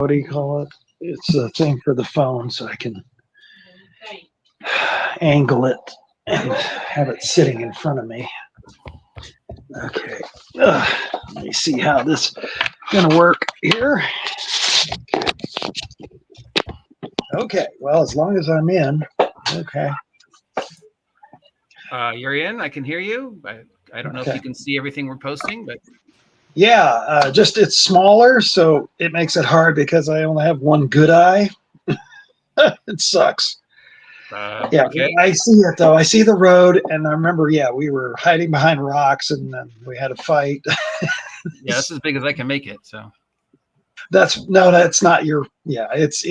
what do you call it? It's a thing for the phone, so I can angle it and have it sitting in front of me. Okay. Let me see how this is going to work here. Okay. Well, as long as I'm in. Okay. You're in. I can hear you. I don't know if you can see everything we're posting, but yeah, just it's smaller, so it makes it hard because I only have one good eye. It sucks. Yeah, okay. I see it though. I see the road, and I remember, we were hiding behind rocks, and then we had a fight. Yeah, that's as big as I can make it. So that's not your. Yeah, it's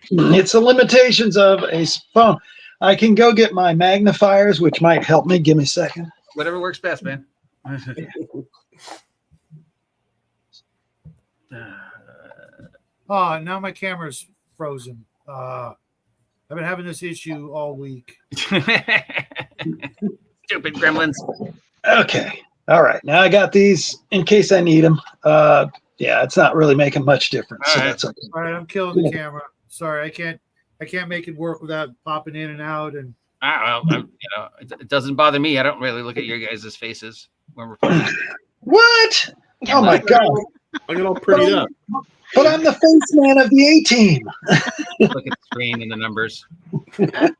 the limitations of a phone. I can go get my magnifiers, which might help me. Give me a second. Whatever works best, man. Oh, now my camera's frozen. I've been having this issue all week. Stupid gremlins. Okay. All right. Now I got these in case I need them. Yeah, it's not really making much difference. All so right. That's okay. All right, I'm killing the camera. Sorry, I can't make it work without popping in and out. And it doesn't bother me. I don't really look at your guys' faces when we're playing. What? Oh my God! I got all prettied up. But I'm the face man of the A team. Look at the screen and the numbers. I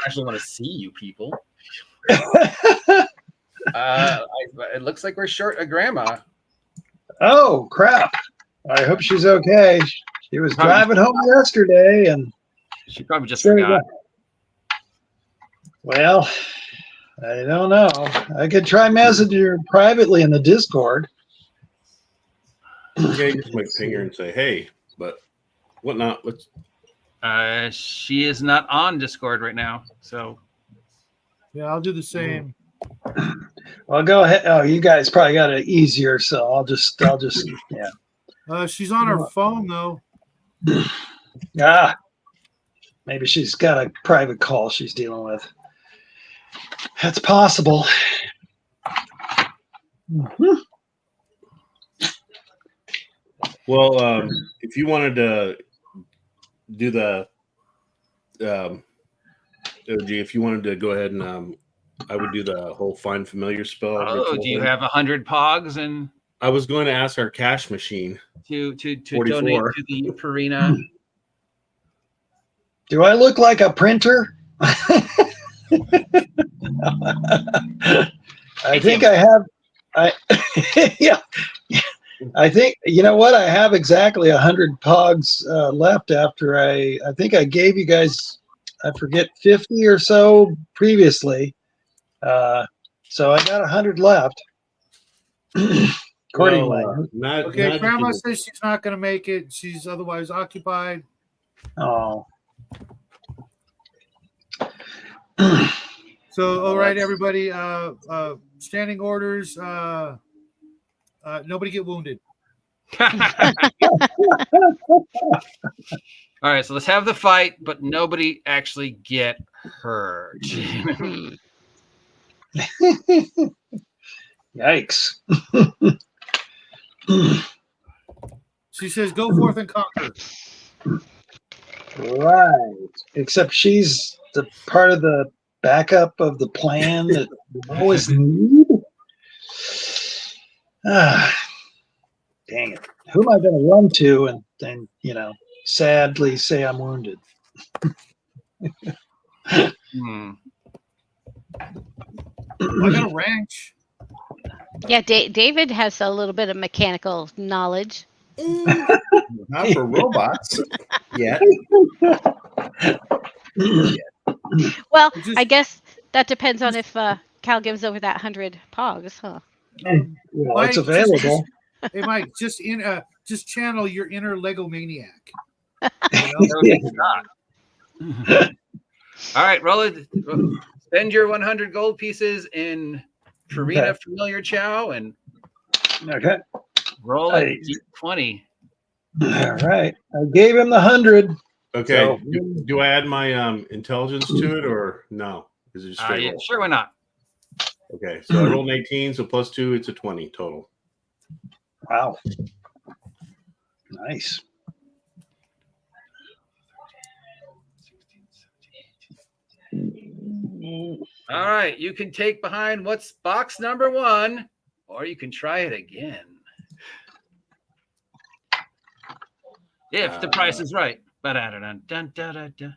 actually want to see you people. It looks like we're short a grandma. Oh crap! I hope she's okay. She was driving home yesterday, and she probably just forgot. Well, I don't know. I could try messaging her privately in the Discord. Yeah, you just might ping her and say, "Hey," but whatnot. Let's. She is not on Discord right now, so. Yeah, I'll do the same. Well, go ahead. Oh, you guys probably got it easier, so I'll just yeah. She's on her phone though. Maybe she's got a private call she's dealing with. That's possible. Mm-hmm. Well, if you wanted to do the, OG, if you wanted to go ahead and I would do the whole find familiar spell. Oh, do you have 100 pogs and? I was going to ask our cash machine to donate to the Purina. Do I look like a printer? I think I have. Yeah. I think, you know what? I have exactly 100 pogs left after I think I gave you guys, I forget, 50 or so previously. So I got 100 left. According to Grandma says she's not going to make it. She's otherwise occupied. Oh. So, all right, everybody. Standing orders. Nobody get wounded. All right, so let's have the fight, but nobody actually get hurt. Yikes. She says, go forth and conquer. Right. Except she's the part of the backup of the plan that we always need. Dang it. Who am I going to run to and then, sadly say I'm wounded? I got a wrench. Yeah, David has a little bit of mechanical knowledge. Not for robots. Yeah. Well, I guess that depends on if Cal gives over that 100 pogs, huh? Well, it's available. Hey, Mike, just channel your inner Lego maniac. All right, roll it. Spend your 100 gold pieces in Purina Familiar Chow and roll a D20. All right, I gave him the 100. Okay, so, do I add my intelligence to it or no? Is it just straight roll? Sure, why not? Okay, so I rolled an 18, so plus 2, it's a 20 total. Wow. Nice. All right, you can take behind what's box number 1, or you can try it again. If the price is right. Ba-da-da-dun-dun-da-da-da.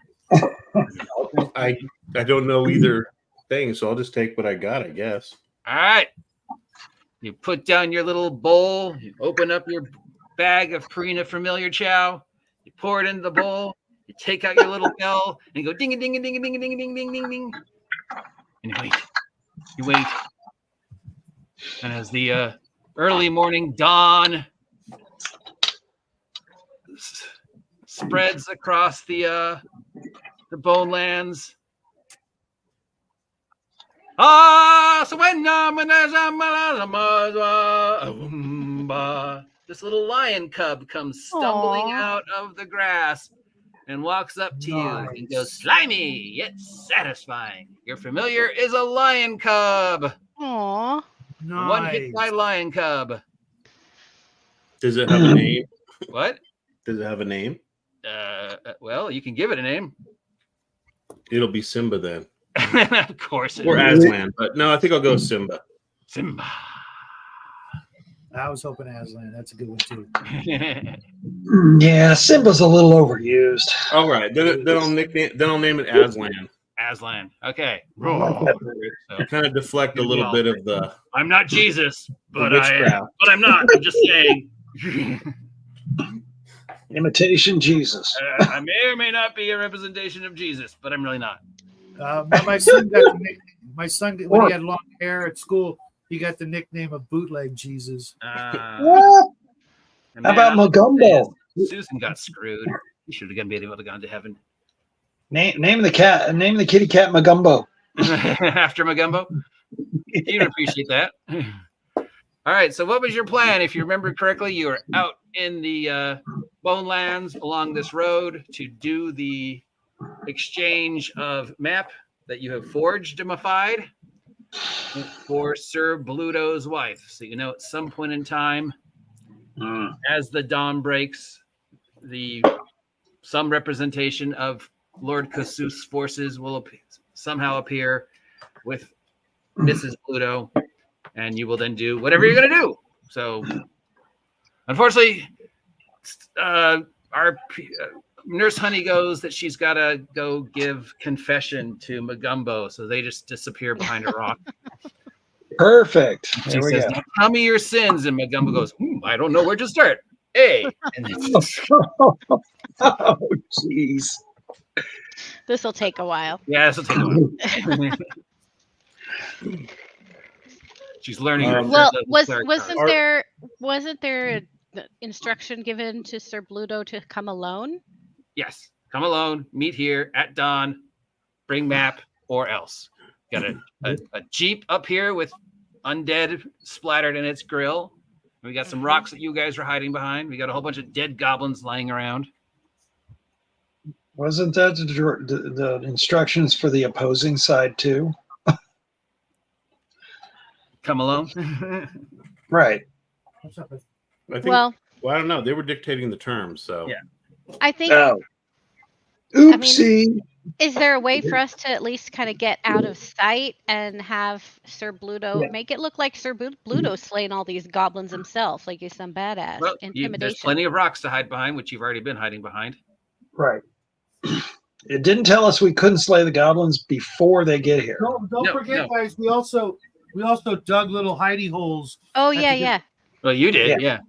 I don't know either thing, so I'll just take what I got, I guess. All right. You put down your little bowl. You open up your bag of Purina Familiar Chow. You pour it into the bowl. You take out your little bell and you go ding a ding a ding a ding a ding a ding ding ding ding. And you wait. You wait. And as the early morning dawn spreads across the Bonelands. This little lion cub comes stumbling Aw. out of the grass and walks up to you and goes, slimy yet satisfying. Your familiar is a lion cub. Aw. Nice. One hit by lion cub. Does it have a name? What? Does it have a name? Well, you can give it a name. It'll be Simba then. Of course it Or is. Aslan. But no, I think I'll go Simba. Simba. I was hoping Aslan. That's a good one too. Yeah, Simba's a little overused. All right. Then I'll name it Aslan. Aslan. Okay. I like that So, Kind of deflect a little bit of the I'm not Jesus, but witchcraft. I'm not. I'm just saying. Imitation Jesus. I may or may not be a representation of Jesus, but I'm really not. My son got the nickname. My son, when he had long hair at school, he got the nickname of Bootleg Jesus. What? And How man, about Magumbo? Susan got screwed. He should have been able to go to heaven. Name the cat. Name the kitty cat Magumbo. After Magumbo? You'd appreciate that. All right, so what was your plan? If you remember correctly, you were out in the Bonelands along this road to do the exchange of map that you have forged, demified, for Sir Blutos' wife. So you know at some point in time, as the dawn breaks, some representation of Lord Kossuth's forces will somehow appear with Mrs. Bluto, and you will then do whatever you're going to do. So, unfortunately, our Nurse Honey goes that she's got to go give confession to Magumbo, so they just disappear behind a rock. Perfect. She There we says, go. "Now tell me your sins," and Magumbo goes, I don't know where to start. Hey, and then Oh, jeez. This will take a while. yeah, this will take a while. She's learning. her Well, third level cleric card. wasn't there instruction given to Sir Bluto to come alone? Yes, come alone. Meet here at dawn. Bring map or else. Got a jeep up here with undead splattered in its grill. We got some rocks that you guys are hiding behind. We got a whole bunch of dead goblins lying around. Wasn't that the instructions for the opposing side too? Come alone. Right. What's up? I think, Well, I don't know. They were dictating the terms, so Yeah. I think. Oh. Oopsie. Is there a way for us to at least kind of get out of sight and have Sir Bluto make it look like Sir Bluto slaying all these goblins himself, like he's some badass? Well, there's Intimidation. plenty of rocks to hide behind, which you've already been hiding behind. Right. It didn't tell us we couldn't slay the goblins before they get here. Don't No, forget, no. guys. We also dug little hidey holes. Oh at yeah, the- yeah. Well, you did, yeah.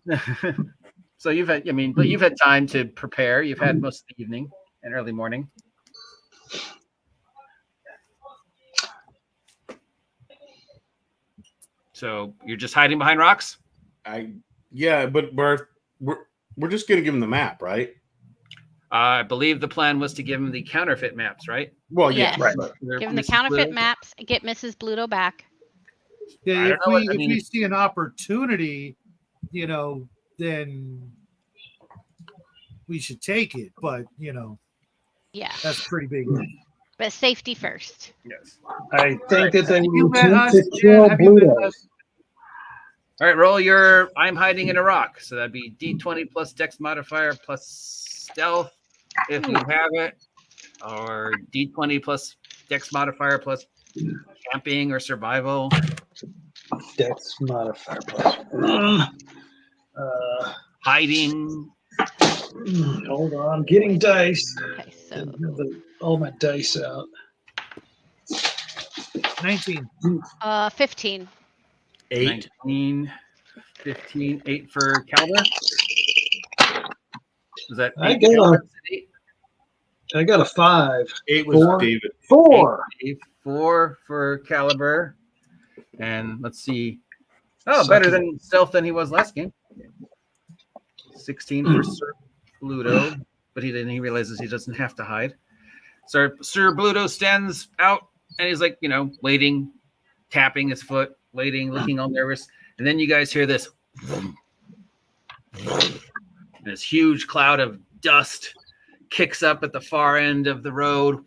So you've had, but you've had time to prepare. You've had most of the evening and early morning. So you're just hiding behind rocks? but we're just gonna give them the map, right? I believe the plan was to give him the counterfeit maps, right? Well, yeah, Yes. right. Give him the Mrs. counterfeit Blue? maps. Get Mrs. Bluto back. Yeah, I don't know if what- we see an opportunity, then we should take it. But Yeah, that's pretty big. but safety first. Yes. I think that they You would met need us, to Jen? kill Have you met Bluto. us? All right, roll your I'm hiding in a rock. So that'd be D20 plus Dex modifier plus stealth if you have it, or D20 plus Dex modifier plus camping or survival. Dex modifier plus 1. Hiding. Hold on, getting dice. Okay, so All my dice out. 19. 15. 8. 19, 15, 8 for Caliber. Was that I 8? got Caliber? a- 8? I got a 5. 8 was 4. David. 4. 4 for Caliber. And let's see. Oh, Suck better it. than stealth than he was last game. 16 for Sir Bluto, but he realizes he doesn't have to hide. Sir Bluto stands out and he's like, waiting, tapping his foot, waiting, looking all nervous. And then you guys hear this. This huge cloud of dust kicks up at the far end of the road.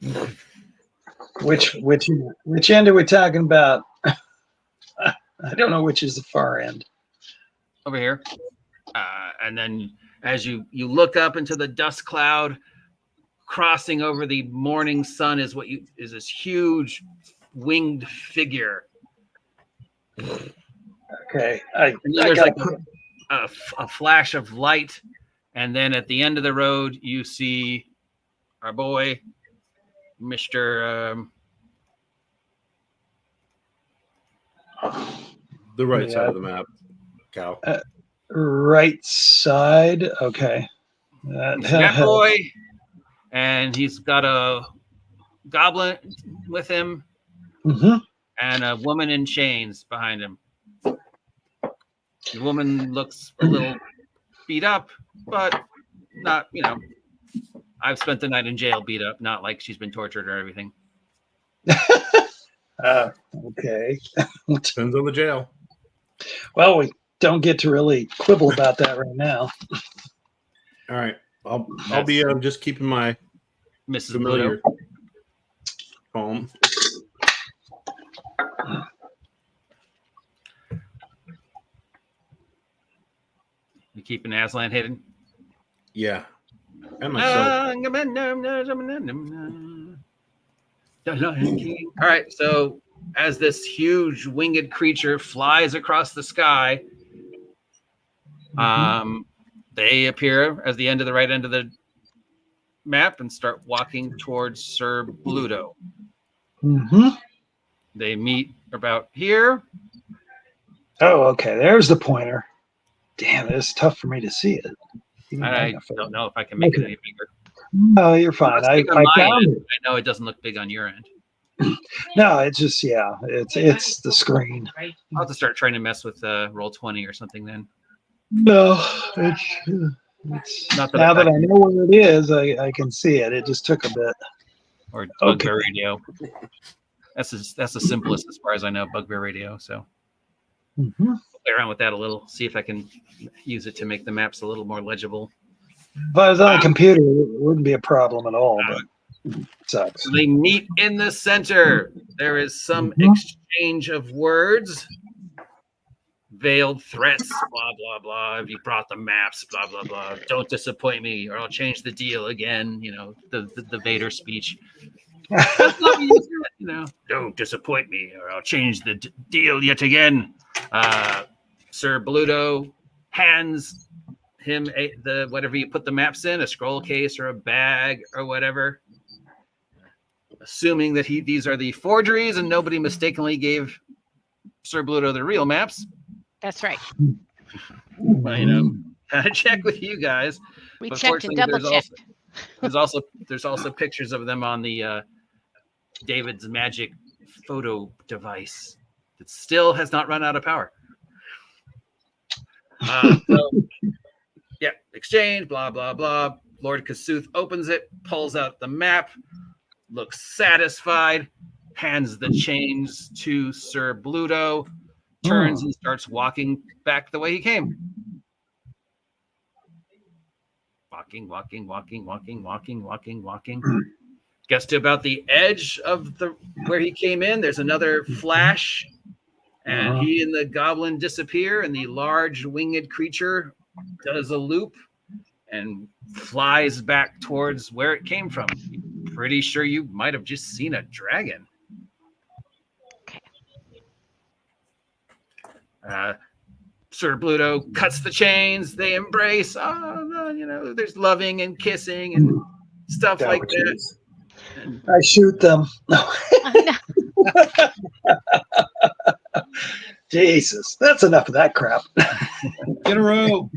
Which end are we talking about? I don't know which is the far end. Over here. And then as you look up into the dust cloud, crossing over the morning sun is this huge winged figure. Okay. And then there's like a flash of light, and then at the end of the road you see our boy, Mr. The right side of the map, Cal. Right side. Okay. That boy, and he's got a goblin with him Mm-hmm. and a woman in chains behind him. The woman looks a little beat up, but not, I've spent the night in jail beat up, not like she's been tortured or everything. Okay. Depends on the jail. Well, we don't get to really quibble about that right now. All right. I'll be just keeping my Mrs. familiar Bluto. calm. You keeping Aslan hidden? Yeah. And myself. All right, so as this huge winged creature flies across the sky, they appear as the right end of the map and start walking towards Sir Bluto. Mm-hmm. They meet about here. Oh, okay. There's the pointer. Damn, it's tough for me to see it. I don't know if I can make it any bigger. No, you're fine. It's I big on my found end. it. I know it doesn't look big on your end. No, it's just it's the screen. I'll have to start trying to mess with Roll20 or something then. No, it's Not that now that I know where it is, I can see it. It just took a bit. Or Okay. Bugbear Radio. That's the simplest as far as I know, Bugbear Radio. So Mm-hmm. play around with that a little, see if I can use it to make the maps a little more legible. If I was on a computer, it wouldn't be a problem at all, but it sucks. So they meet in the center. There is some Mhm. exchange of words, veiled threats, blah, blah, blah. Have you brought the maps, blah, blah, blah. Don't disappoint me or I'll change the deal again. The Vader speech. That's not what you said, Don't disappoint me or I'll change the deal yet again. Sir Bluto hands him the whatever you put the maps in, a scroll case or a bag or whatever, assuming that these are the forgeries and nobody mistakenly gave Sir Bluto the real maps. That's right. Well, I check with you guys. We But checked and fortunately, double checked. there's also pictures of them on the David's magic photo device that still has not run out of power. Exchange, blah, blah, blah. Lord Kasuth opens it, pulls out the map, looks satisfied, hands the chains to Sir Bluto, turns and starts walking back the way he came. Walking. Gets to about the edge of where he came in. There's another flash, And he and the goblin disappear, and the large winged creature does a loop and flies back towards where it came from. Pretty sure you might have just seen a dragon. Sir Bluto cuts the chains. They embrace. Oh, there's loving and kissing and stuff like that. And I shoot them. Jesus, that's enough of that crap. Get a row.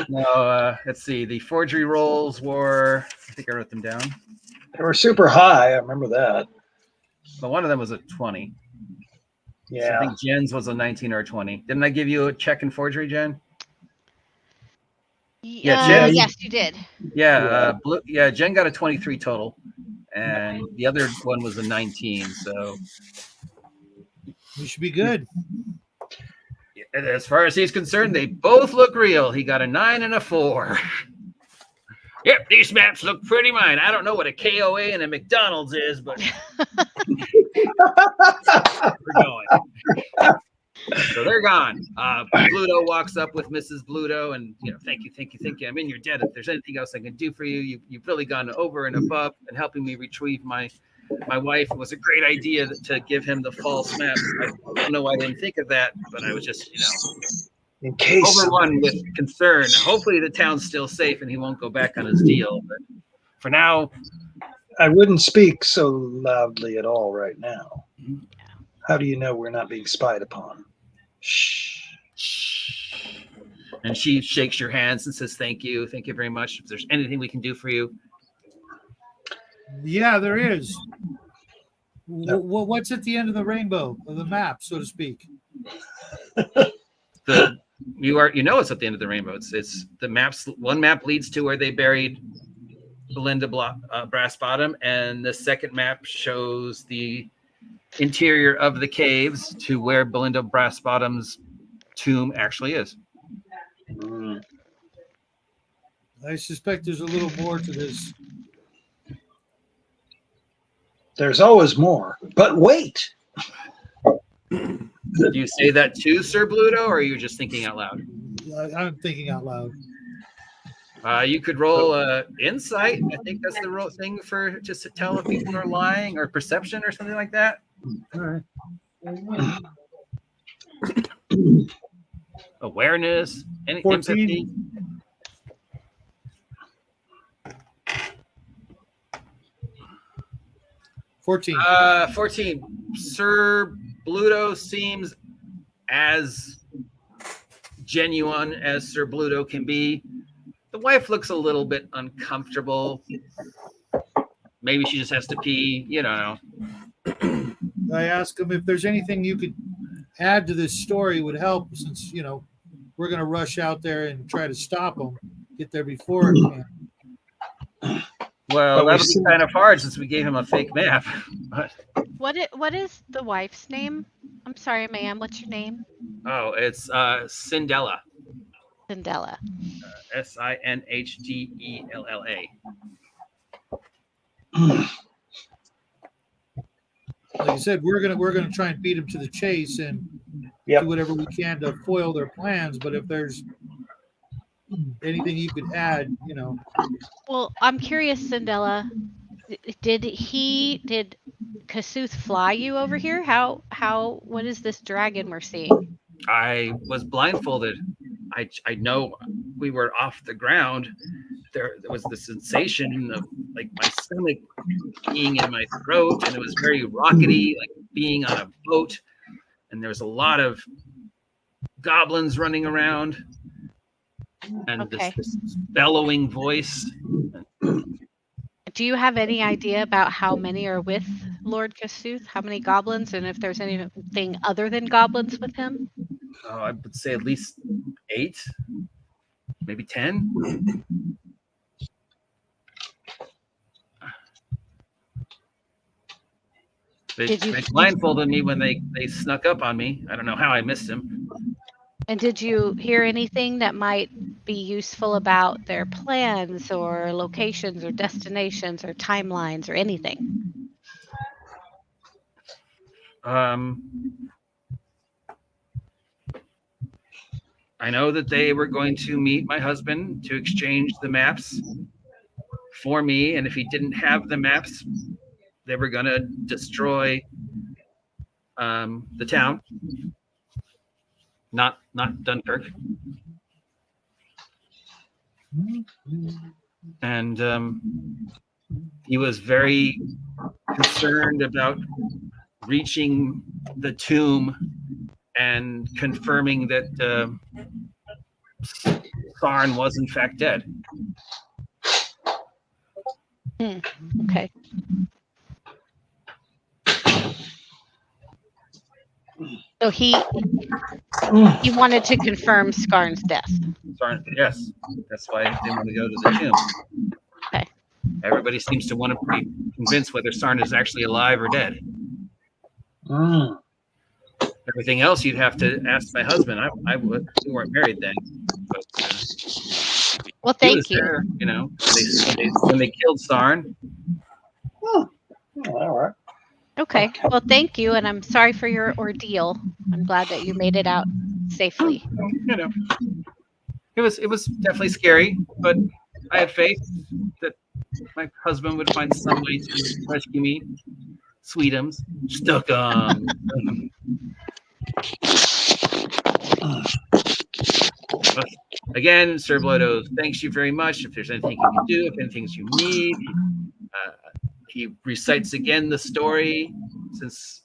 no, let's see. The forgery rolls were, I think I wrote them down. They were super high. I remember that. But one of them was a 20. Yeah. So I think Jen's was a 19 or a 20. Didn't I give you a check in forgery, Jen? Yeah, yes, you did. Yeah, Jen got a 23 total, and the other one was a 19. So You should be good. as far as he's concerned, they both look real. He got a 9 and a 4. Yep, these maps look pretty mine. I don't know what a KOA and a McDonald's is, but we're going. So they're gone. Bluto walks up with Mrs. Bluto and, thank you. I'm in your debt. If there's anything else I can do for you, you've really gone over and above and helping me retrieve my wife. It was a great idea to give him the false map. I don't know why I didn't think of that, but I was just, in case overrun with concern. Hopefully the town's still safe and he won't go back on his deal. But for now, I wouldn't speak so loudly at all right now. How do you know we're not being spied upon? Shh. And she shakes your hands and says, thank you very much. If there's anything we can do for you. Yeah, there is. What's at the end of the rainbow, of the map, so to speak? It's at the end of the rainbow. It's the maps. One map leads to where they buried Belinda Brassbottom, and the second map shows the interior of the caves to where Belinda Brassbottom's tomb actually is. I suspect there's a little more to this. There's always more, but wait. Do you say that to Sir Bluto, or are you just thinking out loud? I'm thinking out loud. You could roll insight. I think that's the real thing for just to tell if people are lying, or perception or something like that. All right. Awareness, any 14. empathy. 14. 14. Sir Bluto seems as genuine as Sir Bluto can be. The wife looks a little bit uncomfortable. Maybe she just has to pee. You don't know. I asked him if there's anything you could add to this story would help, since we're going to rush out there and try to stop them, get there before it can. Well, that'll be kind of hard since we gave him a fake map. What is the wife's name? I'm sorry, ma'am. What's your name? Oh, it's Cindella. Cindella. Sinhdella. Like I said, we're gonna try and beat them to the chase and do whatever we can to foil their plans. But if there's anything you could add, Well, I'm curious, Cindella. Did Kasuth fly you over here? What is this dragon we're seeing? I was blindfolded. I know we were off the ground. There was the sensation of like my stomach being in my throat, and it was very rockety, like being on a boat. And there was a lot of goblins running around, and this bellowing voice. Do you have any idea about how many are with Lord Kasuth? How many goblins, and if there's anything other than goblins with him? Oh, I would say at least 8, maybe 10. They blindfolded me when they snuck up on me. I don't know how I missed him. And did you hear anything that might be useful about their plans or locations or destinations or timelines or anything? I know that they were going to meet my husband to exchange the maps for me, and if he didn't have the maps, they were going to destroy the town, not Dunkirk. And he was very concerned about reaching the tomb and confirming that Sarn was in fact dead. Okay. So he wanted to confirm Skarn's death. Sarn, yes, that's why they want to go to the tomb. Okay. Everybody seems to want to be convinced whether Sarn is actually alive or dead. Everything else you'd have to ask my husband. I would. We weren't married then. But, well, thank you. There, when they killed Sarn. All right. Okay. Well, thank you, and I'm sorry for your ordeal. I'm glad that you made it out safely. It was definitely scary, but I had faith that my husband would find some way to rescue me. Sweetums, stuck on. Again, Sir Blutos, thanks you very much. If there's anything you can do, if anything you need, he recites again the story since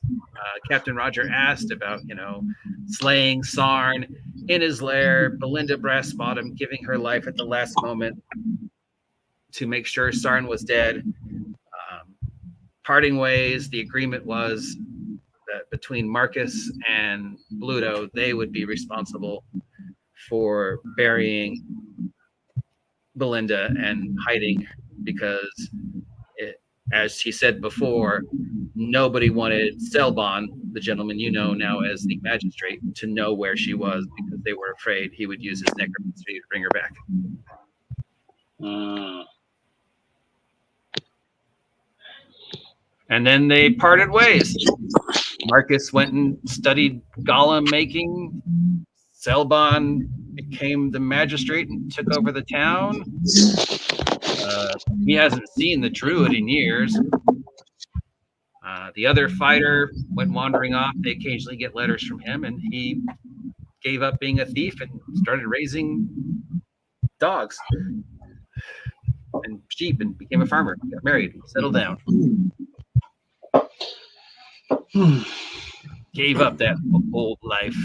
Captain Roger asked about, slaying Sarn in his lair, Belinda Brassbottom giving her life at the last moment to make sure Sarn was dead. Parting ways, the agreement was that between Marcus and Bluto, they would be responsible for burying Belinda and hiding because, as he said before, nobody wanted Selbon, the gentleman you know now as the magistrate, to know where she was because they were afraid he would use his necromancy to bring her back. And then they parted ways. Marcus went and studied golem making. Selbon became the magistrate and took over the town. He hasn't seen the druid in years. The other fighter went wandering off. They occasionally get letters from him, and he gave up being a thief and started raising dogs and sheep and became a farmer. Got married, settled down. Gave up that old life.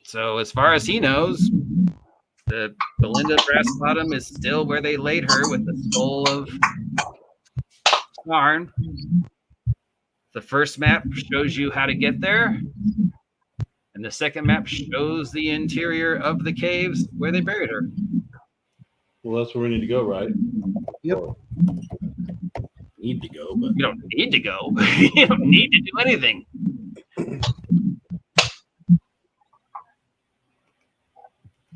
So as far as he knows, the Belinda Brassbottom is still where they laid her with the skull of Sarn. The first map shows you how to get there. And the second map shows the interior of the caves where they buried her. Well, that's where we need to go, right? Yep. Need to go, but you don't need to go. You don't need to do anything.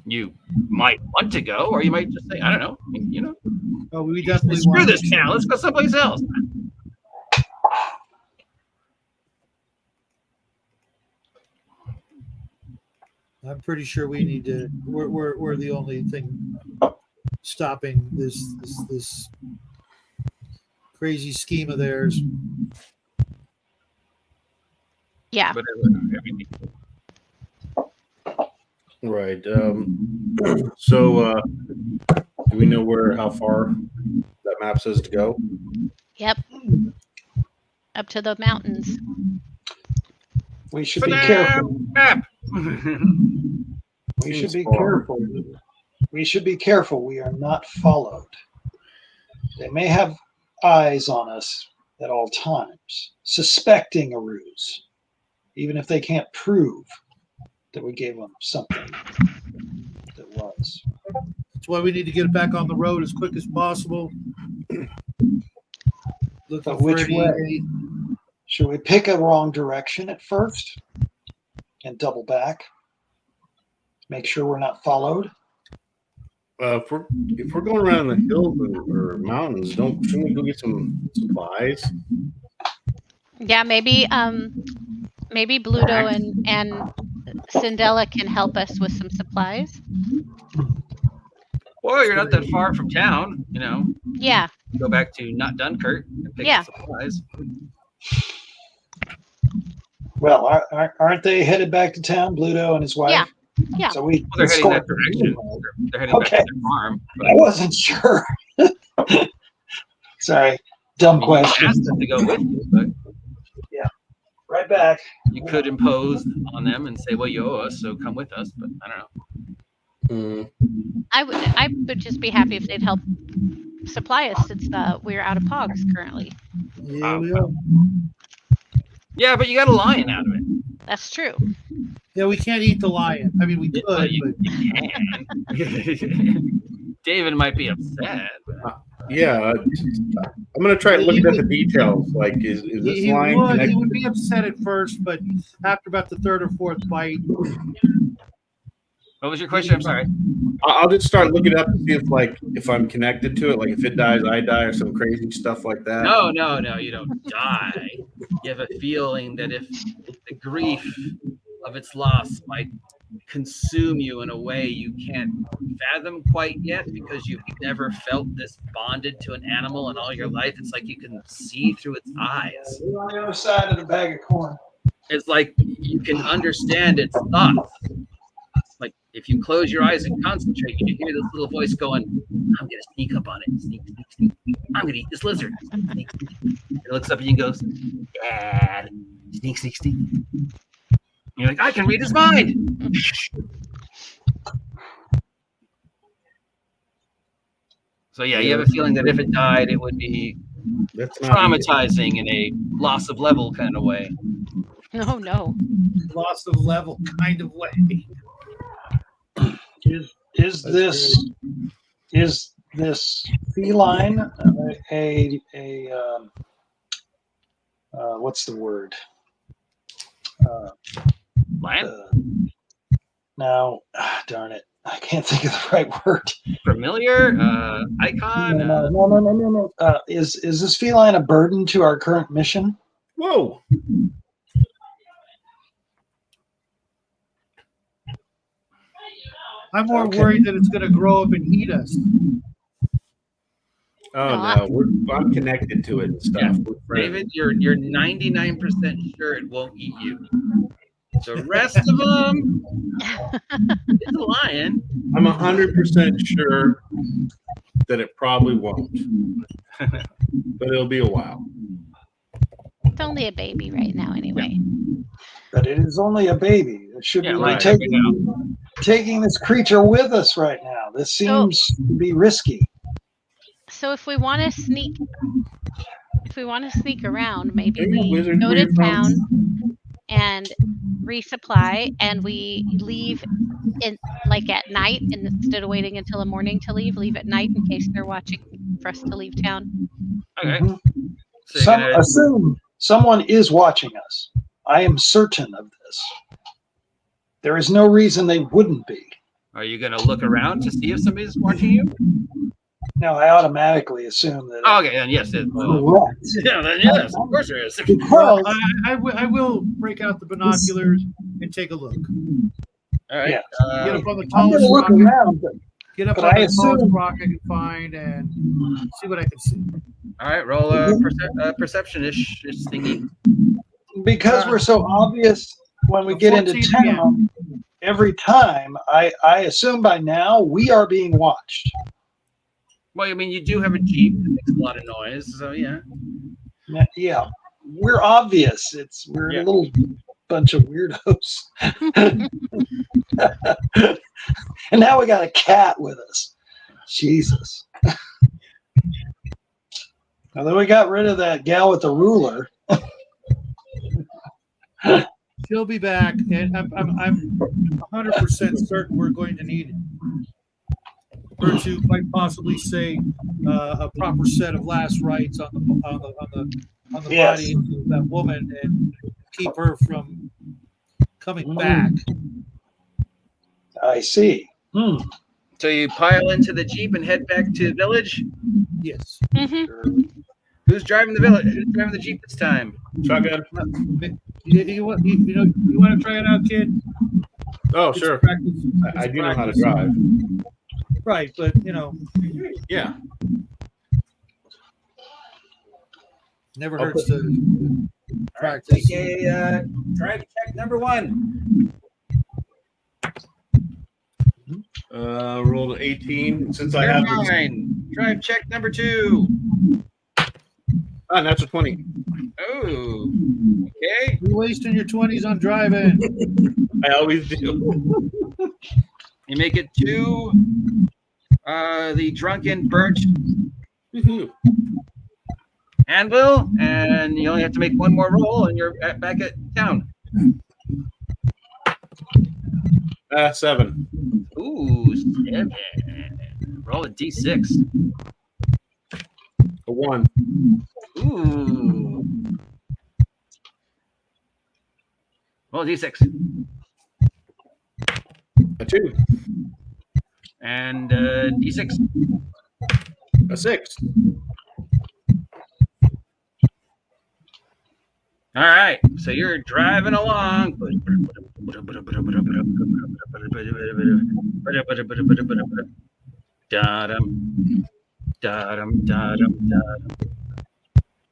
You might want to go, or you might just say, I don't know. Oh, we definitely screw want this town. Let's go someplace else. I'm pretty sure we need to. We're the only thing stopping this crazy scheme of theirs. Yeah. right. So do we know how far that map says to go? Yep. Up to the mountains. We should be careful. Map. We should be careful. We should be careful. We are not followed. They may have eyes on us at all times, suspecting a ruse, even if they can't prove that we gave them something that was. That's why we need to get it back on the road as quick as possible. But which way? Should we pick a wrong direction at first and double back? Make sure we're not followed? if we're going around the hills or mountains, shouldn't we go get some supplies? Yeah, maybe Bluto and Cindella can help us with some supplies. Well, you're not that far from town, you know. Yeah. Go back to not Dunkirk and pick up supplies. Well, aren't they headed back to town, Bluto and his wife? Yeah. Yeah. So they're heading that direction. They're heading back to their farm. I wasn't sure. Sorry, dumb question. You asked them to go with you, but right back. You could impose on them and say, "Well, you owe us, so come with us." But I don't know. I would just be happy if they'd help supply us since we're out of pogs currently. Yeah, we are. Yeah, but you got a lion out of it. That's true. Yeah, we can't eat the lion. I mean, we could, but you can. David might be upset. Yeah, I'm gonna try looking at the details. Like, is this lion connected? He would be upset at first, but after about the third or fourth bite. What was your question? I'm sorry. I'll just start looking up to see if I'm connected to it. Like, if it dies, I die, or some crazy stuff like that. No, you don't die. You have a feeling that if the grief of its loss might consume you in a way you can't fathom quite yet because you've never felt this bonded to an animal in all your life. It's like you can see through its eyes. We're on the other side of the bag of corn. It's like you can understand its thoughts. Like if you close your eyes and concentrate, you hear this little voice going, "I'm gonna sneak up on it. Sneak, sneak, sneak. I'm gonna eat this lizard." Sneak, sneak. It looks up at you and goes, "Dad." Sneak, sneak, sneak. You're like, I can read his mind. So yeah, you have a feeling that if it died, it would be traumatizing in a loss of level kind of way. No. Loss of level kind of way. Is this feline what's the word? Lion? No, darn it. I can't think of the right word. Familiar? Icon? No. Is this feline a burden to our current mission? Whoa. I'm more worried that it's going to grow up and eat us. Oh no, I'm connected to it and stuff. Yeah. David, you're 99% sure it won't eat you. The rest of them, it's a lion. I'm 100% sure that it probably won't, but it'll be a while. It's only a baby right now, anyway. But it is only a baby. It should be right, taking this creature with us right now. This seems to be risky. So if we want to sneak around, maybe we wizard go where to you're from? town and resupply, and we leave at night instead of waiting until the morning to leave at night in case they're watching for us to leave town. Okay. Mm-hmm. So assume someone is watching us. I am certain of this. There is no reason they wouldn't be. Are you going to look around to see if somebody's watching you? No, I automatically assume that. Okay, then yes. Yes, of course there is. Well, I will break out the binoculars and take a look. All right. Yeah. Get up on the I'm going tallest to look rock. around. Get up but on I the tallest assume- rock I can find and see what I can see. All right, roll a perception-ish thingy. Because we're so obvious when we get into 14 town, every time, I assume by now we are being watched. Well, I mean, you do have a Jeep that makes a lot of noise, so yeah. Yeah, we're obvious. We're a little bunch of weirdos. And now we got a cat with us. Jesus. Although we got rid of that gal with the ruler. She'll be back, and I'm 100% certain we're going to need it. Or to quite possibly say a proper set of last rites on the body of that woman and keep her from coming back. I see. So you pile into the Jeep and head back to the village? Yes. Mm-hmm. Who's driving the village? Who's driving the Jeep this time? Shotgun. You want to try it out, kid? Oh, It's sure. practice. I It's do know how to practice. drive. Right, but Yeah. never I'll hurts put- to practice. Okay, drive check number 1. Rolled 18. Since I You're have fine. Drive check number 2. that's a 20. Oh, okay. You're wasting your 20s on driving. I always do. You make it to the drunken burnt Woohoo. anvil, and you only have to make one more roll, and you're back at town. 7. Ooh, 7. Roll a d6. A 1. Ooh. Roll a d6. A 2. And d6. A 6. All right, so you're driving along. Da-dum, da-dum, da-dum,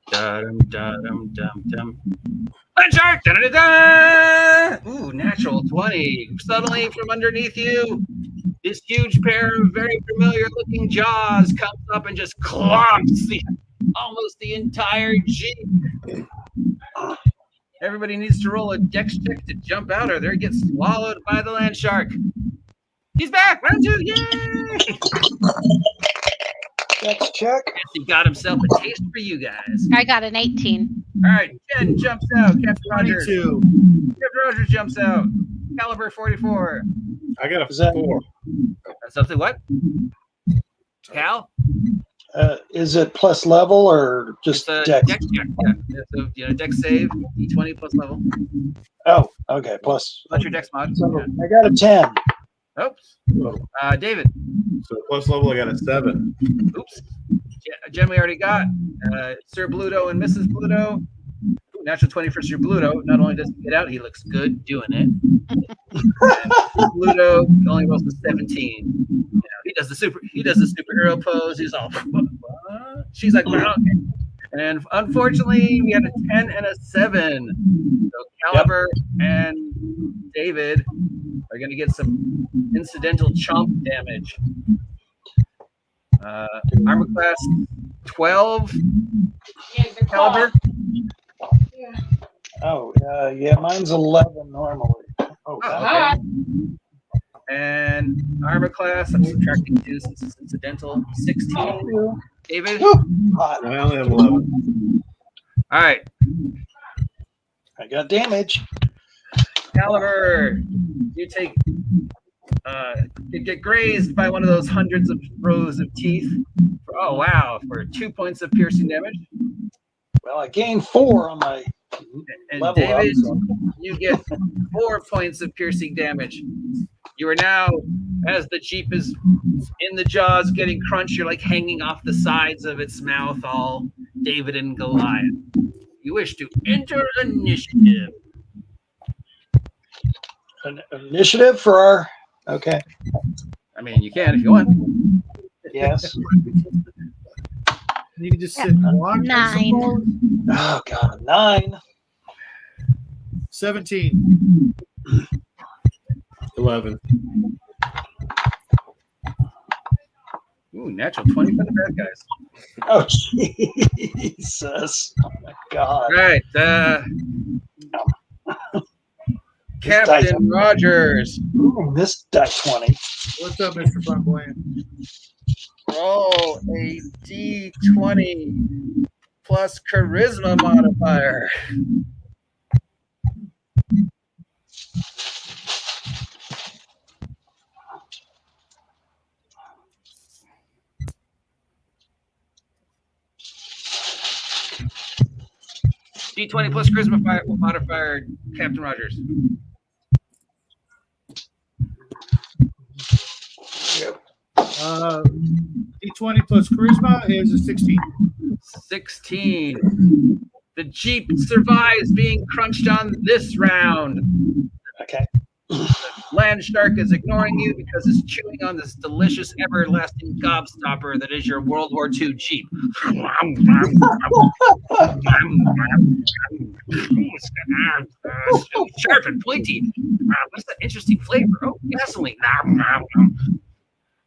da-dum, da-dum, dum-dum. Land shark! Da-da-da-da! Ooh, natural 20. Suddenly from underneath you, this huge pair of very familiar-looking jaws comes up and just clomps almost the entire Jeep. Everybody needs to roll a dex check to jump out, or they get swallowed by the land shark. He's back! Round 2! Yay! Let's check. He got himself a taste for you guys. I got an 18. All right, Jen jumps out. Captain Rogers. 22. Captain Rogers jumps out. Caliber 44. I got Is that- a 4. Something what? Cal? Is it plus level or It's just a dex? dex check. Yeah. It's a dex save, D20 plus level. Oh, okay. Plus. What's your dex mod? So I got a 10. Oops. David. So plus level, I got a 7. Oops. Jen, we already got. Sir Bluto and Mrs. Bluto. Ooh, natural 20 for Sir Bluto. Not only does he get out, he looks good doing it. Bluto only rolls a 17. You know, he does the superhero pose. He's all. She's like, well, okay. And unfortunately, we had a 10 and a 7. So Caliber and David are going to get some incidental chomp damage. Armor class 12 Caliber. Oh, yeah. Mine's 11 normally. Oh, Oh, okay. And armor class, I'm subtracting 2 since it's incidental. 16. David. hot. I only have 11. All right. I got damage. Caliber, you take you get grazed by one of those hundreds of rows of teeth. Oh wow, for 2 points of piercing damage. Well, I gained 4 on my And level David, up. So. you get 4 points of piercing damage. You are now, as the Jeep is in the jaws getting crunched, you're like hanging off the sides of its mouth, all David and Goliath. You wish to enter initiative. An initiative for our. Okay. I mean, you can if you want. Yes. You can just sit and watch. I 9. suppose. Oh, God. 9. 17. 11. Ooh, natural 20 for the bad guys. Oh, Jesus. Oh, my God. All right. Captain Rogers, Ooh, this die 20. What's up, Mr. Flamboyant? roll a D20 plus charisma modifier. D20 plus charisma modifier, Captain Rogers. Yep. D20 plus charisma is a 16. 16. The Jeep survives being crunched on this round. Okay. Land shark is ignoring you because it's chewing on this delicious, everlasting gobstopper that is your World War II Jeep. Sharp and pointy. What's that interesting flavor? Oh, gasoline.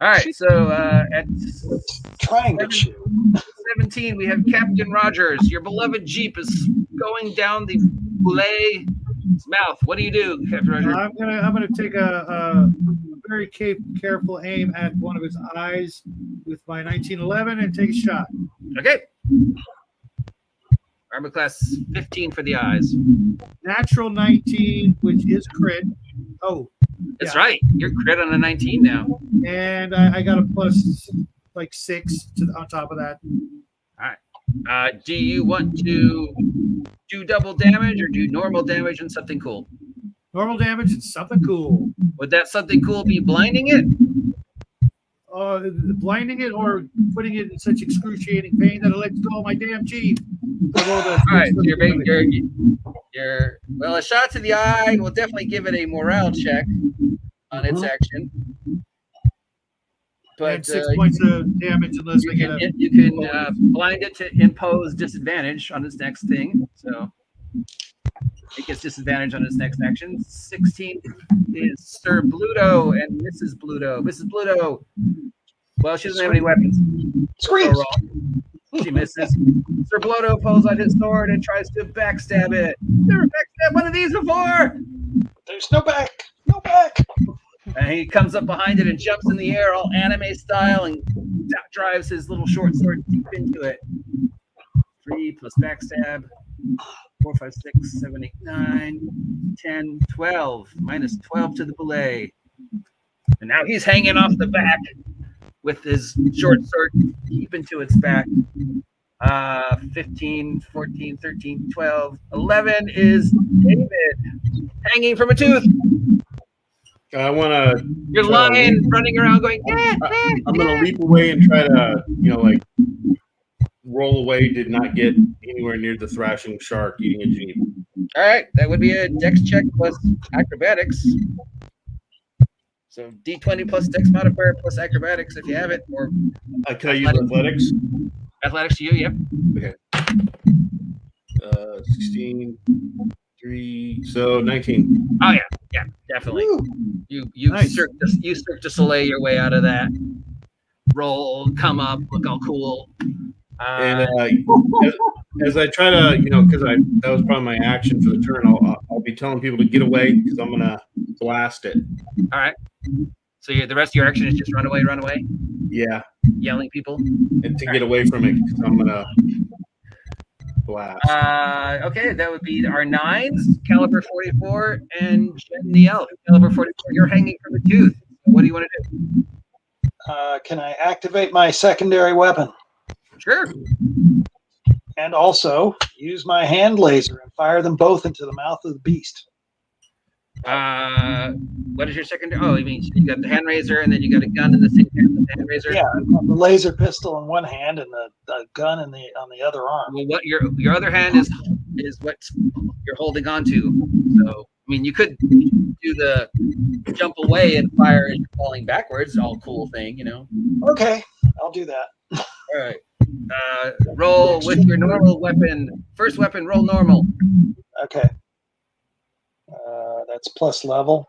All right, so at Trying to chew. 17, we have Captain Rogers. Your beloved Jeep is going down the Boulet's mouth. What do you do, Captain Rogers? I'm gonna take a very careful aim at one of his eyes with my 1911 and take a shot. Okay. Armor class 15 for the eyes. Natural 19, which is crit. Oh, That's yeah. right. You're crit on a 19 now. And I got a plus like 6 on top of that. Do you want to do double damage or do normal damage and something cool? Normal damage and something cool. Would that something cool be blinding it? Blinding it or putting it in such excruciating pain that it lets go of my damn Jeep. All right, so you're well, a shot to the eye will definitely give it a morale check on its action. But and 6 points of damage unless I get a. you can blind it to impose disadvantage on its next thing. So it gets disadvantage on its next action. 16 is Sir Bluto and Mrs. Bluto. Mrs. Bluto. Well, she doesn't have any weapons. Screams. She misses. Sir Bluto pulls out his sword and tries to backstab it. Never backstabbed one of these before. There's no back. No back. And he comes up behind it and jumps in the air all anime style and drives his little short sword deep into it. 3 plus backstab. 4, 5, 6, 7, 8, 9, 10, 12. Minus 12 to the belay. And now he's hanging off the back with his short sword deep into its back. 15, 14, 13, 12, 11 is David hanging from a tooth. I want to. You're lying, running around going, I'm going to leap away and try to, like roll away. Did not get anywhere near the thrashing shark eating a Jeep. All right, that would be a dex check plus acrobatics. So D20 plus dex modifier plus acrobatics if you have it, or Can I use athletics? Athletics to you, yep. Okay. 16, 3, so 19. Oh yeah, definitely. Woo. You Nice. Cirque du Soleil your way out of that. Roll, come up, look all cool. And as I try to, because that was probably my action for the turn, I'll be telling people to get away because I'm gonna blast it. All right. So the rest of your action is just run away, Yeah, yelling people. and to get away from it because I'm gonna blast. Okay, that would be our 9s, caliber 44, and Jen the Elf, caliber 44. You're hanging from a tooth. What do you want to do? Can I activate my secondary weapon? Sure. And also use my hand laser and fire them both into the mouth of the beast. What is your secondary? Oh, you mean you got the hand razor and then you got a gun in the same hand with the hand razor? Yeah, I've got the laser pistol in one hand and the gun on the other arm. Well, what your other hand is what you're holding on to. So, I mean, you could do the jump away and fire as you're falling backwards. All cool thing, Okay, I'll do that. All right. Roll with your normal weapon. First weapon, roll normal. Okay. That's plus level.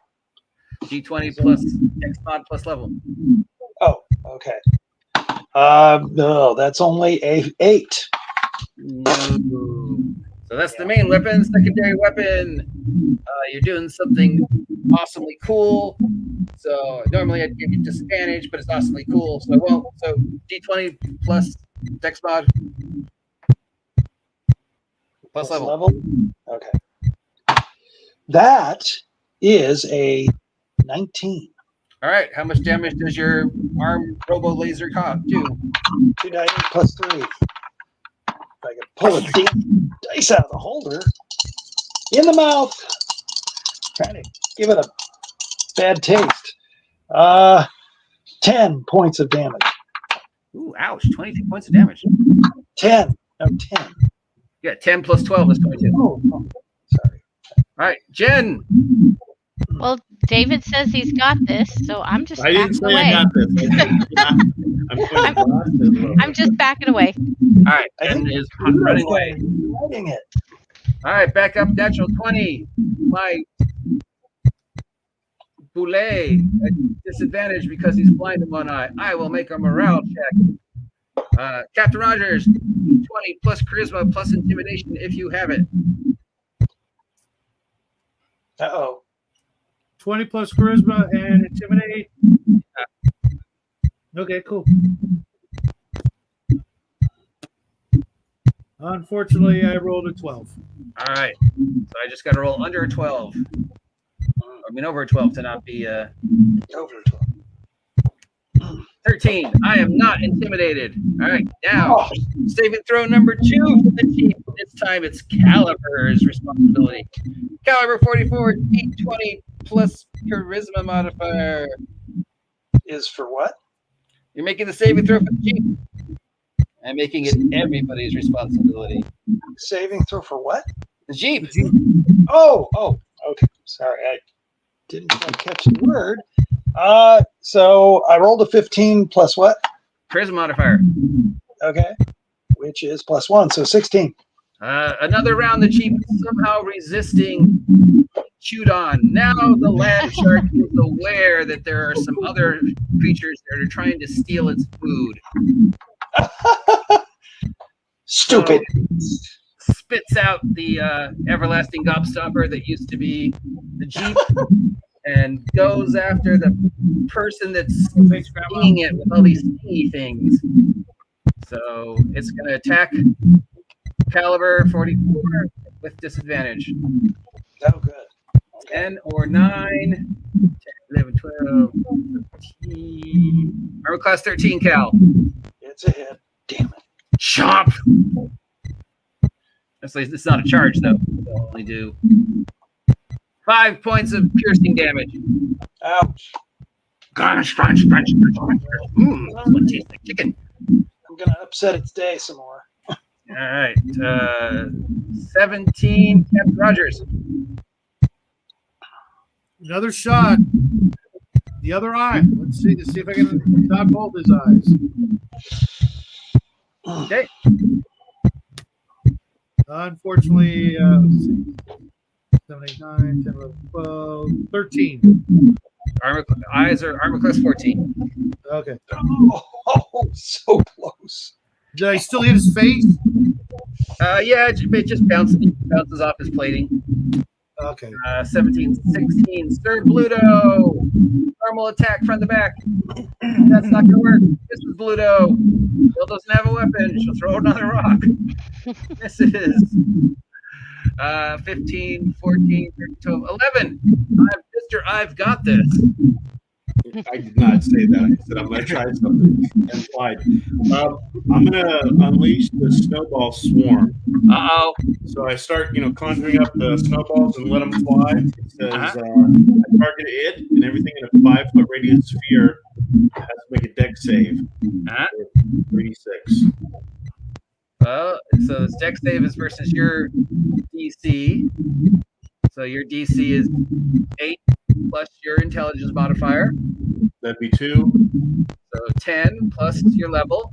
D20 plus X mod plus level. Oh, okay. No, that's only a 8. No. So that's the main weapon. Secondary weapon. You're doing something awesomely cool. So normally I'd give you disadvantage, but it's awesomely cool. So I won't. So D20 plus Dex mod. Plus level. Okay. That is a 19. All right. How much damage does your arm robo laser do? 2d8 plus 3. If I can pull a dice out of the holder. In the mouth. Trying to give it a bad taste. 10 points of damage. Ooh, ouch. 22 points of damage. 10. No, 10. Yeah, 10 plus 12 is 22. Oh, sorry. All right, Jen. Well, David says he's got this, so I'm just I didn't backing say away. I got this. I'm putting glasses. I'm just backing away. All right, Jen is running away. Writing it. All right, back up, natural 20. My Boulet at disadvantage because he's blind in one eye. I will make a morale check. Captain Rogers, 20 plus charisma plus intimidation if you have it. Uh-oh. 20 plus charisma and intimidate. Okay, cool. Unfortunately, I rolled a 12. All right, so I just got to roll under a 12. I mean, over a 12 to not be Over 12. 13. I am not intimidated. All right, now saving throw number 2 for the team. This time it's Caliber's responsibility. Caliber 44, D20 plus charisma modifier. Is for what? You're making the saving throw for the Jeep. I'm making it everybody's responsibility. Saving throw for what? The Jeep. Oh, okay. Sorry, I didn't quite catch the word. So I rolled a 15 plus what? Charisma modifier. Okay. Which is plus 1, so 16. Another round, the Jeep is somehow resisting chewed on. Now the land shark is aware that there are some other creatures that are trying to steal its food. Stupid. So, spits out the everlasting gobstopper that used to be the Jeep and goes after the person that's stinging it with all these stingy things. So it's going to attack Caliber 44 with disadvantage. Oh, good. 10 or 9, 10, 11, 12, 13. Armor class 13, Cal. It's a hit. Damn it. Chomp! It's not a charge, though. They'll only do 5 points of piercing damage. Ouch. Crunch, crunch, crunch, crunch, crunch. What tastes like chicken? I'm going to upset its day some more. All right. 17, Captain Rogers. Another shot. The other eye. Let's see if I can top both his eyes. Okay. Unfortunately, 7, 8, 9, 10, 11, 12, 13. Eyes are armor class 14. Okay. Oh, so close. Did I still hit his face? Yeah, it just bounces off his plating. Okay. 17, 16. Sir Bluto. Normal attack from the back. That's not going to work. This is Bluto. Bill doesn't have a weapon. She'll throw another rock. This is 15, 14, 13, 12, 11. Mr. I've got this. I did not say that. I said I'm going to try something. Implied. I'm going to unleash the snowball swarm. Uh-oh. So I start, conjuring up the snowballs and let them fly. It says I target it, and everything in a 5-foot radius sphere has to make a dex save. 36. Well, so this dex save is versus your DC. So your DC is 8 plus your intelligence modifier. That'd be 2. So 10 plus your level.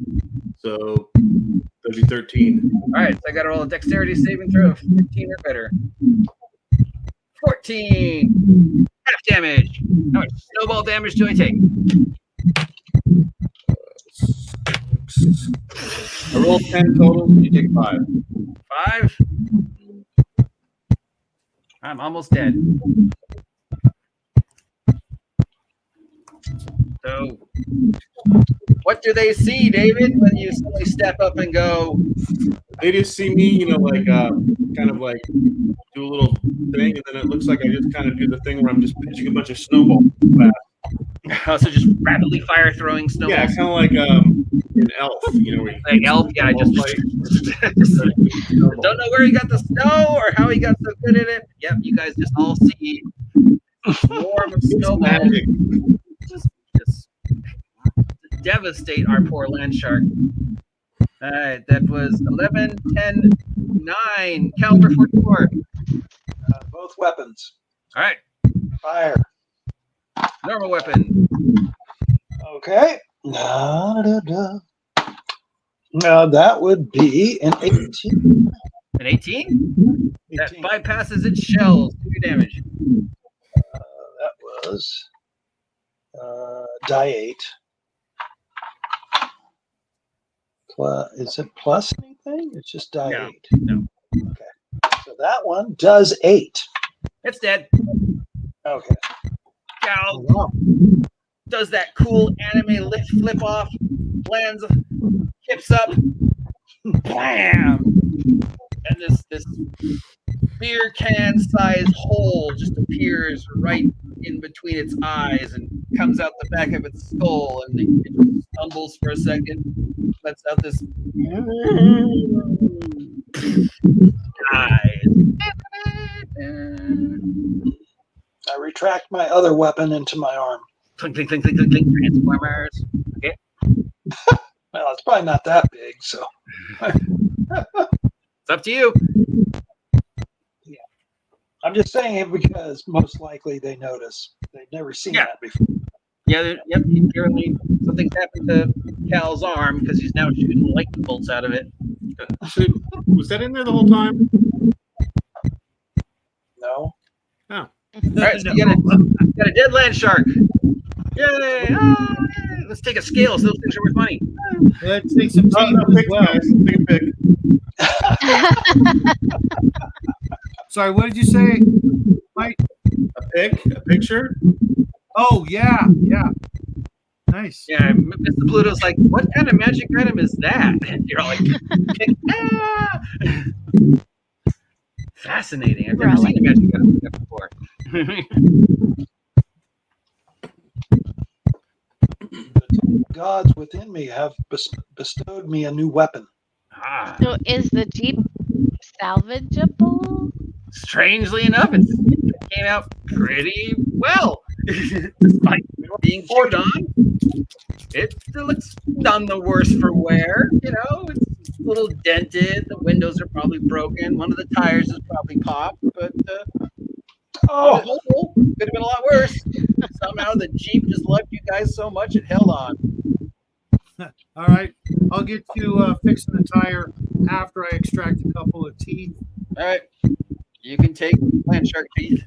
So that'd be 13. All right, so I got to roll a dexterity saving throw of 15 or better. 14. Half damage. How much snowball damage do I take? I rolled 10 total. You take 5. 5. I'm almost dead. So, what do they see, David, when you suddenly step up and go? They just see me, kind of like do a little thing, and then it looks like I just kind of do the thing where I'm just pitching a bunch of snowballs fast. So just rapidly fire throwing snowballs. Yeah, kind of like an elf, where you like elf. Yeah, just don't know where he got the snow or how he got so good at it. Yep, you guys just all see a swarm of snowballs. Magic. Just devastate our poor land shark. All right, that was 11, 10, 9. Caliber 44. Both weapons. All right, Fire. normal weapon. Okay. Now that would be an 18. An 18? That bypasses its shells. 2 damage. That was die 8. Is it plus anything? It's just die 8. No. Okay. So that one does 8. It's dead. Okay. Cal does that cool anime lift flip off, lands, hips up, bam! And this beer can sized hole just appears right in between its eyes and comes out the back of its skull, and it just stumbles for a second, lets out this eyes. I retract my other weapon into my arm. Clink, clink, clink, clink, clink, clink, Transformers. Okay. Well, it's probably not that big, so. It's up to you. Yeah. I'm just saying it because most likely they notice. They've never seen that before. Yeah, yep. Apparently something's happened to Cal's arm because he's now shooting lightning bolts out of it. So, was that in there the whole time? No. Oh. All right, so you got a dead land shark. Yay! Oh, yay. Let's take a scale so those things are worth money. Let's take some teeth as Pick, well. guys. Take a pick. Sorry, what did you say, Mike? A pick? A picture? Oh, yeah. Nice. Yeah, Mr. Bluto's like, what kind of magic item is that? And you're all like, fascinating. I've never seen a magic item like that before. The gods within me have bestowed me a new weapon. So is the Jeep salvageable? Strangely enough, it came out pretty well. Despite being chewed on, it looks none the worse for wear. You know, it's a little dented. The windows are probably broken. One of the tires is probably popped, but on the whole, could have been a lot worse. Somehow the Jeep just loved you guys so much it held on. All right. I'll get to fixing the tire after I extract a couple of teeth. All right. You can take land shark teeth.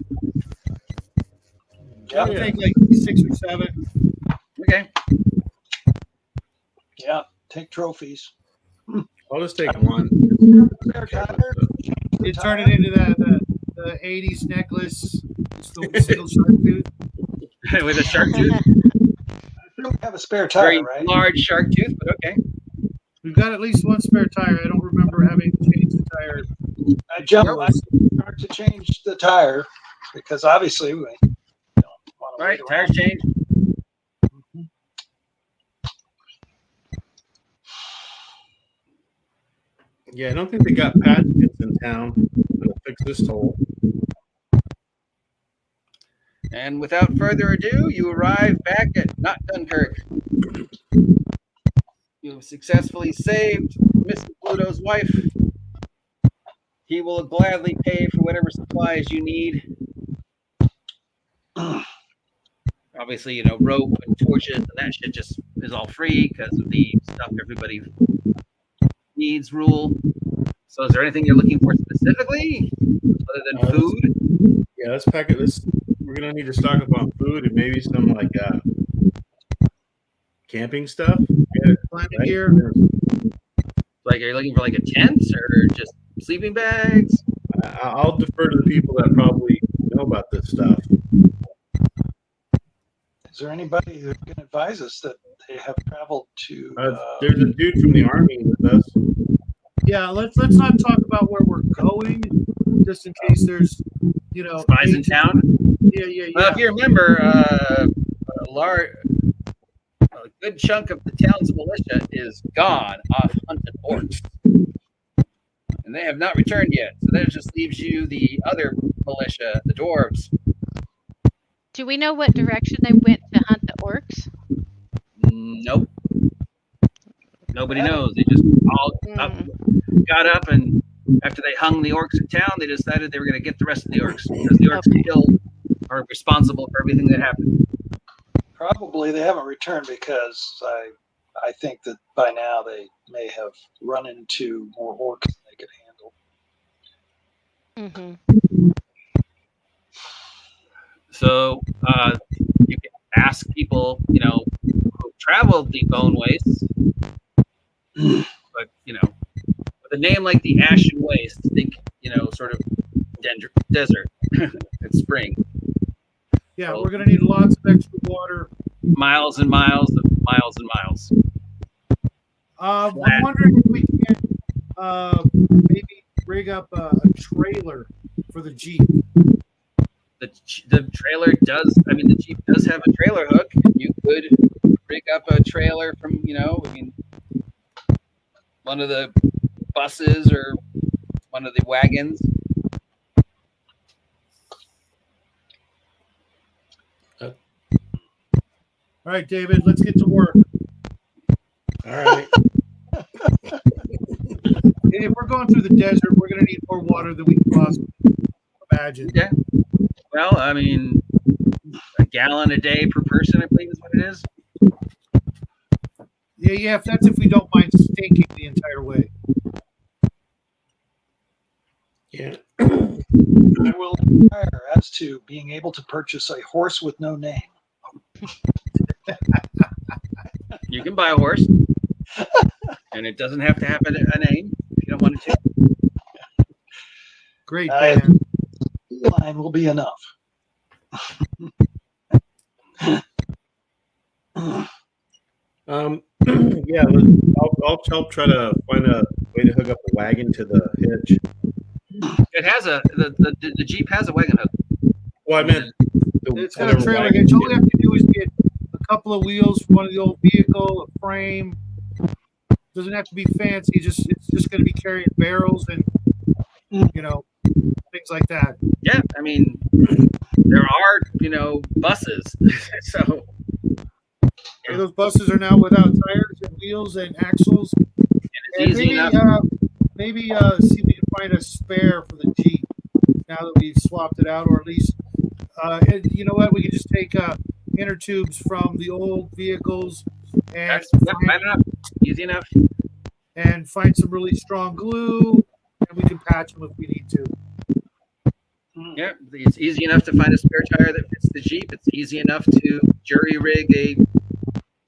I'll take like 6 or 7. Okay. Yeah, take trophies. I'll just take one. Spare tire. You turn it into the 80s necklace. It's the single shark tooth. With a shark tooth. I don't have a spare tire, Very right? large shark tooth, but okay. We've got at least one spare tire. I don't remember having changed the tire. I start to change the tire because obviously we don't want to All right, wait tires around. change. Yeah, I don't think they got patch kits in town that'll fix this hole. And without further ado, you arrive back at Not Dunkirk. You have successfully saved Mr. Bluto's wife. He will gladly pay for whatever supplies you need. Obviously, you know, rope and torches and that shit just is all free because of the stuff everybody needs rule. So is there anything you're looking for specifically other than food? Yeah, let's pack it. We're gonna need to stock up on food and maybe some like camping stuff. Yeah, Climbing right? gear. Like, are you looking for like a tent or just sleeping bags? I'll defer to the people that probably know about this stuff. Is there anybody who can advise us that they have traveled to? There's a dude from the army with us. Yeah, let's not talk about where we're going, just in case there's, you know, Spies in town? Yeah. Well, if you remember, a good chunk of the town's militia is gone off hunted orcs. And they have not returned yet. So that just leaves you the other militia, the dwarves. Do we know what direction they went to hunt the orcs? Nope. Nobody knows. They just all got up, and after they hung the orcs in town, they decided they were going to get the rest of the orcs because the orcs still are responsible for everything that happened. Probably they haven't returned because I think that by now they may have run into more orcs than they could handle. So you can ask people, who traveled the Bone Wastes, but with a name like the Ashen Waste, think sort of desert. It's spring. Yeah, so we're gonna need lots of extra water. Miles and miles and miles and miles. I'm wondering if we can maybe rig up a trailer for the Jeep. The trailer does. I mean, the Jeep does have a trailer hook. You could rig up a trailer from one of the buses or one of the wagons. All right, David, let's get to work. All right. If we're going through the desert, we're going to need more water than we can possibly imagine. Yeah. Well, I mean, a gallon a day per person, I believe is what it is. Yeah, that's if we don't mind stinking the entire way. Yeah. I will inquire as to being able to purchase a horse with no name. You can buy a horse, and it doesn't have to have a name if you don't want it to. Great, man. Line will be enough. Yeah, I'll help try to find a way to hook up the wagon to the hitch. It has the Jeep has a wagon hook. Well, I meant it's got a trailer hitch. All we have to do is get a couple of wheels for one of the old vehicle, a frame. Doesn't have to be fancy. It's just going to be carrying barrels and things like that. Yeah, I mean, there are buses, so. Yeah, those buses are now without tires and wheels and axles. And it's easy enough. Maybe see if we can find a spare for the Jeep now that we've swapped it out, or at least, you know what? We can just take inner tubes from the old vehicles and easy enough. And find some really strong glue, and we can patch them if we need to. Yeah, it's easy enough to find a spare tire that fits the Jeep. It's easy enough to jury rig a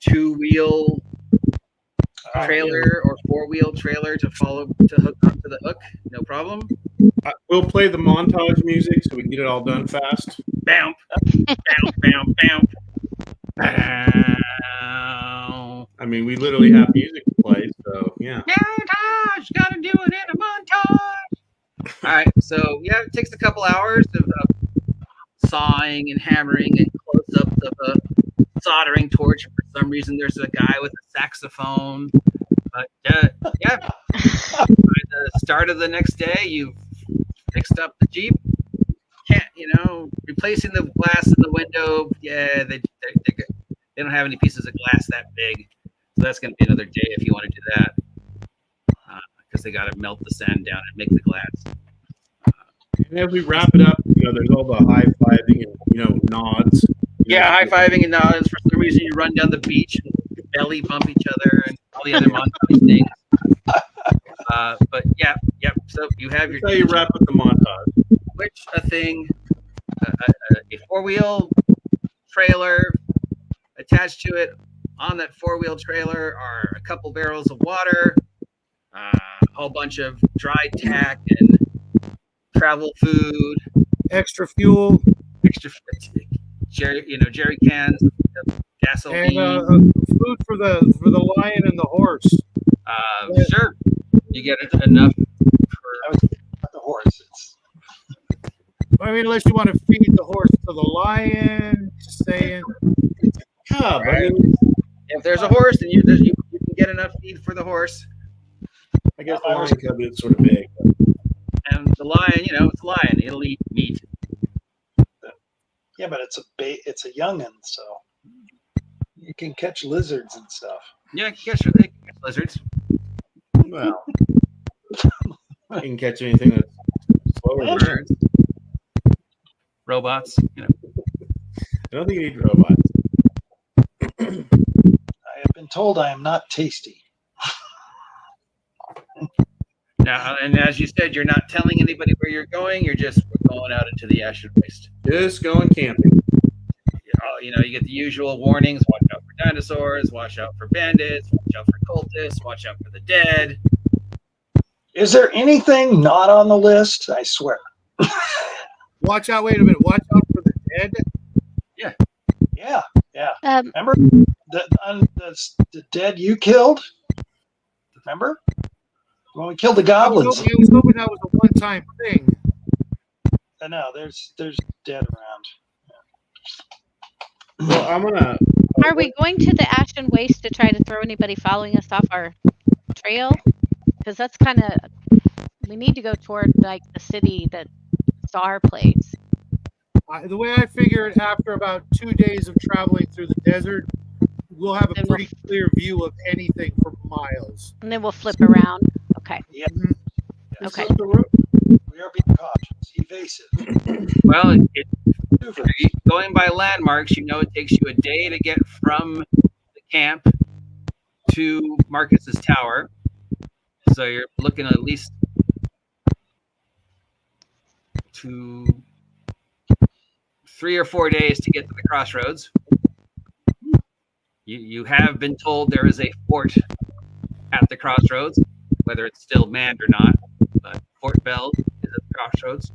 2-wheel trailer or 4-wheel trailer to hook onto the hook. No problem. We'll play the montage music so we can get it all done fast. Bam, bam, bam, bam. I mean, we literally have music to play, so yeah. Montage, gotta do it in a montage. All right, so yeah, it takes a couple hours of sawing and hammering and close-ups of a soldering torch. For some reason, there's a guy with a saxophone. But yeah, by the start of the next day, you've fixed up the Jeep. Replacing the glass in the window. Yeah, they don't have any pieces of glass that big, so that's going to be another day if you want to do that, because they got to melt the sand down and make the glass. And as we wrap it up, there's all the high-fiving and nods. Yeah, high-fiving and nods. For some reason, you run down the beach and belly bump each other and all the other montage things. But yeah. So you have your. That's how you wrap up the montage. Which a thing, a 4-wheel trailer attached to it. On that 4-wheel trailer are a couple barrels of water, a whole bunch of dry tack and travel food, extra fuel, jerry cans of gasoline, and food for the lion and the horse. Sure, you get enough for the horse. I mean, unless you want to feed the horse to the lion, just saying. Yeah, right. If there's a horse, then you can get enough feed for the horse. I guess the lion cub is sort of big. And the lion, it's a lion. It'll eat meat. Yeah, but it's a youngin, so you can catch lizards and stuff. Yeah, they can catch lizards. Well, I can catch anything that's slower than Birds. Robots. You know. I don't think you need robots. I have been told I am not tasty. Now, and as you said, you're not telling anybody where you're going. You're just going out into the Ashen Waste. Just going camping. You know, you get the usual warnings: watch out for dinosaurs, watch out for bandits, watch out for cultists, watch out for the dead. Is there anything not on the list? I swear. Watch out! Wait a minute. Watch out for the dead. Yeah. Um, Remember the dead you killed? Remember? When we killed the I was goblins. hoping that was a one-time thing. I know, there's dead around. Well, I'm gonna. are we going to the Ashen Waste to try to throw anybody following us off our trail? Because that's kind of, we need to go toward like the city that Czar plays. The way I figure it, after about 2 days of traveling through the desert, we'll have a Then pretty clear view of anything for miles. And then we'll flip around. Okay. Yeah. Okay. We are being cautious, evasive. Well, if you're going by landmarks, you know it takes you a day to get from the camp to Marcus's tower. So you're looking at least to 3 or 4 days to get to the crossroads. You have been told there is a fort at the crossroads, whether it's still manned or not. But Fort Bell is at the crossroads.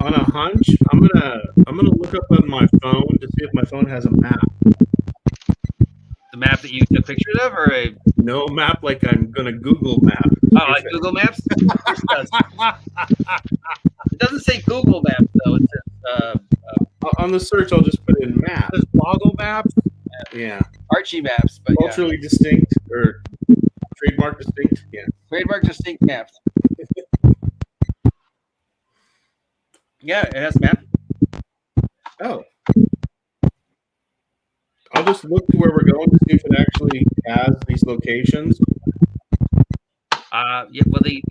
On a hunch, I'm gonna look up on my phone to see if my phone has a map. The map that you took pictures of, or a No map, like I'm gonna Google map. like Google Maps? It does. It doesn't say Google Maps though. It says On the search, I'll just put in map. There's Boggle Maps. Yeah, Archie Maps, but yeah. culturally distinct or trademark distinct. Yeah. Trademark distinct maps. Yeah, it has a map. Oh. I'll just look to where we're going to see if it actually has these locations. Yeah, well, the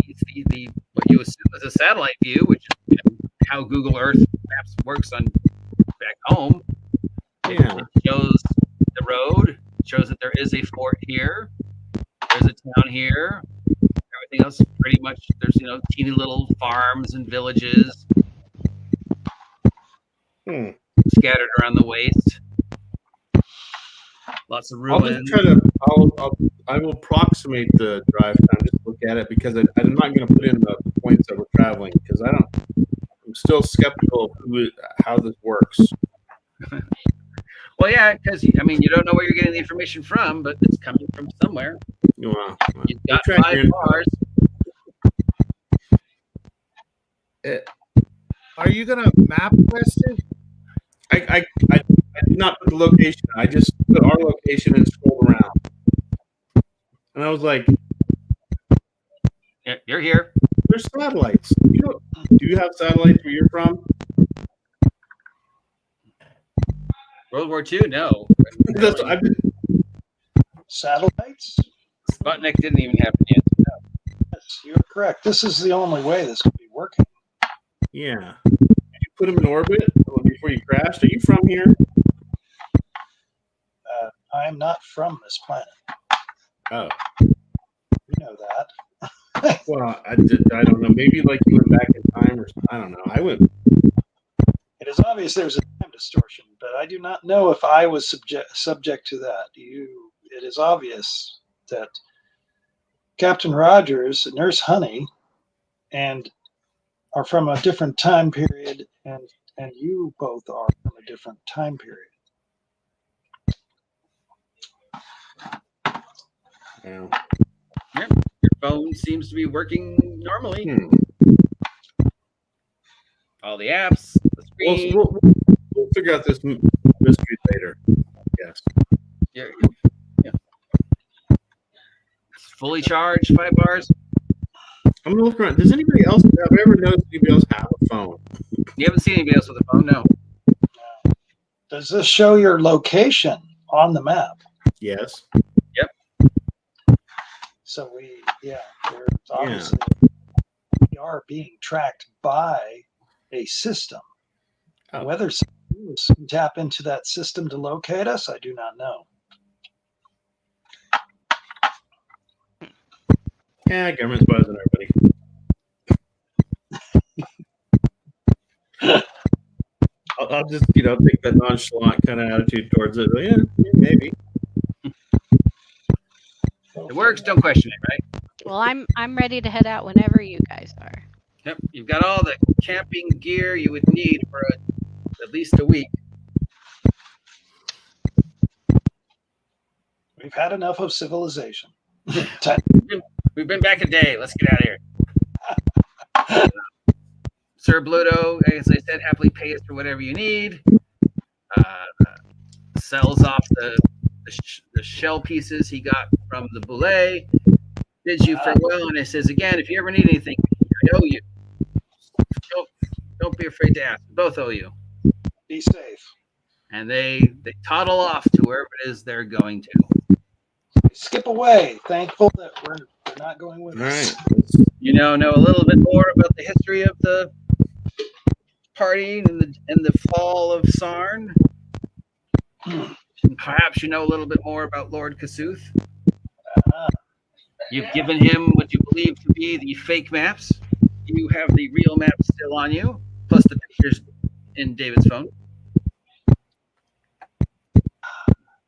what you assume is a satellite view, which is how Google Earth Maps works on back home. Yeah. It shows the road. It shows that there is a fort here. There's a town here. Everything else, pretty much, there's teeny little farms and villages scattered around the waste. Lots of I'll ruins. just try to. I will approximate the drive time. Just look at it because I'm not going to put in the points that we're traveling because I'm still skeptical of how this works. Well, yeah, because you don't know where you're getting the information from, but it's coming from somewhere. Well, You've got 5 bars. Are you gonna map quest it? I did not put the location. I just put our location and scrolled around, and I was like, Yeah, you're here. "There's satellites. Do you have satellites where you're from?" World War II? No. That's what I've been. Satellites? Sputnik didn't even happen yet. Yes, you're correct. This is the only way this could be working. Yeah. Did you put them in orbit before you crashed? Are you from here? I am not from this planet. Oh. You know that. Well, I don't know. Maybe like you went back in time, or I don't know. I went. It is obvious there's a time distortion, but I do not know if I was subject to that. It is obvious that Captain Rogers, Nurse Honey, and are from a different time period, and you both are from a different time period. Yeah. Your phone seems to be working normally. All the apps, the screen. We'll figure out this mystery later. Yes. Yeah. It's fully charged, 5 bars. I'm gonna look around. Does anybody else? Have I ever noticed anybody else have a phone? You haven't seen anybody else with a phone? No. Does this show your location on the map? Yes. So we're obviously we are being tracked by a system. Oh. Whether someone can tap into that system to locate us, I do not know. Yeah, government's buzzing everybody. I'll just, take that nonchalant kind of attitude towards it. Yeah, maybe. It works. Don't question it, right? Well, I'm ready to head out whenever you guys are. Yep. You've got all the camping gear you would need for at least a week. We've had enough of civilization. We've been back a day. Let's get out of here. Sir Bluto, as I said, happily pays for whatever you need. Sells off the shell pieces he got from the boulet. Bids you farewell, and it says again, if you ever need anything, I owe you. Don't be afraid to ask. Both owe you. Be safe. And they toddle off to wherever it is they're going to. Skip away. Thankful that we're not going with All us. right. You know a little bit more about the history of the party and the fall of Sarn. Perhaps you know a little bit more about Lord Kasuth. You've given him what you believe to be the fake maps. You have the real maps still on you, plus the pictures in David's phone.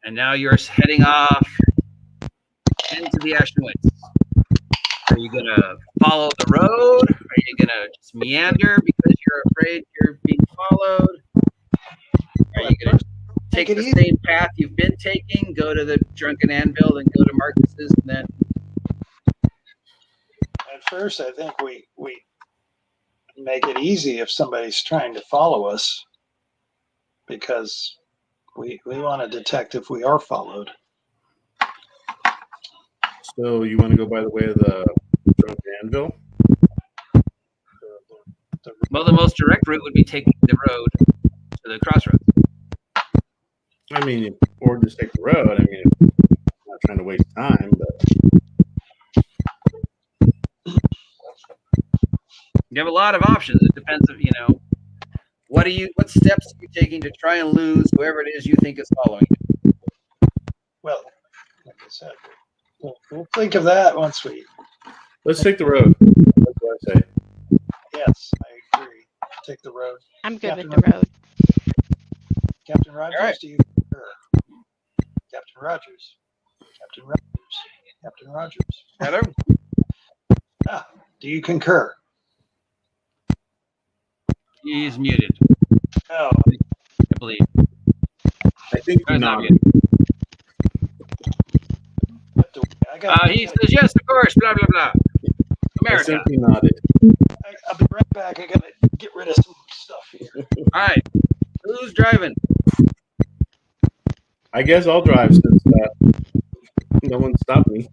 And now you're heading off into the Ashen Woods. Are you going to follow the road? Are you going to just meander because you're afraid you're being followed? Are you going to take the same path you've been taking, go to the Drunken Anvil, and go to Marcus's, and then... At first, I think we make it easy if somebody's trying to follow us, because we want to detect if we are followed. So you want to go by the way of the Drunken Anvil? Well, the most direct route would be taking the road to the crossroads. I mean, or just take the road. I mean, I'm not trying to waste time, but you have a lot of options. It depends on, what steps are you taking to try and lose whoever it is you think is following you? Well, like I said, we'll think of that once we... let's take the road. That's what I say. Yes, I agree. Take the road. I'm good Captain with the road. Captain Rogers, All right. do you concur? Captain Rogers. Captain Rogers. Captain Rogers. Hello? Do you concur? He's muted, Oh, I believe. I think Or you is not nodded. He says, yes, of course, blah, blah, blah. I America. simply nodded. I'll be right back. I gotta get rid of some stuff here. All right. Who's driving? I guess I'll drive since no one stopped me.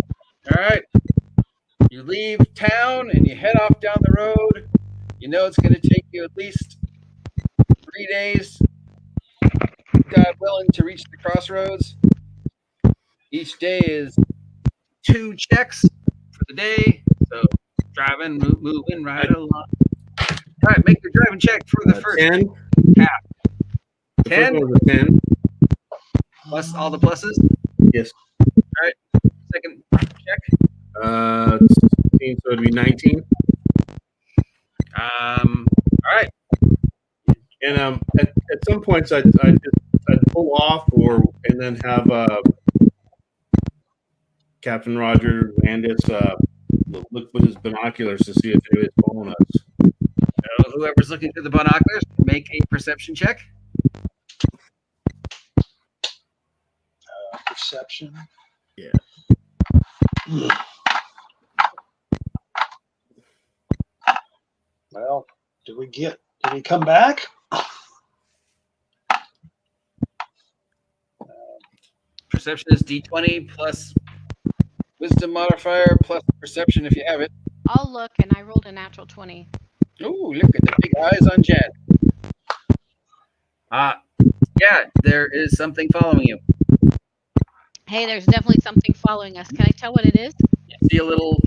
All right. You leave town and you head off down the road. You know it's going to take you at least 3 days, God willing, to reach the crossroads. Each day is 2 checks for the day. So driving, moving right along. All right, make your driving check for the first 10. half. The 10 first one was a 10. plus all the pluses. Yes. All right, second check. 16, so it'd be 19. All right. And at some points I'd pull off and then have Captain Roger Landis look with his binoculars to see if anybody's following us. So whoever's looking through the binoculars, make a perception check. Perception. Yeah. Well, did he come back? Perception is D20 plus wisdom modifier plus perception if you have it. I'll look, and I rolled a natural 20. Ooh, look at the big eyes on Jen. Yeah, there is something following you. Hey, there's definitely something following us. Can I tell what it is? You see a little,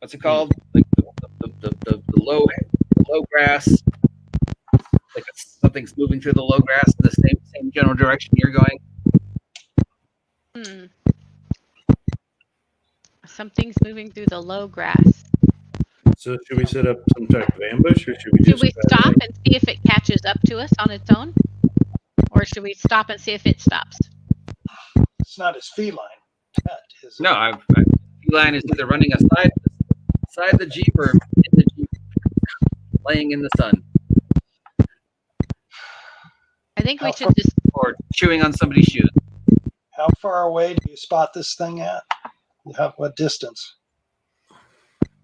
what's it called? Like the low grass. Like something's moving through the low grass in the same general direction you're going. Something's moving through the low grass. So should we set up some type of ambush, or should we Should just we stop and see if it catches up to us on its own? Or should we stop and see if it stops? It's not as feline. Pet, is it? No, feline is either running aside the Jeep or in the Jeep, laying in the sun, I think we How should just. or chewing on somebody's shoes. How far away do you spot this thing at? What distance?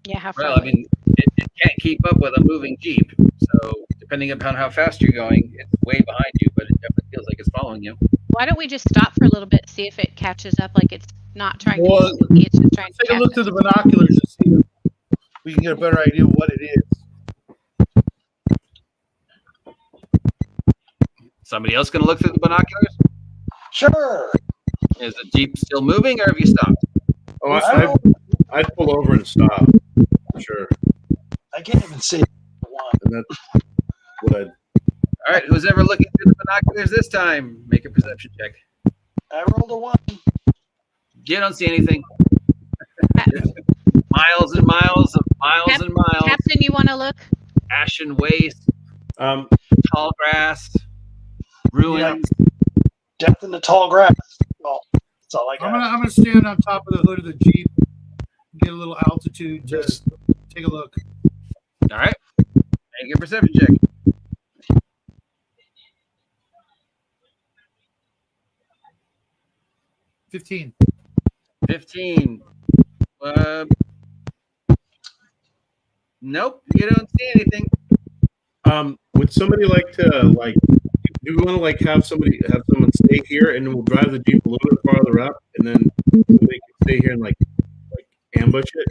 Yeah, how far? Well, I mean, it can't keep up with a moving Jeep. So depending upon how fast you're going, it's way behind you, but it definitely feels like it's following you. Why don't we just stop for a little bit, see if it catches up? Like it's not trying Well, to be sneaky, it's just trying to Take a catch look us. through the binoculars and see if we can get a better idea of what it is. Somebody else going to look through the binoculars? Sure. Is the Jeep still moving, or have you stopped? Oh, I'd pull over and stop. Sure. I can't even see one. And that's what I'd. All right, who's ever looking through the binoculars this time? Make a perception check. I rolled a 1. You don't see anything. Miles and miles of miles and miles. Captain, you want to look? Ashen waste, tall grass, ruins. Death in the tall grass. Well, that's all I got. I'm gonna stand on top of the hood of the Jeep, get a little altitude, just take a look. All right, make a perception check. 15. 15. Nope, you don't see anything. Would somebody like to do we want to have someone stay here, and then we'll drive the Jeep a little bit farther up, and then somebody can stay here and ambush it?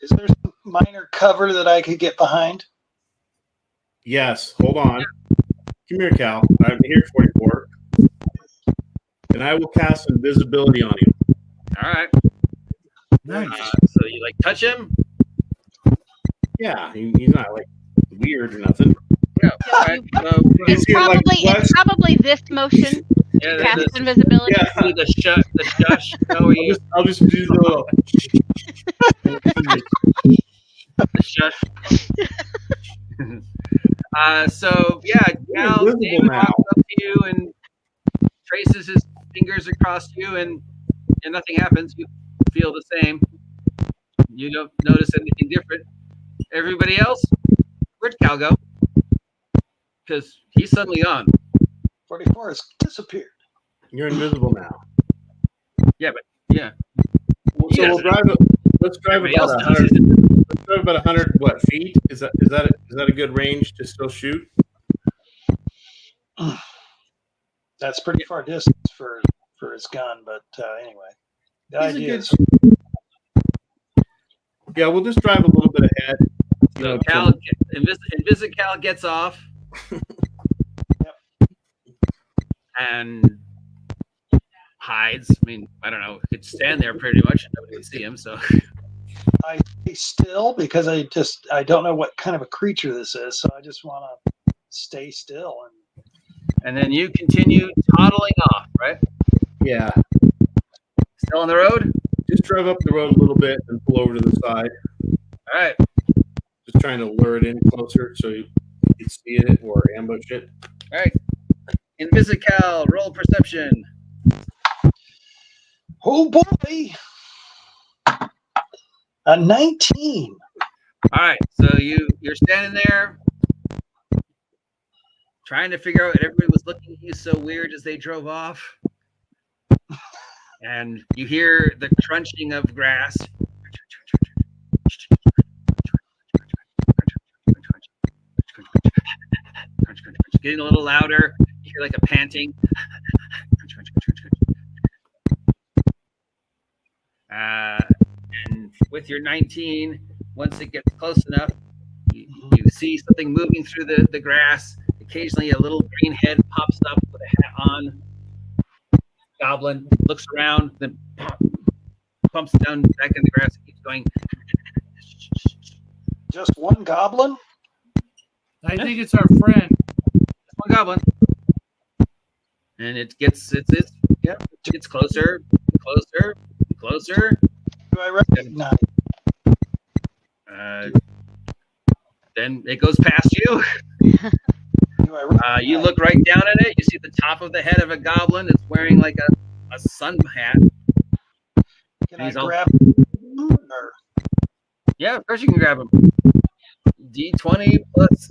Is there some minor cover that I could get behind? Yes. Hold on. Come here, Cal. I'm here at 44, and I will cast invisibility on you. All right. Nice. So you touch him? Yeah, he's not weird or nothing. Yeah. All right. So He's here It's probably this motion. yeah, Cast invisibility. Yeah. see the shush. No, you I'll just do the little. the shush. So yeah, Cal invisible David now. walks up to you and traces his fingers across you, and nothing happens. You feel the same. You don't notice anything different. Everybody else, where'd Cal go? Because he's suddenly gone. 44 has disappeared. You're invisible now. Yeah, but yeah. So we'll drive. Let's drive Everybody about else 100. does. Let's drive about 100 feet? Is that a good range to still shoot? That's pretty far distance for his gun, but anyway. The He's a idea good is Yeah, we'll just drive a little bit ahead. So Cal, Invisible Cal gets off. Yep. And hides. I mean, I don't know. He could stand there pretty much and nobody would see him. So I stay still because I don't know what kind of a creature this is, so I just want to stay still. and then you continue toddling off, right? Yeah, Still on the road? just drive up the road a little bit and pull over to the side. All right. Just trying to lure it in closer so you can see it or ambush it. All right. Invisical, roll perception. Oh boy! A 19. All right. So you're standing there trying to figure out, everybody was looking at you so weird as they drove off. And you hear the crunching of grass. Getting a little louder. You hear a panting. And with your 19, once it gets close enough, you see something moving through the grass. Occasionally, a little green head pops up with a hat on. Goblin looks around, then pumps down back in the grass and keeps going. Just one goblin? I think it's our friend. Just one goblin. And it gets closer, closer. Do I recognize? Then it goes past you. Do I recognize? You look right down at it. You see the top of the head of a goblin. It's wearing like a sun hat. Can I he's all- grab him? Or Yeah, of course you can grab him. D20 plus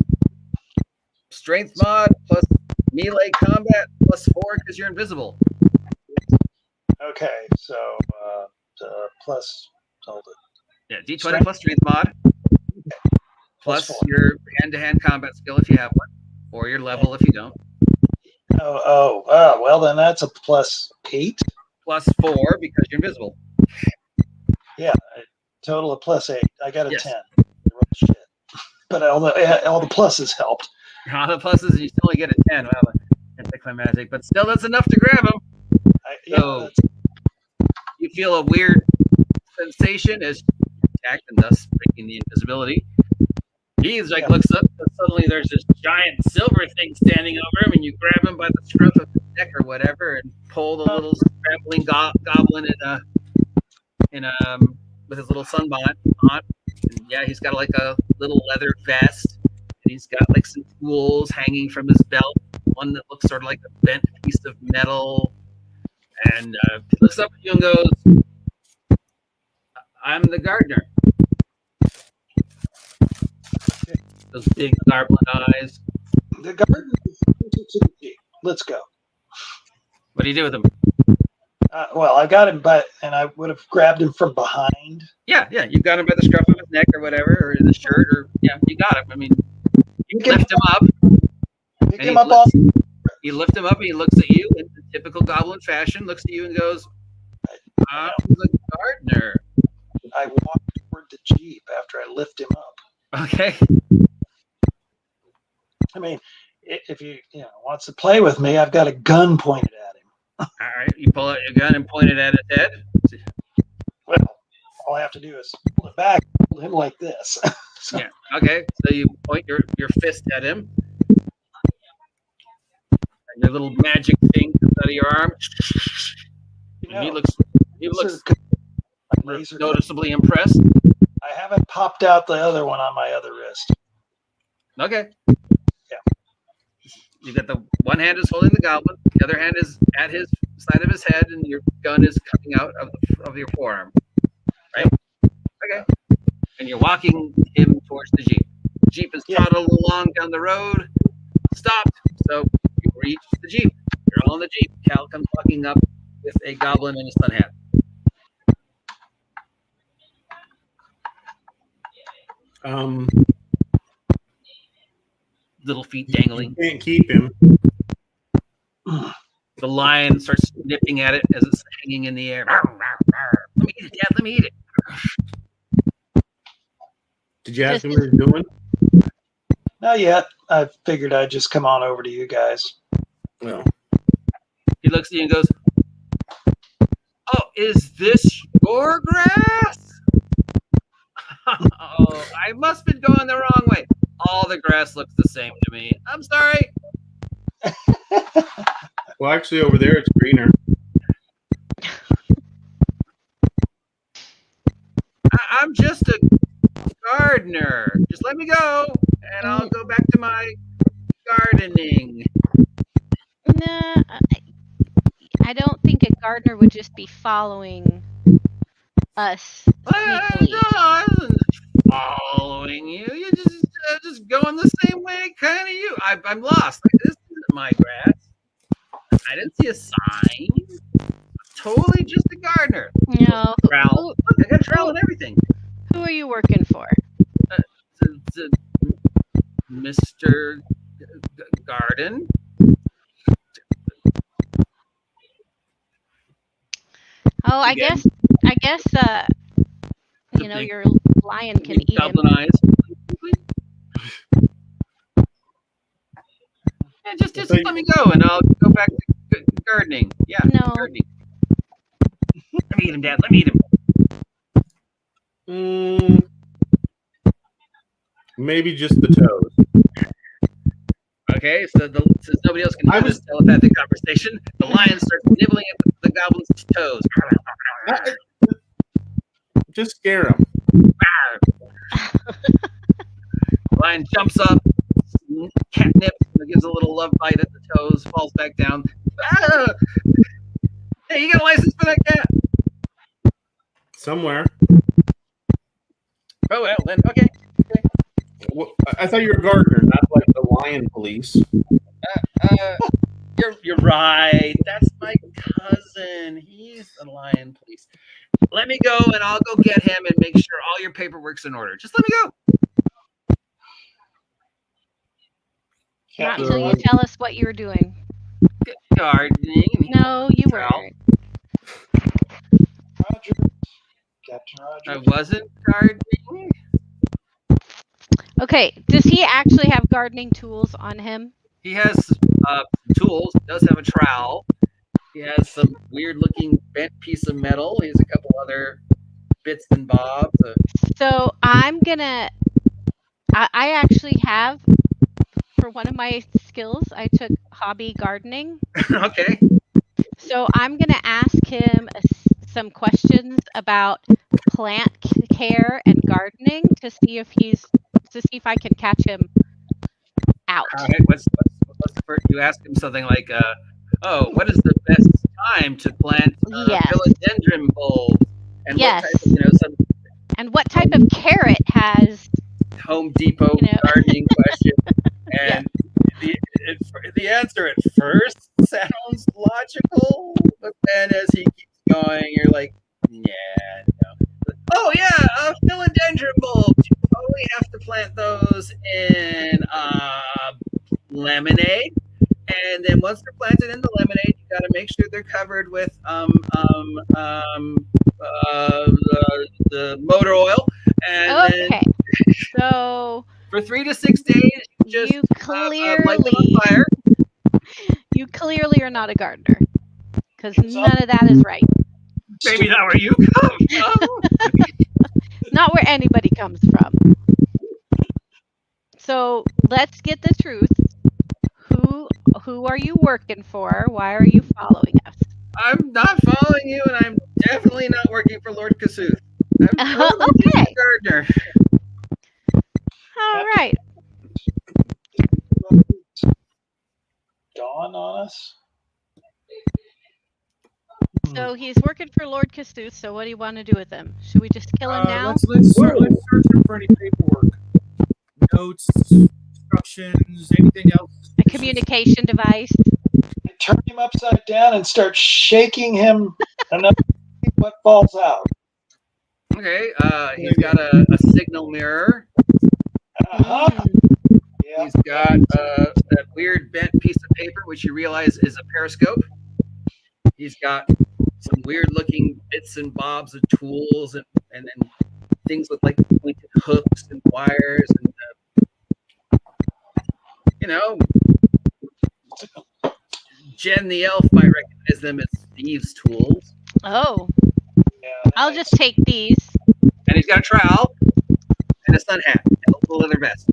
strength mod plus melee combat plus 4 because you're invisible. okay, so plus hold it. Yeah, D20 Strength. plus strength mod plus Plus 4. your hand-to-hand combat skill if you have one, or your level if you don't. Well then that's a +8. Plus 4 because you're invisible. Yeah, a total of +8. I got a Yes. 10. Shit. But all the pluses helped. All the pluses, you still only get a 10. Well, anticlimactic, but still that's enough to grab him. So you feel a weird sensation as you attack and thus breaking the invisibility. He's like looks up and suddenly there's this giant silver thing standing over him and you grab him by the scruff of his neck or whatever and pull the little scrambling goblin with his little sunbonnet on. And yeah, he's got like a little leather vest and he's got like some tools hanging from his belt. One that looks sort of like a bent piece of metal. And he looks up at you and goes, I'm the gardener. Those big goblin eyes. The garden. Let's go. What do you do with him? Well, I got him, and I would have grabbed him from behind. Yeah, you got him by the scruff of his neck or whatever, or the shirt, or yeah, you got him. I mean, you lift him up. Pick him up off. You lift him up, and he looks at you in the typical goblin fashion. Looks at you and goes, "I'm the gardener." I walk toward the jeep after I lift him up. Okay. I mean, if he wants to play with me, I've got a gun pointed at him. All right. You pull out your gun and point it at his head. Well, all I have to do is hold it back, hold him like this. So, Yeah. Okay. So you point your fist at him, and your little magic thing comes out of your arm. And he looks laser noticeably impressed. I haven't popped out the other one on my other wrist. Okay. Yeah. You got the one hand is holding the goblin, the other hand is at his side of his head, and your gun is coming out of your forearm. Right? Okay. And you're walking him towards the jeep. The jeep is toddling along down the road, stopped. So you reach the jeep. You're all in the jeep. Cal comes walking up with a goblin and a sun hat. Little feet dangling. You can't keep him. The lion starts nipping at it as it's hanging in the air. Let me eat it, Dad. Let me eat it. Did you ask him what he's doing? Not yet. I figured I'd just come on over to you guys. Well, He looks at you and goes, "Oh, is this your grass?" Oh, I must have been going the wrong way. All the grass looks the same to me. I'm sorry. well, actually, over there it's greener. I'm just a gardener. Just let me go, and I'll go back to my gardening. No, I don't think a gardener would just be following us sneakily. No, I wasn't following you. You just going the same way, kind of you. I'm lost. Like, this isn't my grass. I didn't see a sign. I'm totally just a gardener. No. Trowel. Look, I got a trowel and everything. Who are you working for? Mr. Garden. Oh, I Again. guess you know, big, your lion can big eat him. goblin eyes. Yeah, just let me go, and I'll go back to gardening. Yeah, No. gardening. Let me eat him, Dad. Let me eat him. Maybe just the toes. Okay, so since nobody else can hear this telepathic conversation, the lion starts nibbling at the goblin's toes. Just scare him. The lion jumps up, catnip, gives a little love bite at the toes, falls back down. Ah! Hey, you got a license for that cat? Somewhere. Oh, well, then, okay. Well, I thought you were a gardener, not like the lion police. You're right. That's my cousin. He's the lion police. Let me go, and I'll go get him and make sure all your paperwork's in order. Just let me go. Not until you tell us what you were doing. Gardening. No, you weren't. Roger. Captain Roger. I wasn't gardening. Okay, does he actually have gardening tools on him? He has tools. He does have a trowel. He has some weird-looking bent piece of metal. He has a couple other bits and bobs. So I'm gonna. I actually have, for one of my skills, I took hobby gardening. Okay. So I'm gonna ask him some questions about plant care and gardening to see if I can catch him out. All right. What's the first? You ask him something like, what is the best time to plant philodendron bulbs? And yes. What type of, and what type of carrot has Home Depot gardening question? And the answer at first sounds logical, but then as he keeps going, you're like, yeah, no. Oh yeah, philodendron bulbs. You totally have to plant those in lemonade, and then once they're planted in the lemonade, you got to make sure they're covered with the motor oil. And okay, so for 3 to 6 days, you clearly light them on fire. You clearly are not a gardener, because none of that is right. Maybe not where you come from. Not where anybody comes from. So let's get the truth. Who are you working for? Why are you following us? I'm not following you, and I'm definitely not working for Lord Kasuth. I'm totally okay. a gardener. All right. Dawn on us. So he's working for Lord Kasuth. So what do you want to do with him? Should we just kill him now? Let's search him for any paperwork, notes, instructions, anything else. A communication device. Turn him upside down and start shaking him enough to see what falls out. Okay, he's got a signal mirror. Uh-huh. Yeah. He's got that weird bent piece of paper, which you realize is a periscope. He's got some weird-looking bits and bobs of tools, and then things with like pointed hooks and wires, and Jen the elf might recognize them as thieves' tools. Oh. Yeah, I'll just take these. And he's got a trowel and a sun hat and a leather vest.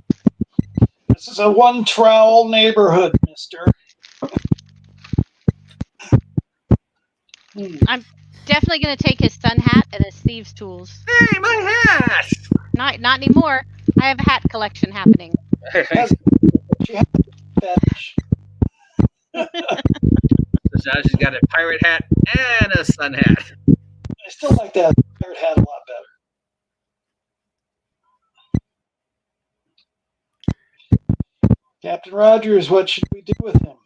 This is a one trowel neighborhood, mister. I'm definitely going to take his sun hat and his thieves' tools. Hey, my hat! Not anymore. I have a hat collection happening. So now she's got a pirate hat and a sun hat. I still like that pirate hat a lot better. Captain Rogers, what should we do with him?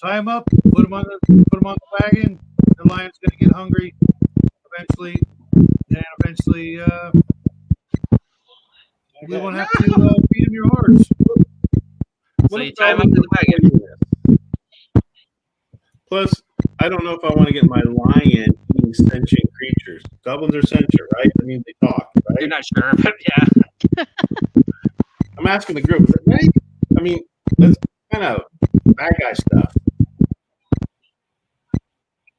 Tie him up, put him on the wagon. The lion's going to get hungry eventually, and eventually we won't have to feed him your horse. So you tie him up to the wagon. Plus, I don't know if I want to get my lion being sentient creatures. Goblins are sentient, right? I mean, they talk, You're right? not sure, but yeah. I'm asking the group. Is that right? I mean, that's kind of bad guy stuff.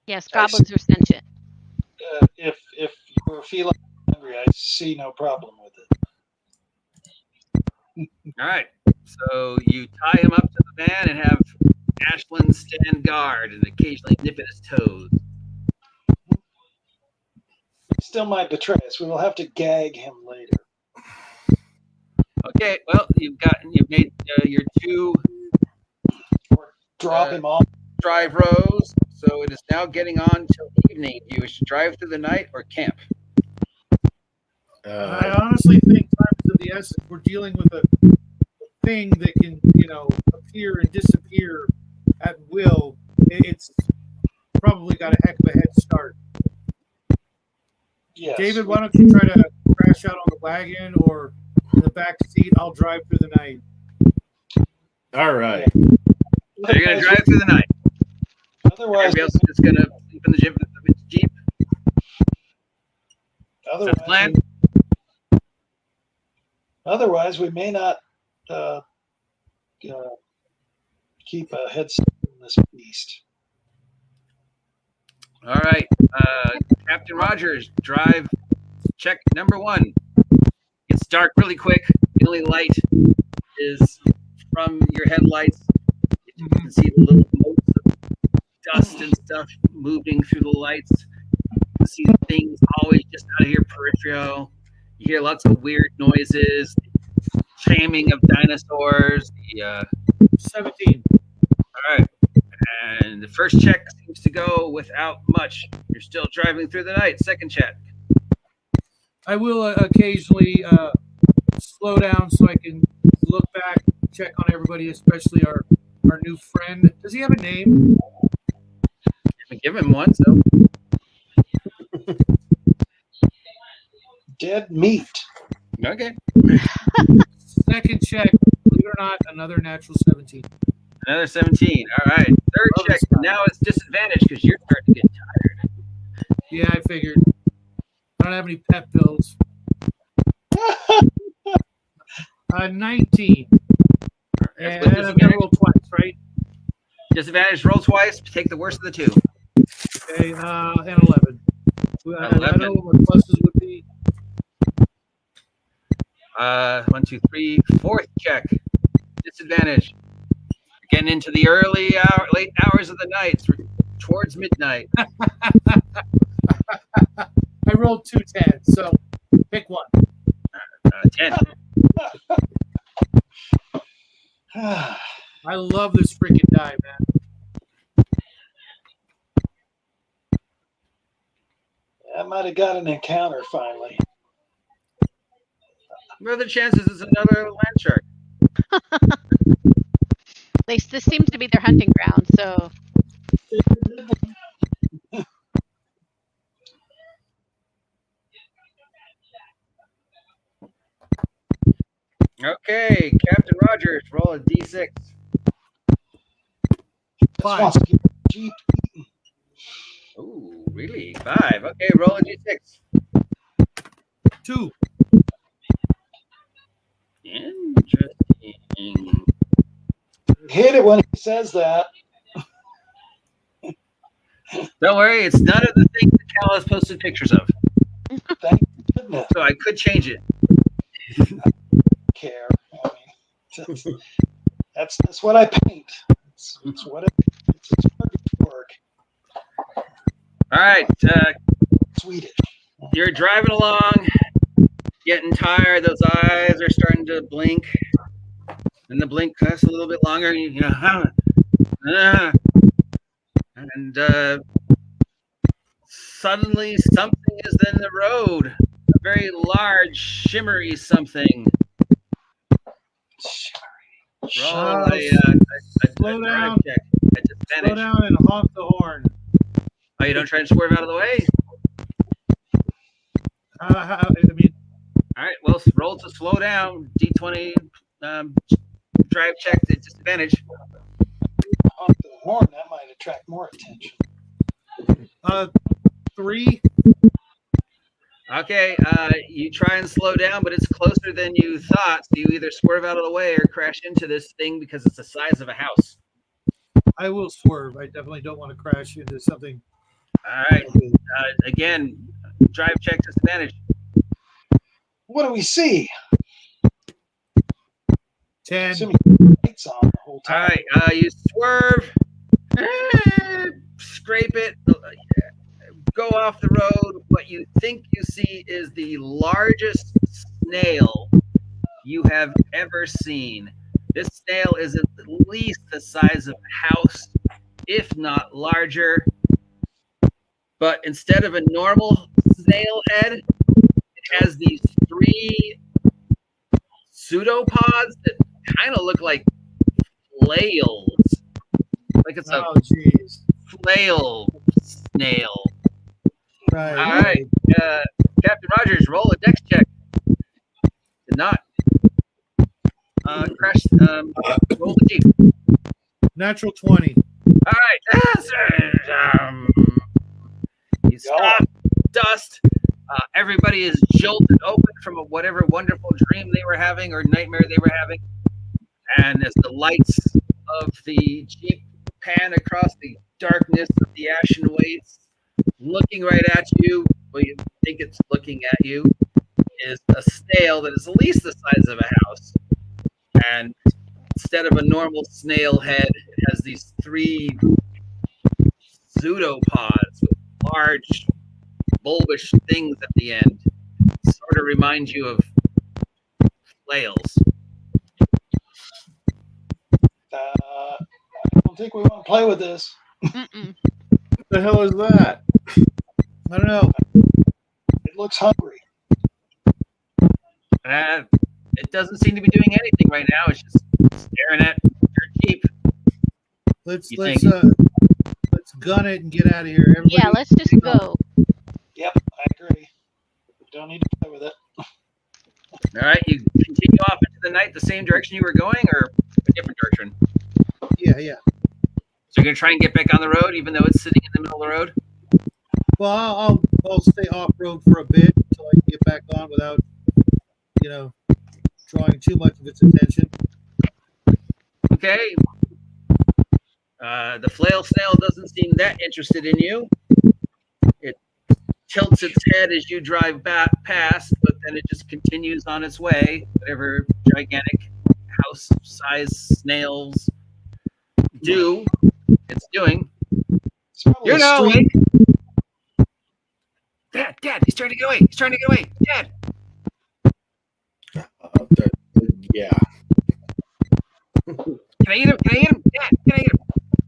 Yes, goblins are sentient. If you were feeling hungry, I see no problem with it. All right. So you tie him up to the van and have Ashland stand guard and occasionally nip at his toes. Still might betray us. We will have to gag him later. Okay. Well, you've made your 2 Or drop him off. drive rows. So it is now getting on till evening. You wish to drive through the night or camp? I honestly think time is of the essence. We're dealing with a thing that can, appear and disappear at will. It's probably got a heck of a head start. Yes. David, why don't you try to crash out on the wagon or in the back seat? I'll drive through the night. All right. So you're going to drive through the night. Otherwise, Everybody else is just going to sleep in the Jeep. otherwise, That's the plan? Otherwise, we may not keep a head start on this beast. All right. Captain Rogers, drive check number 1. It's dark really quick. The only light is from your headlights. You can see the little motes of dust and stuff moving through the lights. You can see things always just out of your peripheral. You hear lots of weird noises, chiming of dinosaurs. 17. All right. And the first check seems to go without much. You're still driving through the night. Second check. I will occasionally slow down so I can look back, check on everybody, especially our new friend. Does he have a name? Give him one. So Dead meat. okay. Second check, believe it or not, another natural 17. Another 17. All right. Third Love check. this guy. Now it's disadvantage because you're starting to get tired. Yeah, I figured. I don't have any pep pills. 19. And with I've got to disadvantage. roll twice, right? Disadvantage. Roll twice. Take the worst of the 2. Okay, and 11. I don't know what my pluses would be. 1, 2, 3. Fourth check. Disadvantage. You're getting into the late hours of the night, towards midnight. I rolled 2 10s, so pick one. 10. I love this freaking die, man. I might have got an encounter finally. What are the chances it's another land shark? At least this seems to be their hunting ground. So Okay, Captain Rogers, roll a d6. Five. Wants to get the Jeep. Ooh, really? 5. Okay, roll a d6. 2. Interesting. Hate it when he says that. Don't worry, it's none of the things that Cal has posted pictures of. Thank goodness. So I could change it. Care. I mean, that's what I paint. It's what it's work. All right, Swedish. you're driving along, getting tired. Those eyes are starting to blink, and the blink lasts a little bit longer. And suddenly something is in the road. A very large, shimmery something. Roll a Slow drive down. check at Slow disadvantage. down and honk the horn. Oh, you don't try to swerve out of the way? I mean, All right, well, roll to slow down. D20 drive check at disadvantage. Honk the horn, that might attract more attention. 3. Okay, you try and slow down, but it's closer than you thought. So you either swerve out of the way or crash into this thing because it's the size of a house. I will swerve. I definitely don't want to crash into something. All right. Again, drive check disadvantage. What do we see? 10. Assuming lights on the whole All time. right, you swerve, scrape it, go off the road. What you think you see is the largest snail you have ever seen. This snail is at least the size of a house, if not larger. But instead of a normal snail head, it has these 3 pseudopods that kind of look like flails. Like it's a Oh, jeez. flail snail. Right. All right. Captain Rogers, roll a dex check. Did not. Crash. Roll the jeep. Natural 20. All right. You stop. Dust. Everybody is jolted open from whatever wonderful dream they were having or nightmare they were having. And as the lights of the jeep pan across the darkness of the ashen wastes, looking right at you, well, you think it's looking at you, is a snail that is at least the size of a house. And instead of a normal snail head, it has these 3 pseudopods with large, bulbish things at the end. Sort of remind you of flails. I don't think we want to play with this. Mm-mm. What the hell is that? I don't know. It looks hungry. It doesn't seem to be doing anything right now. It's just staring at your jeep. Let's You let's think? let's gun it and get out of here. Everybody, Yeah, let's just go. Yep, I agree. We don't need to play with it. All right, you continue off into the night the same direction you were going, or a different direction? Yeah. So you're gonna try and get back on the road, even though it's sitting in the middle of the road. Well, I'll stay off road for a bit until I can get back on without, drawing too much of its attention. Okay. The flail snail doesn't seem that interested in you. It tilts its head as you drive past, but then it just continues on its way. Whatever gigantic house-sized snails do, it's doing. It's probably You're a not street. awake. Dad, he's trying to get away. Dad. Yeah. Can I eat him? Dad, can I eat him?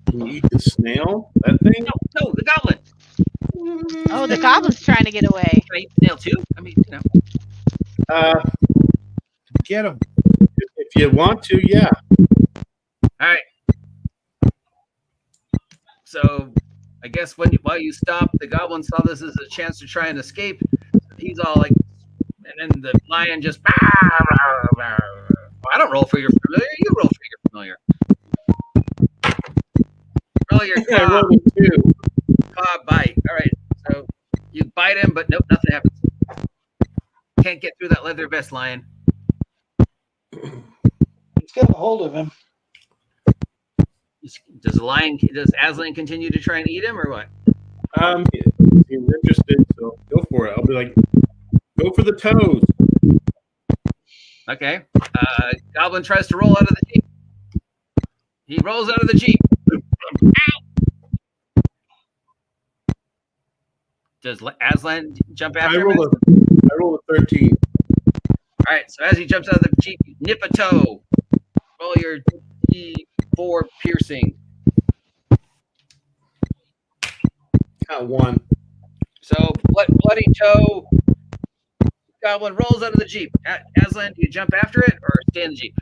Can you eat the snail? That thing? No, the goblin. Oh, the goblin's trying to get away. Can I eat the snail too? I mean, Get him. If you want to, yeah. All right. So, I guess while you stop, the goblin saw this as a chance to try and escape. He's all like, and then the lion just. I don't roll for your familiar. You roll for your familiar. Roll your I claw, rolled a 2. claw bite. All right. So you bite him, but nope, nothing happens. Can't get through that leather vest, lion. It's got a hold of him. Does Aslan continue to try and eat him, or what? He's interested, so go for it. I'll be like, go for the toes. Okay. Goblin tries to roll out of the jeep. He rolls out of the jeep. Ow! Does Aslan jump I after him? rolled a 13. All right. So as he jumps out of the jeep, you nip a toe. Roll your D4 piercing. Got 1. So bloody toe. Goblin rolls out of the jeep. Aslan, do you jump after it or stay in the jeep?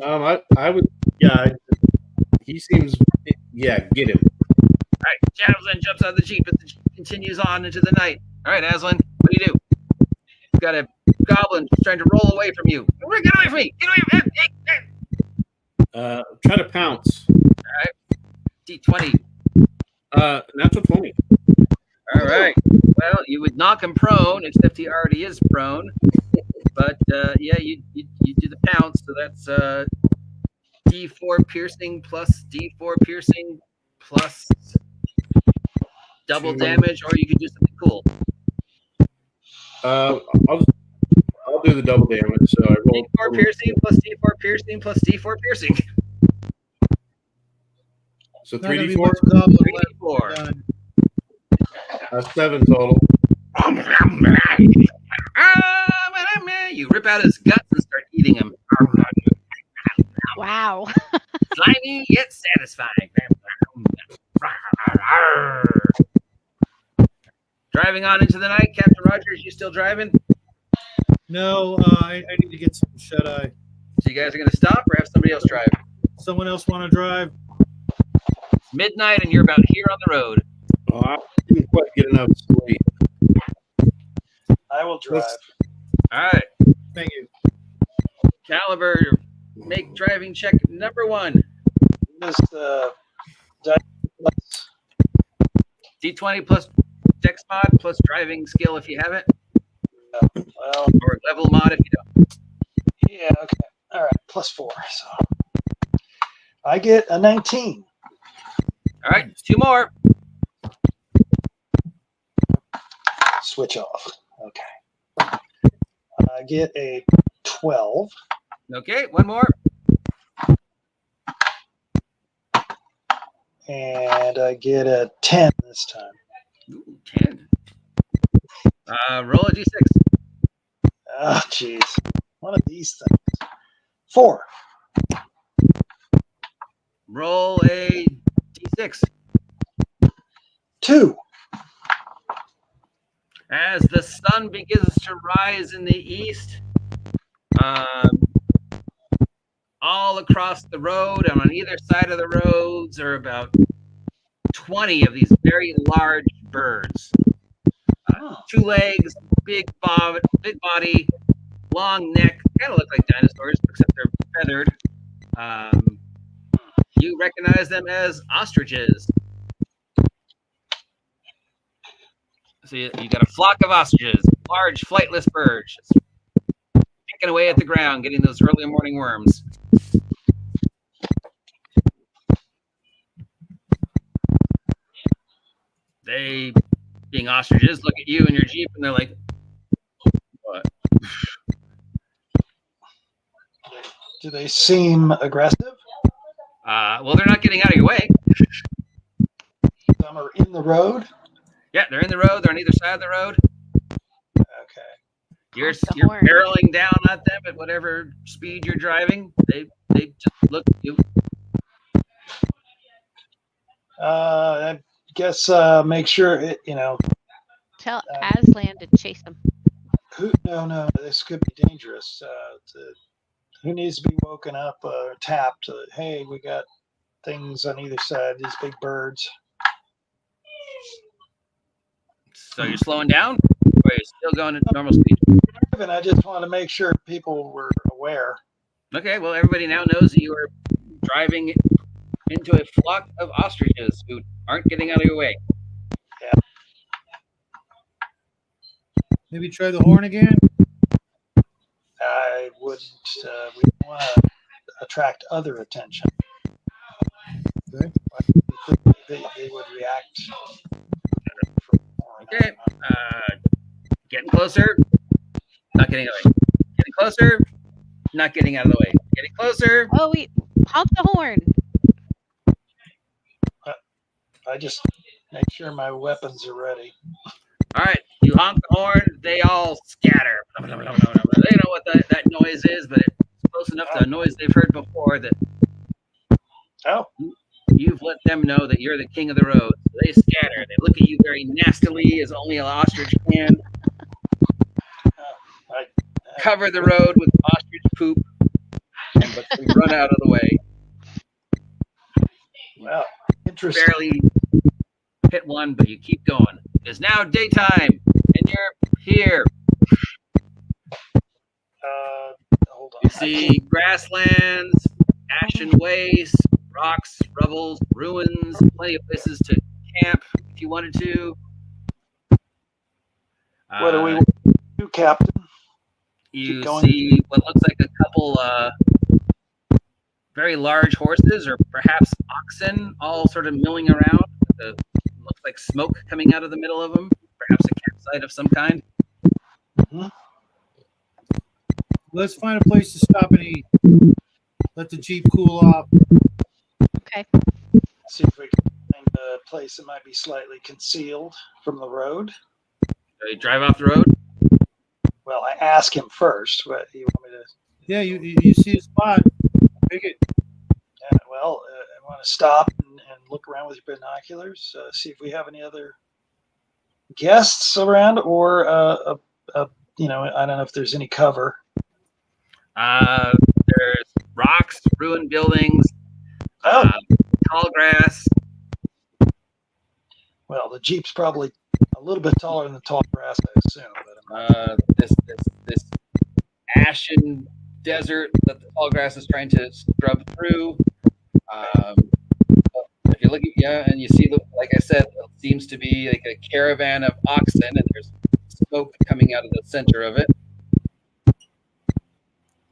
I would, yeah. He seems, yeah. Get him. All right. Aslan jumps out of the jeep as the jeep continues on into the night. All right, Aslan, what do? You've got a goblin trying to roll away from you. Get away from me! Get away from me! Try to pounce. D20. Natural 20. Well, you would knock him prone, except he already is prone. But yeah, you do the pounce, so that's D4 piercing plus D4 piercing plus double damage, or you could do something cool. I'll do the double damage. So I roll D4 piercing plus D4 piercing plus D4 piercing. So Not gonna be 3d4. much goblin left 3d4. done. 7 total. You rip out his guts and start eating him. Wow. Slimy yet satisfying. Driving on into the night, Captain Rogers. You still driving? No, I need to get some shut eye. So you guys are going to stop or have somebody else drive? Someone else want to drive? It's midnight and you're about here on the road. Oh, I didn't quite get enough sleep. I will drive. All right. Thank you. Caliber, make driving check number 1. This D20 plus dex mod plus driving skill if you have it, well, or level mod if you don't. yeah, okay. All right, +4. So I get a 19. All right, 2 more. Switch off. Okay. I get a 12. Okay, 1 more. And I get a 10 this time. Ooh, 10. Roll a d6. Oh, jeez. One of these things. 4. Roll a d6. 2. As the sun begins to rise in the east, all across the road and on either side of the roads are about 20 of these very large birds. 2 legs, big body, long neck, kind of look like dinosaurs, except they're feathered. You recognize them as ostriches. So you got a flock of ostriches, large flightless birds, just picking away at the ground, getting those early morning worms. They, being ostriches, look at you in your Jeep and they're like, what? Do they seem aggressive? Well, they're not getting out of your way. Some are in the road. Yeah, they're in the road. They're on either side of the road. Okay. You're Honk the horn. barreling down at them at whatever speed you're driving. They just look at you. I guess make sure it, Tell Aslan to chase him. no, this could be dangerous. Who needs to be woken up or tapped? Hey, we got things on either side, these big birds. So you're slowing down, or you're still going at normal speed? And I just want to make sure people were aware. Okay, well, everybody now knows that you are driving into a flock of ostriches who aren't getting out of your way. Maybe try the horn again. I wouldn't. We want to attract other attention. Okay. They would react. Okay, getting closer, not getting away. Getting closer, not getting out of the way. Getting closer. Oh, wait. Honk the horn. I just make sure my weapons are ready. All right, you honk the horn, they all scatter. They don't know what that noise is, but it's close enough to a noise they've heard before that Oh, you've let them know that you're the king of the road. So they scatter. They look at you very nastily, as only an ostrich can. Cover the road with ostrich poop, but they run out of the way. well, interesting. Barely hit one, but you keep going. It's now daytime, and you're here. Hold on. You see grasslands, ashen wastes, rocks, rubble, ruins, plenty of places to camp if you wanted to. What do we do, Captain? You Keep going. see what looks like a couple very large horses, or perhaps oxen, all sort of milling around. Looks like smoke coming out of the middle of them. Perhaps a campsite of some kind. Let's find a place to stop and eat. Let the Jeep cool off. Okay. See if we can find a place that might be slightly concealed from the road. So you drive off the road. Well, I ask him first, but you want me to? Yeah, you see a spot. Pick it. Yeah, well, I want to stop and look around with your binoculars, see if we have any other guests around, or I don't know if there's any cover. There's rocks, ruined buildings, tall grass. Well, the Jeep's probably a little bit taller than the tall grass, I assume. But This ashen desert that the tall grass is trying to scrub through. If you look at and you see like I said, it seems to be like a caravan of oxen, and there's smoke coming out of the center of it.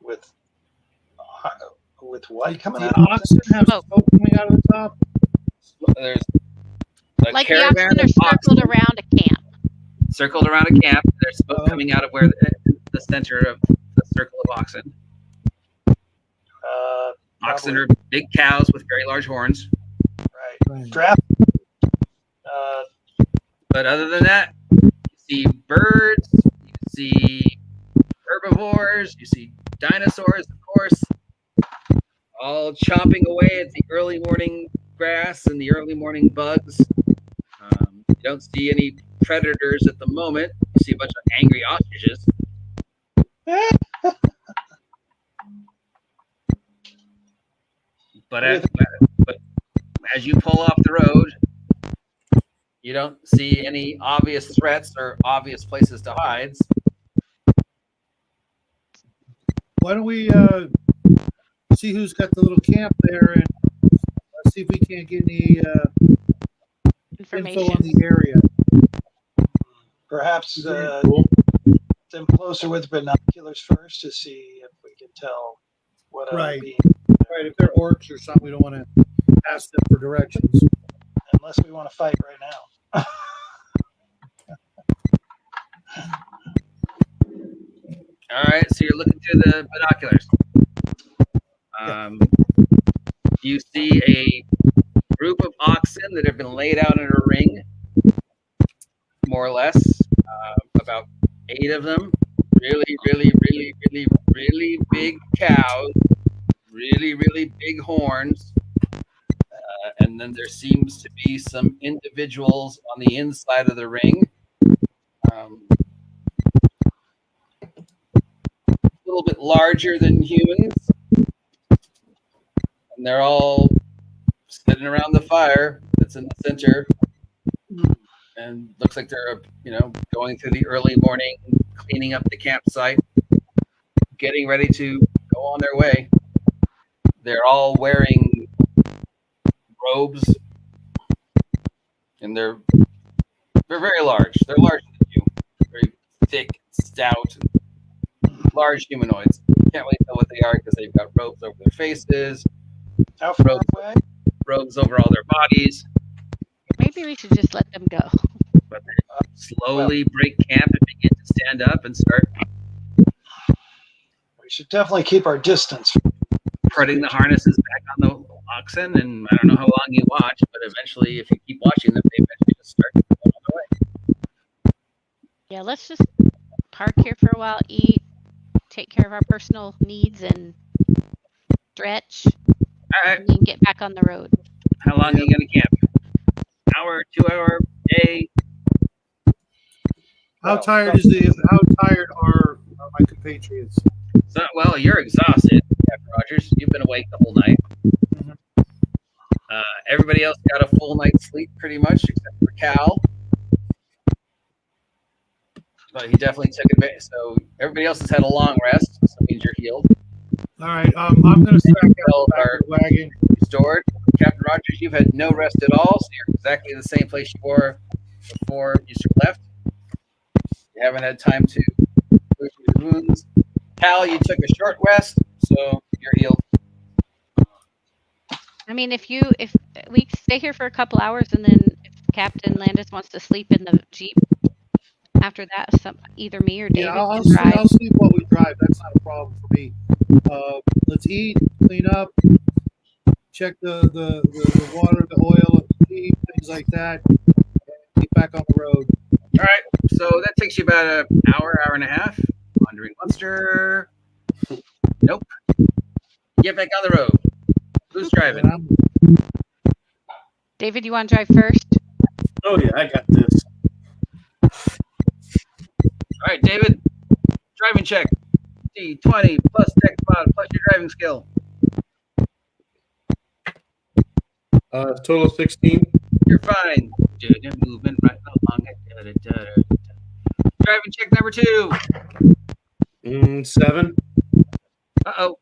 With what coming The out? oxen have smoke coming out of the top. There's a Like the caravan oxen are of circled oxen around a camp. circled around a camp. There's smoke coming out of where the center of the circle of oxen. Oxen are big cows with very large horns. Right. Draft. But other than that, you see birds, you see herbivores, you see dinosaurs, of course, all chomping away at the early morning grass and the early morning bugs. You don't see any predators at the moment. You see a bunch of angry ostriches. But as you pull off the road, you don't see any obvious threats or obvious places to hide. Why don't we see who's got the little camp there, and see if we can't get any info on the area. Perhaps them closer with binoculars first to see if we can tell what Right. being. Right, if they're orcs or something, we don't want to ask them for directions. Unless we want to fight right now. All right, so you're looking through the binoculars. You see a group of oxen that have been laid out in a ring, more or less, about 8 of them. Really, really, really, really, really big cows, really, really big horns. And then there seems to be some individuals on the inside of the ring. A little bit larger than humans. And they're all sitting around the fire that's in the center. And looks like they're, going through the early morning, cleaning up the campsite, getting ready to go on their way. They're all wearing robes, and they're very large. They're larger than you, very thick, stout, large humanoids. Can't really tell what they are because they've got robes over their faces, How far away? robes over all their bodies. Maybe we should just let them go. But they slowly break camp and begin to stand up and start We should definitely keep our distance. putting the harnesses back on the oxen. And I don't know how long you watch, but eventually, if you keep watching them, they eventually just start going on their way. Yeah, let's just park here for a while, eat, take care of our personal needs, and stretch, All right. and then get back on the road. How long are you going to camp? Hour, 2 hour, day? How tired are my compatriots? So, well, you're exhausted, Captain Rogers. You've been awake the whole night. Everybody else got a full night's sleep, pretty much, except for Cal. But he definitely took advantage. So everybody else has had a long rest, so it means you're healed. All right, I'm going to stack out the back of the wagon. Restored. Captain Rogers, you've had no rest at all, so you're exactly the same place you were before you left. You haven't had time to push your wounds. Cal, you took a short rest, so you're healed. I mean, if we stay here for a couple hours and then if Captain Landis wants to sleep in the Jeep after that, either me or David Yeah, can drive. I'll sleep while we drive. That's not a problem for me. Let's eat, clean up, check the water, the oil, the things like that, and get back on the road. All right, so that takes you about an hour, hour and a half. Wandering Monster. Nope. Get back on the road. Who's driving? David, you want to drive first? Oh yeah, I got this. All right, David. Driving check. D20 plus dex mod plus your driving skill. Total 16. You're fine. Moving right along. Driving check number 2. 7. Uh-oh.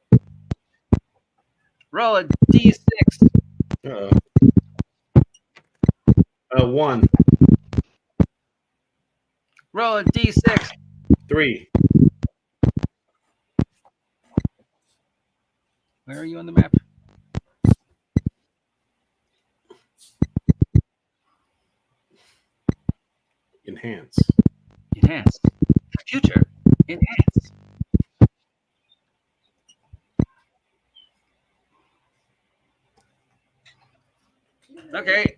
Roll a D6. 1. Roll a D6. 3. Where are you on the map? Enhance. Enhance. Computer. Enhance. Okay.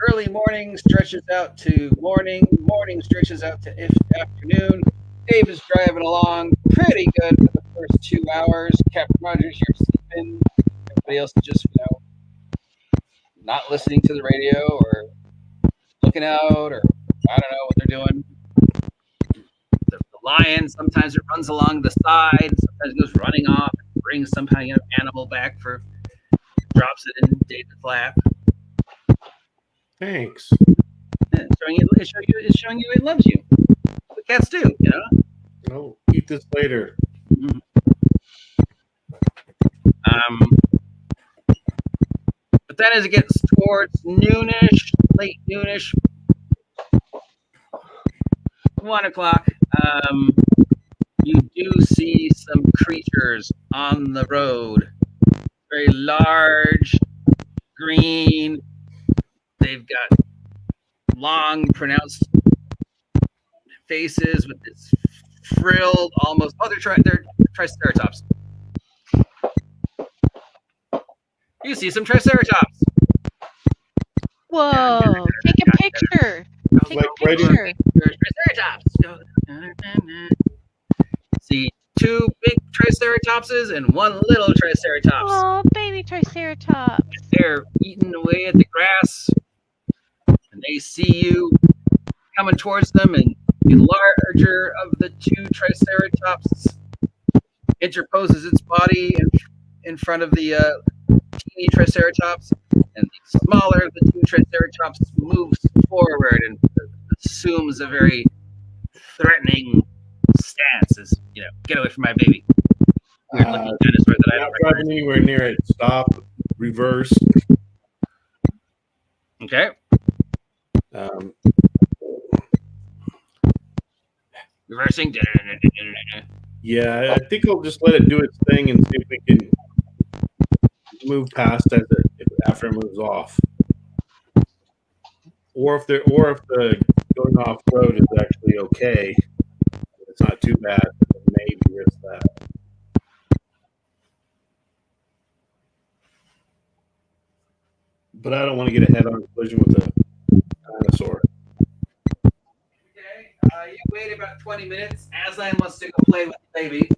Early morning stretches out to morning. Morning stretches out to afternoon. Dave is driving along pretty good for the first 2 hours. Captain Rogers, you're sleeping. Everybody else is just, not listening to the radio or looking out, or I don't know what they're doing. The lion, sometimes it runs along the side, sometimes it goes running off, and brings some kind of animal back drops it in David's lap. Thanks. Yeah, it's showing you it loves you. What cats do, Oh, eat this later. But then as it gets towards noonish, late noonish, 1 o'clock, you do see some creatures on the road. Very large, green. They've got long, pronounced faces with this frilled, almost. Oh, they're triceratops. You see some triceratops. Whoa! Take a picture. Take a picture. There's triceratops. See 2 big triceratopses and 1 little triceratops. Oh, baby triceratops. They're eating away at the grass, and they see you coming towards them, and the larger of the 2 triceratops interposes its body in front of the teeny triceratops, and the smaller of the 2 triceratops moves forward and assumes a very threatening stance as, get away from my baby. Weird looking dinosaur that I Not don't driving recognize. anywhere near it. Stop. Reverse. Okay. Reversing. Yeah, I think I'll just let it do its thing and see if we can move past after it moves off, or if the going off road is actually okay. It's not too bad. Maybe risk that. But I don't want to get a head-on collision with a dinosaur. Okay. You wait about 20 minutes. Aslan wants to go play with the baby.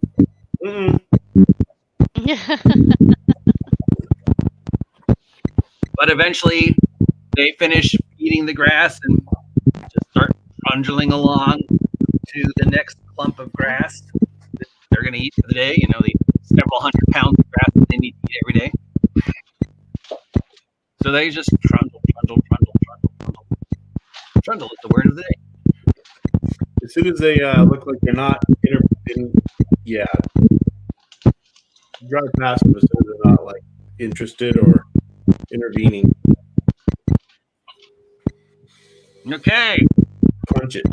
But eventually, they finish eating the grass and just start trundling along to the next clump of grass that they're going to eat for the day. The several hundred pounds of grass that they need to eat every day. So they just trundle. Trundle is the word of the day. As soon as they look like they're not drive past them as soon as they're not interested or intervening. Okay. Punch it.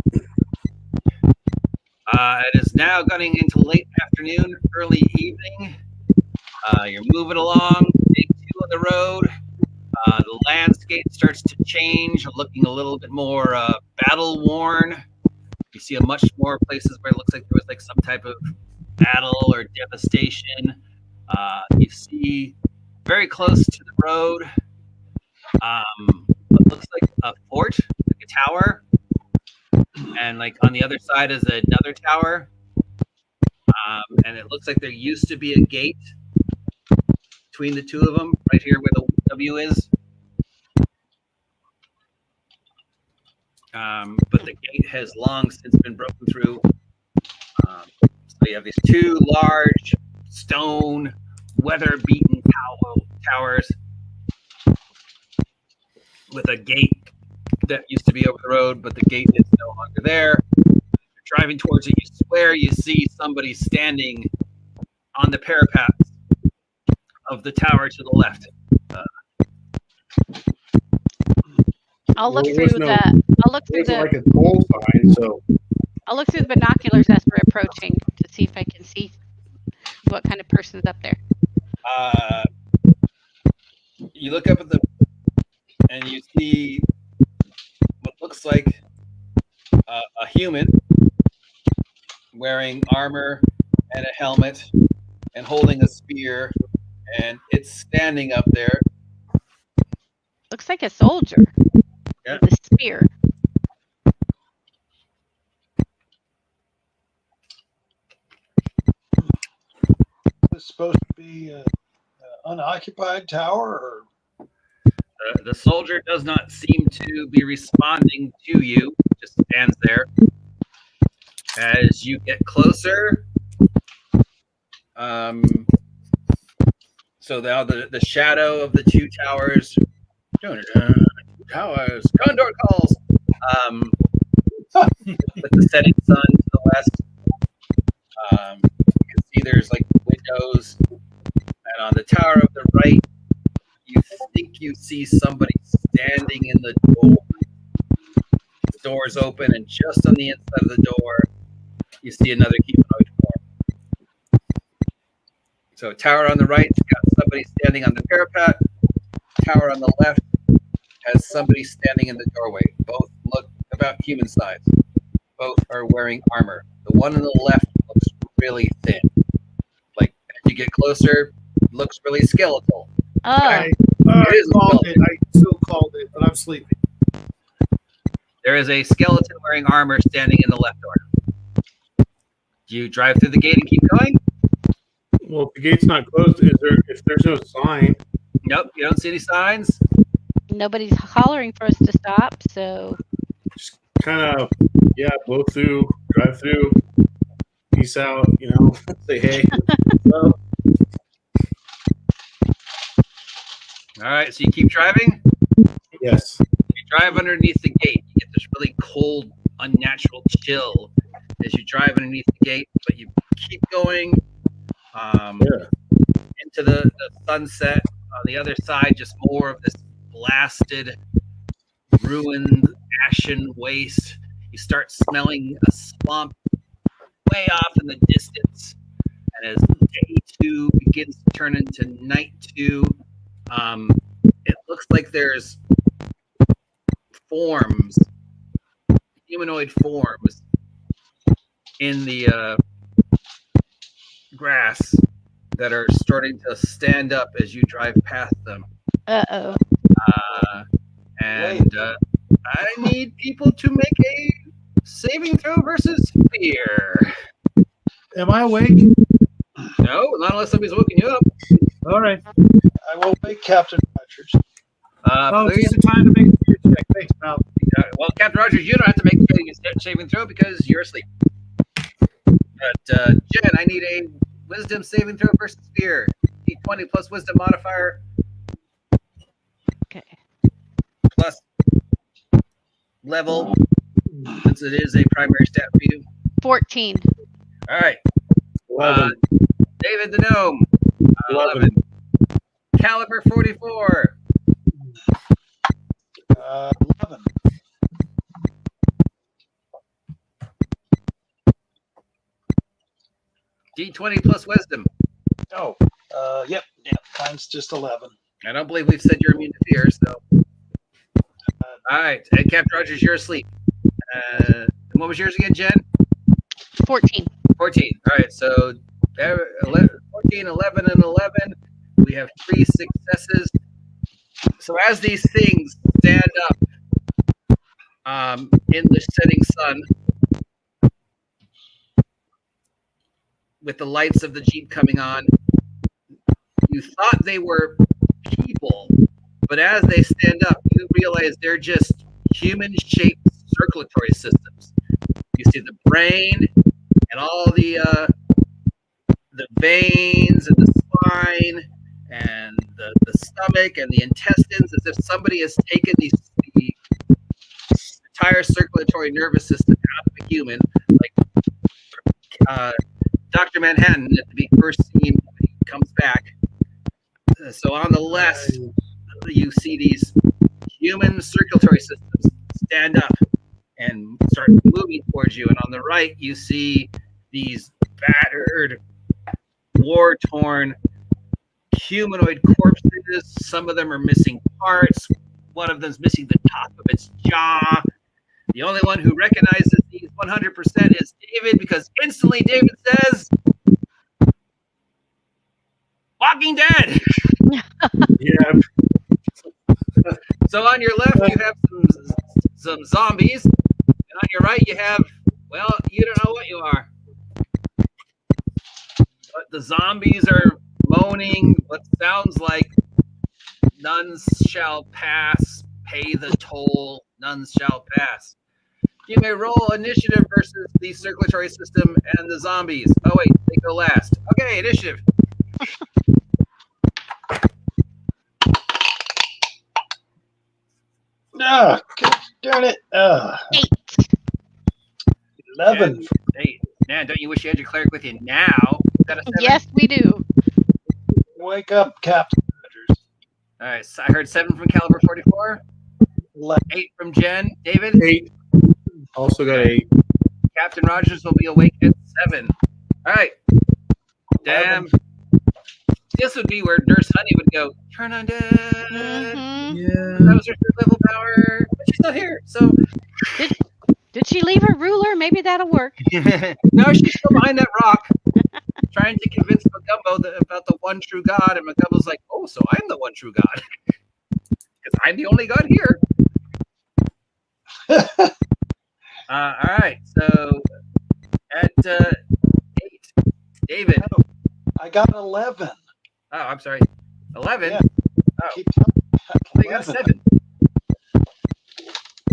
It is now getting into late afternoon, early evening. You're moving along, day 2 on the road. The landscape starts to change, looking a little bit more battle worn. You see a much more places where it looks like there was like some type of battle or devastation. You see very close to the road what looks like a fort, like a tower, and like on the other side is another tower. And it looks like there used to be a gate between the two of them, right here where the W is. But the gate has long since been broken through. So you have these 2 large stone, weather-beaten towers with a gate that used to be over the road, but the gate is no longer there. You're driving towards it, you swear you see somebody standing on the parapet of the tower to the left. I'll look Well, through there's no- the. I'll look through There's the. like a toll sign, so I'll look through the binoculars as we're approaching to see if I can see what kind of person's up there. You look up at and you see what looks like a human wearing armor and a helmet and holding a spear, and it's standing up there. Looks like a soldier Yeah. with a spear. Is this supposed to be an unoccupied tower, or The soldier does not seem to be responding to you, just stands there. As you get closer, so now the shadow of the 2 towers, condor calls, with the setting sun to the west. You can see there's like windows, and on the tower of the right, you think you see somebody standing in the door. The door's open, and just on the inside of the door, you see another humanoid form. So, tower on the right's got somebody standing on the parapet. Tower on the left has somebody standing in the doorway. Both look about human size. Both are wearing armor. The one on the left looks really thin. Like, as you get closer, looks really skeletal. Oh, I It is called it. I still called it, but I'm sleeping. There is a skeleton wearing armor standing in the left door. Do you drive through the gate and keep going? well, if the gate's not closed, if there's no sign, Nope, you don't see any signs. nobody's hollering for us to stop, so just kind of blow through, drive through, peace out, say hey. So, All right, so you keep driving. yes. You drive underneath the gate. You get this really cold, unnatural chill as you drive underneath the gate, but you keep going into the sunset. On the other side, just more of this blasted, ruined, ashen waste. You start smelling a swamp way off in the distance. And as day 2 begins to turn into night 2, it looks like there's forms, humanoid forms, in the grass that are starting to stand up as you drive past them. uh-oh. And I need people to make a saving throw versus fear. Am I awake? No, not unless somebody's woken you up. All right. I will wake Captain Rogers. Please. Just a time to make a fear check. Thanks, pal. Well, Captain Rogers, you don't have to make a saving throw because you're asleep. But Jen, I need a wisdom saving throw versus fear. D20 plus wisdom modifier Okay. plus level, since it is a primary stat for you. 14. All right. 11. David the Gnome. 11. Caliber 44. 11. D20 plus wisdom. Oh, yep. Mine's just 11. I don't believe we've said you're immune to fear, so. All right. And Captain Rogers, you're asleep. And what was yours again, Jen? 14. 14. All right. So 14, 11, and 11. We have 3 successes. So as these things stand up in the setting sun, with the lights of the Jeep coming on, you thought they were people, but as they stand up, you realize they're just human-shaped circulatory systems. You see the brain and all the veins and the spine and the stomach and the intestines, as if somebody has taken the entire circulatory nervous system out of a human, like Dr. Manhattan at the first scene when he comes back. So on the left, you see these human circulatory systems stand up and start moving towards you. And on the right, you see these battered, war-torn humanoid corpses. Some of them are missing parts. One of them's missing the top of its jaw. The only one who recognizes these 100% is David, because instantly David says, Walking Dead! Yeah. So on your left, you have some zombies. And on your right, you have, well, you don't know what you are. But the zombies are moaning what sounds like, none shall pass, pay the toll, none shall pass. You may roll initiative versus the circulatory system and the zombies. Oh, wait, they go last. Okay, initiative. Ah, God darn it. 8. 11. Hey, man, don't you wish you had your cleric with you now? Is that a 7? Yes, we do. Wake up, Captain Rogers. All right, so I heard 7 from Caliber 44, 11. 8 from Jen. David? 8. Also got 8. Captain Rogers will be awake at 7. All right. Damn. This would be where Nurse Honey would go, turn on dead. Mhm. Yeah. That was her third level power. But she's not here, so. Did she leave her ruler? Maybe that'll work. No, she's still behind that rock, trying to convince Magumbo about the one true God. And Magumbo's like, oh, so I'm the one true God. Because I'm the only God here. All right, so at 8, David. I got 11. Oh, I'm sorry. 11? Yeah. Oh, Keep telling you got 11. 7.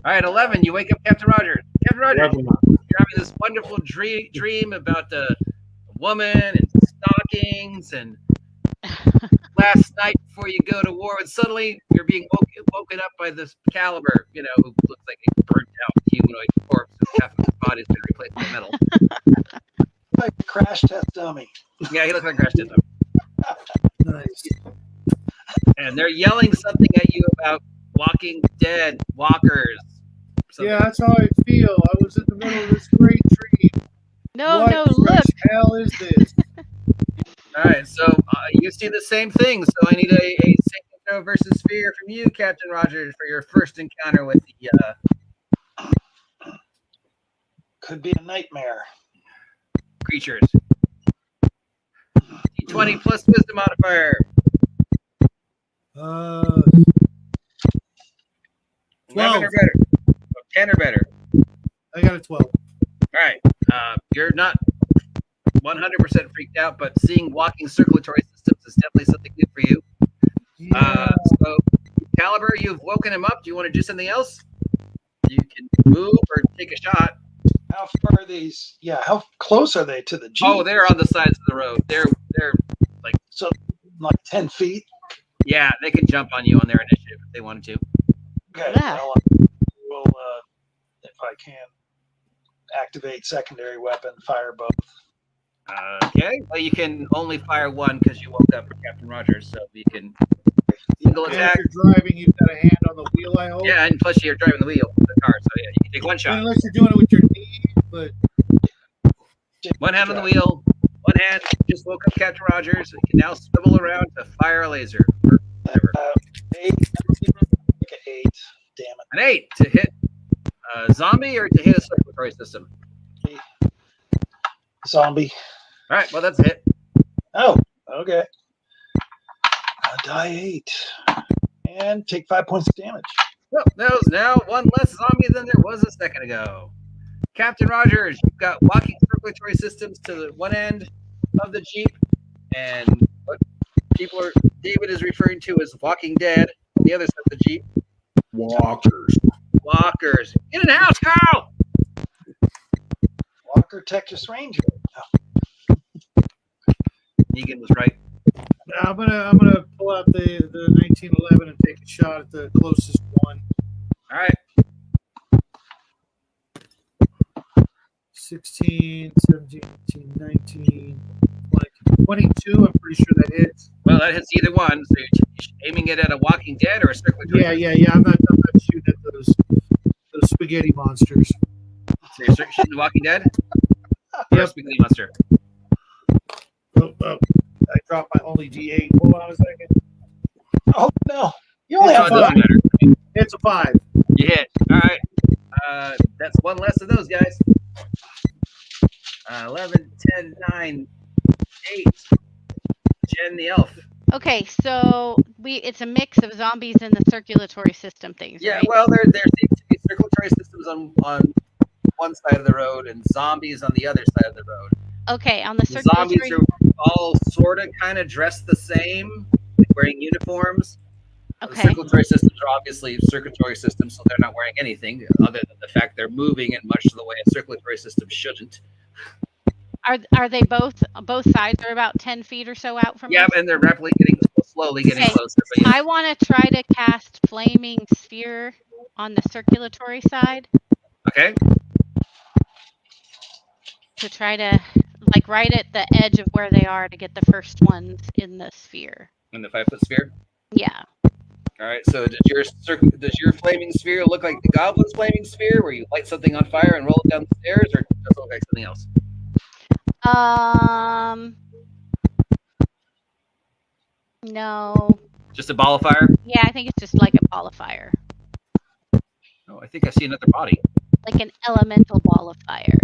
All right, 11, you wake up Captain Rogers. Captain Rogers, you're having this wonderful dream about a woman and stockings, and last night before you go to war, and suddenly you're being woken up by this Caliber, who looks like a burnt out humanoid corpse, and half of his body's been replaced by metal. Like a crash test dummy. Yeah, he looks like a crash test dummy. Nice. And they're yelling something at you about Walking Dead, walkers. Something. Yeah, that's how I feel. I was in the middle of this great dream. No, what no, the look. hell is this? All right, so you see the same thing. So I need a saving throw versus fear from you, Captain Rogers, for your first encounter with the Could be a nightmare. creatures. D20 plus wisdom modifier. 11 or better. 10 or better. I got a 12. All right. You're not 100% freaked out, but seeing walking circulatory systems is definitely something new for you. Yeah. So, Caliber, you've woken him up. Do you want to do something else? You can move or take a shot. How far are these? Yeah, how close are they to the Jeep? Oh, they're on the sides of the road. They're like, So, like 10 feet? yeah, they can jump on you on their initiative if they wanted to. Okay. Yeah. Well, if I can, activate secondary weapon, fire both. Okay. Well, you can only fire one because you woke up for Captain Rogers, so you can single And attack. if you're driving, you've got a hand on the wheel, I hope. Yeah, and plus you're driving the wheel of the car, so yeah, you can take one shot. Unless you're doing it with your knee, but One hand on the wheel, One hand just woke up Captain Rogers. He can now swivel around to fire a laser. Or whatever. 8. Like an 8. Damn it. An 8 to hit a zombie or to hit a circulatory system. Zombie. All right, well, that's a hit. Oh, okay. Die 8. And take 5 points of damage. Well, there's now one less zombie than there was a second ago. Captain Rogers, you've got walking circulatory systems to the one end of the Jeep, and what David is referring to as Walking Dead on the other side of the Jeep. Walkers. Walkers. Get in the house, Carl! Walker Texas Ranger. Negan was right. I'm gonna pull out the 1911 and take a shot at the closest one. All right. 16, 17, 18, 19, 20, 22. I'm pretty sure that hits. Well, that hits either one. So you're aiming it at a Walking Dead or a circulatory? Yeah. I'm not shooting at those spaghetti monsters. So you're shooting the Walking Dead? Or a spaghetti monster? Oh, I dropped my only D8. Hold on a second. Oh, no. You only No, have it doesn't 5. matter. It's a 5. You hit. All right. That's one less of those guys. 11, 10, 9, 8. Jen the elf. Okay, so it's a mix of zombies and the circulatory system things, Yeah, right? well, there seems to be circulatory systems on one side of the road and zombies on the other side of the road. Okay, on the The zombies circulatory. are all sort of kind of dressed the same, like wearing uniforms. The Okay. circulatory systems are obviously circulatory systems, so they're not wearing anything other than the fact they're moving in much the way a circulatory system shouldn't. Are they both sides are about 10 feet or so out from Yeah, us? and they're slowly getting Okay. closer. But yeah. I want to try to cast Flaming Sphere on the circulatory side Okay. to try to, like, right at the edge of where they are to get the first ones in the sphere. In the 5-foot sphere. Yeah. All right. So does your flaming sphere look like the Goblin's flaming sphere, where you light something on fire and roll it down the stairs, or does it look like something else? No. Just a ball of fire? Yeah, I think it's just like a ball of fire. Oh, I think I see another body. Like an elemental ball of fire.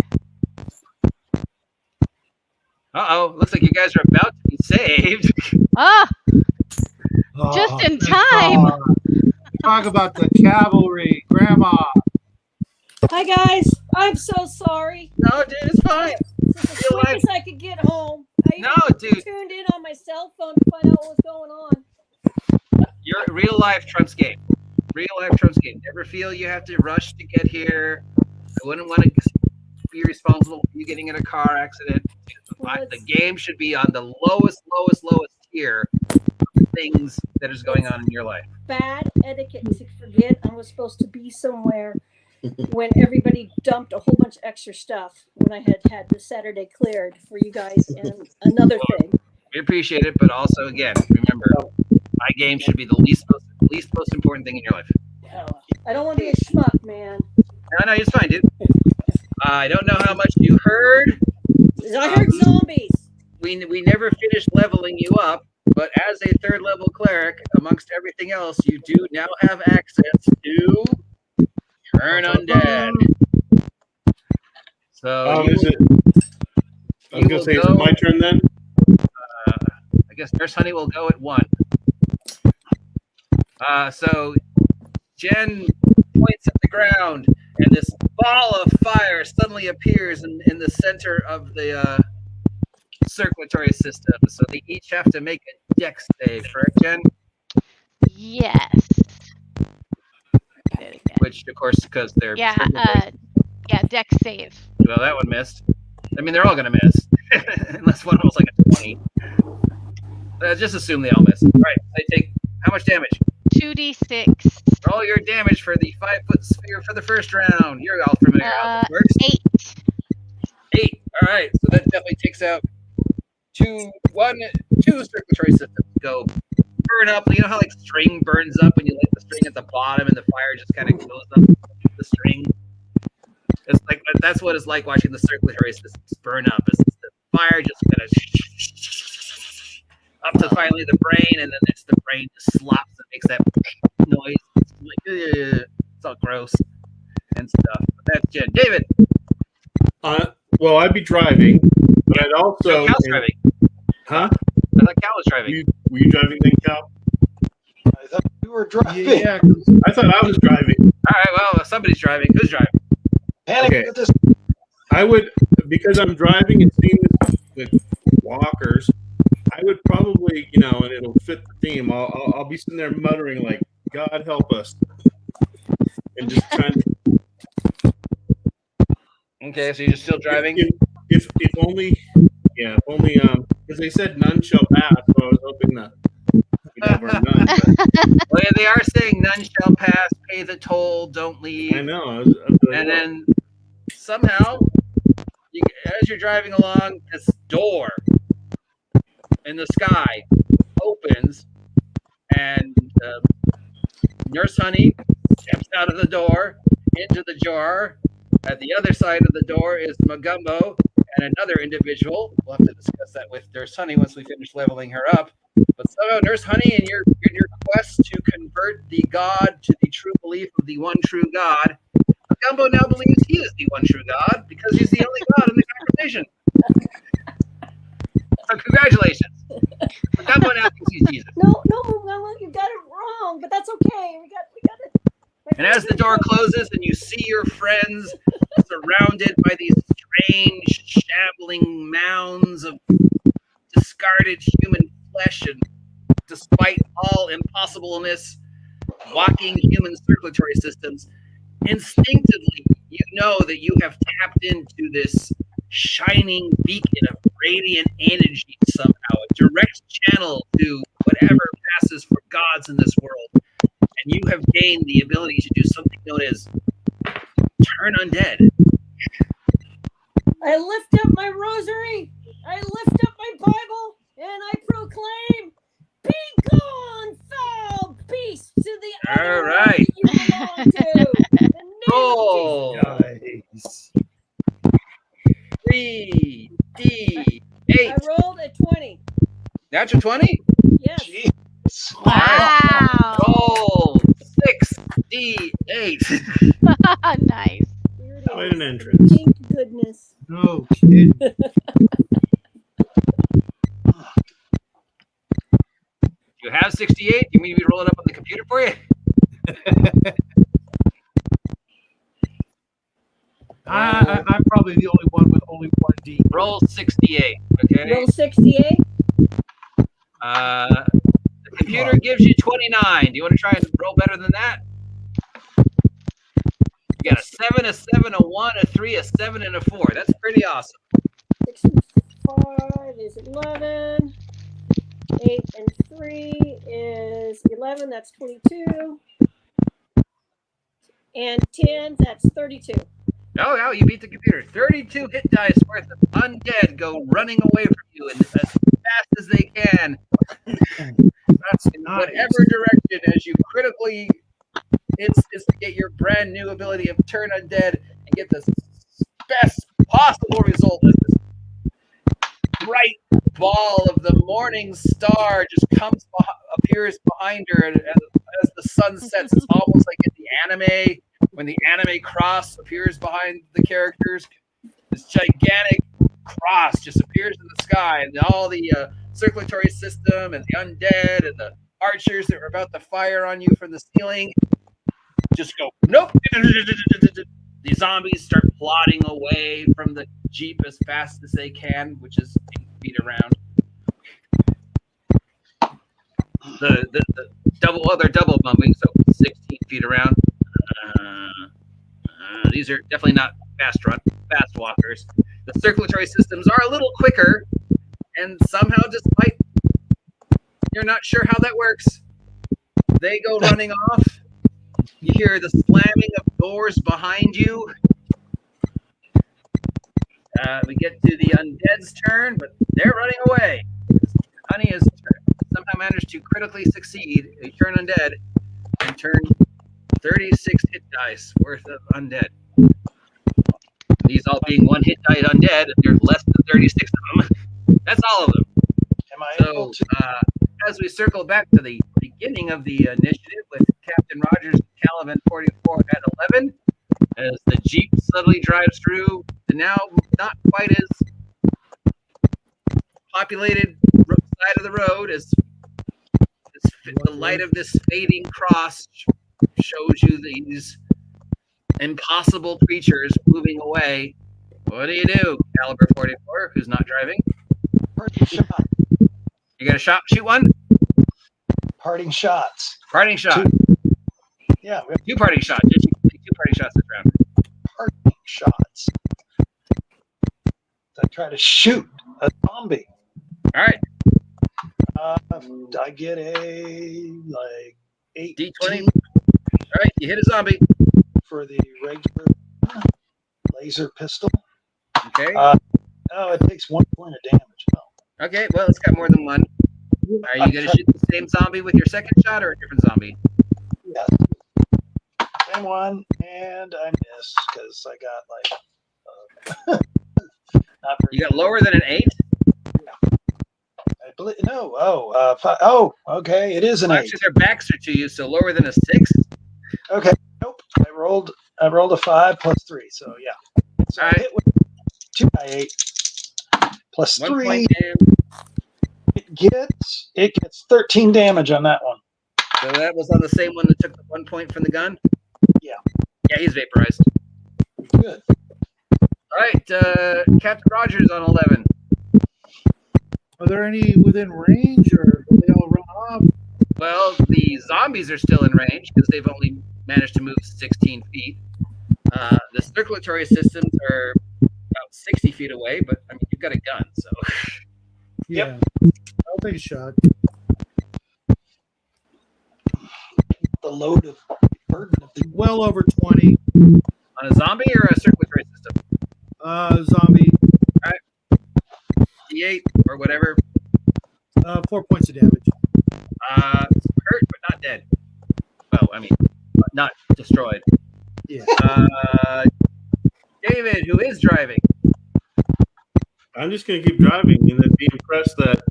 Uh-oh. Looks like you guys are about to be saved. Ah! Oh, Just in thank time. God. Talk about the cavalry, Grandma. Hi guys, I'm so sorry. No, dude, it's fine. As Real quick life. as I could get home, I No, even dude. tuned in on my cell phone to find out what was going on. Your real life trumps game. Real life trumps game. Never feel you have to rush to get here. I wouldn't want to be responsible for you getting in a car accident. Well, The game should be on the lowest tier of things that is going on in your life. Bad etiquette to forget I was supposed to be somewhere when everybody dumped a whole bunch of extra stuff when I had the Saturday cleared for you guys. And another thing, We appreciate it, but also, again, remember, my game should be the least most important thing in your life. I don't want to be a schmuck, man. No, it's fine, dude. I don't know how much you heard. I heard zombies. We never finished leveling you up, but as a third level cleric, amongst everything else, you do now have access to turn undead. So Is it? I was gonna say, is it my turn then? I guess Nurse Honey will go at 1. So Jen points at the ground, and this ball of fire suddenly appears in the center of the circulatory system. So they each have to make a dex save, correct, Jen? Yes. Which, of course, because they're Yeah, dex save. well, that one missed. I mean, they're all gonna miss, unless one rolls like a 20. Just assume they all miss. All right, they take how much damage? 2d6. Roll your damage for the 5-foot sphere for the first round. You're all familiar how this works. 8. 8. All right, so that definitely takes out two circulatory systems go burn up. You know how like string burns up when you light the string at the bottom and the fire just kind of goes up the string. It's like that's what it's like watching the circulatory systems burn up. As the fire just kind of up to finally the brain, and then it's the brain just slops and makes that noise. It's like, it's all gross and stuff. But that's Jen. David. Well, I'd be driving, but I'd also. Cal's driving. Huh? I thought Cal was driving. Were you driving then, Cal? I thought you were driving. Yeah, I thought I was driving. All right, well, somebody's driving. Who's driving? Panic Okay. at this. I would, because I'm driving and seeing this with walkers, I would probably, and it'll fit the theme. I'll be sitting there muttering like, "God help us," and just trying to. Okay, so you're just still driving? If only, because they said none shall pass, so I was hoping that we'd have our none. Well, yeah, they are saying none shall pass, pay the toll, don't leave. I know. And then somehow, as you're driving along, this door in the sky opens, and Nurse Honey steps out of the door into the jar. At the other side of the door is Magumbo and another individual. We'll have to discuss that with Nurse Honey once we finish leveling her up. But somehow, Nurse Honey, in your quest to convert the god to the true belief of the one true God, Magumbo now believes he is the one true God because he's the only God in the congregation. So congratulations. Magumbo now thinks he's Jesus. No, Mama, you got it wrong, but that's okay. We got it. And as the door closes and you see your friends surrounded by these strange, shambling mounds of discarded human flesh, and despite all impossibleness, walking human circulatory systems, instinctively you know that you have tapped into this shining beacon of radiant energy somehow, a direct channel to whatever passes for gods in this world. And you have gained the ability to do something known as turn undead. I lift up my rosary, I lift up my Bible, and I proclaim, "Be gone, foul beast, to the All other right. world you belong to." In the name of Roll. Nice. 3D8. I rolled a 20. Natural 20? Yes. Jeez. Wow. Roll 6D8. Nice. Here it Quite is. an entrance. Thank goodness. no kid. You have 68? You mean me to roll it up on the computer for you? I'm probably the only one with only one D. Roll 68. Okay. Roll 68. The computer gives you 29. Do you want to try and roll better than that? You got a 7, a 7, a 1, a 3, a 7, and a 4. That's pretty awesome. 6 and 5 is 11. 8 and 3 is 11. That's 22. And 10, that's 32. Oh, yeah, you beat the computer. 32 hit dice worth of undead go running away from you as fast as they can. That's in whatever direction as you critically instigate your brand new ability of turn undead and get the best possible result as this bright ball of the morning star just appears behind her, and as the sun sets, it's almost like in the anime when the anime cross appears behind the characters. This gigantic cross just appears in the sky, and all the circulatory system and the undead and the archers that were about to fire on you from the ceiling just go nope. The zombies start plodding away from the jeep as fast as they can, which is 8 feet around. The double, they're double bumping, so 16 feet around. These are definitely not fast walkers. The circulatory systems are a little quicker, and somehow, despite you're not sure how that works, they go running off. You hear the slamming of doors behind you. We get to the undead's turn, but they're running away. Honey has somehow managed to critically succeed a turn undead and turn 36 hit dice worth of undead. These all being one hit die undead, there's less than 36 of them. That's all of them. Am I So, able to? as we circle back to the beginning of the initiative with Captain Rogers and Caliban 44 at 11, as the Jeep subtly drives through the now not quite as populated side of the road as the light of this fading cross shows you these impossible creatures moving away. What do you do, Caliber 44, who's not driving? Parting shot. You got a shot? Shoot one? Parting shots. Parting shot. Yeah, we have Two parting shots. Just you can take two parting shots this round. parting shots. I try to shoot a zombie. All right. I get a like 18 D20. All right, you hit a zombie. for the regular laser pistol. Okay. Oh, it takes 1 point of damage. Oh. Okay, well, it's got more than one. Are you going to shoot the same zombie with your second shot or a different zombie? Yes. Same one, and I missed because I got like not very You got lower than an 8? I believe no. Oh, oh, okay. It is an Well, 8. actually, their backs are to you, so lower than a 6. Okay. Nope. I rolled a 5 plus 3. So yeah. So All I right. hit with 2 by 8 plus 1 3. point damage. It gets 13 damage on that one. So that was on the same one that took the 1 point from the gun? Yeah. Yeah, he's vaporized. Good. All right, Captain Rogers on 11. Are there any within range, or are they all run off? Well, the zombies are still in range because they've only managed to move 16 feet. The circulatory systems are about 60 feet away, but I mean, you've got a gun, so. Yeah. I'll take a shot. The load of burden of the Well over 20. On a zombie or a circulatory system? Zombie. D8 or whatever. 4 points of damage. Hurt, but not dead. Well, I mean, not destroyed. Yeah. David, who is driving. I'm just going to keep driving and then be impressed that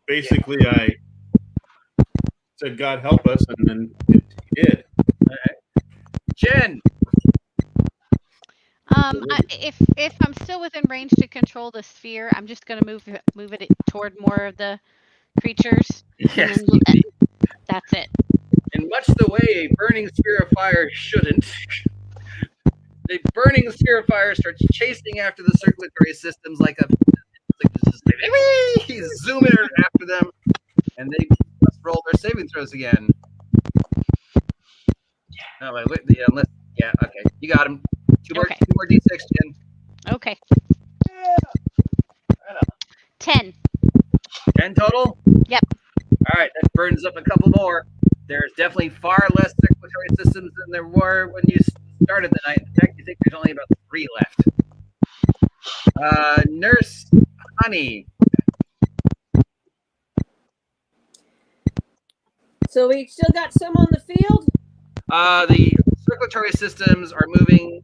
basically I said, God help us, and then it did. All right. Jen. If I'm still within range to control the sphere, I'm just going to move it toward more of the creatures. Yes. And that's it. In much the way a burning sphere of fire shouldn't, the burning sphere of fire starts chasing after the circulatory systems like he's zooming after them, and they must roll their saving throws again. Oh, wait, unless, yeah, okay, you got him. Two more D6, Jen. Okay. Yeah. Right on. 10. 10 total? Yep. All right, that burns up a couple more. There's definitely far less circulatory systems than there were when you started the night. In fact, you think there's only about 3 left. Nurse Honey. So we still got some on the field? The circulatory systems are moving.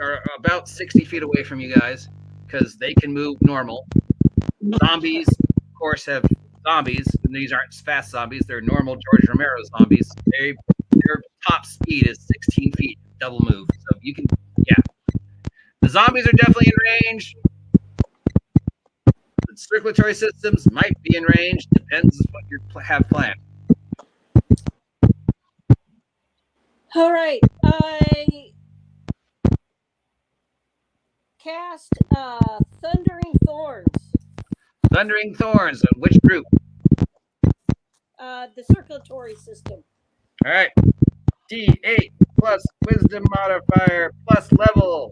Are about 60 feet away from you guys because they can move normal. Zombies, of course, have zombies, and these aren't fast zombies. They're normal George Romero zombies. Their top speed is 16 feet, double move. So you can, yeah. The zombies are definitely in range. The circulatory systems might be in range. Depends what you have planned. All right. I cast Thundering Thorns. Thundering Thorns. Which group? The circulatory system. All right. D8 plus wisdom modifier plus level.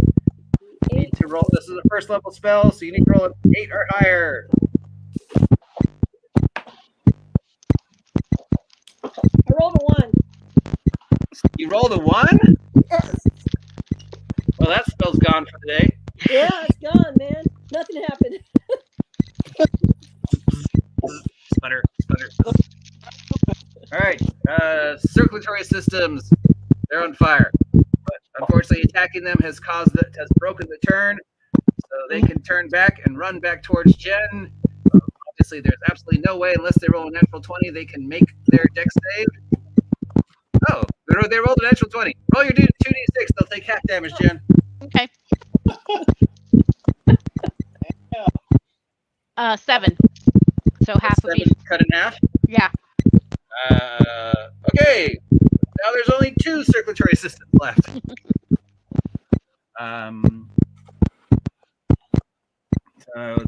You need to roll. This is a first level spell, so you need to roll an 8 or higher. I rolled a 1. You rolled a 1? Yes. Well, that spell's gone for the day. Yeah, it's gone, man. Nothing happened. Sputter, sputter. All right. Circulatory systems, they're on fire. But unfortunately, unfortunately, attacking them has broken the turn, so they can turn back and run back towards Jen. Obviously, there's absolutely no way, unless they roll a natural 20, they can make their dex save. Oh, they rolled a natural 20. Roll your 2d6. They'll take half damage, Jen. Okay. Yeah. 7. So half would be. Cut in half. Yeah. Okay. Now there's only 2 circulatory assistants left. So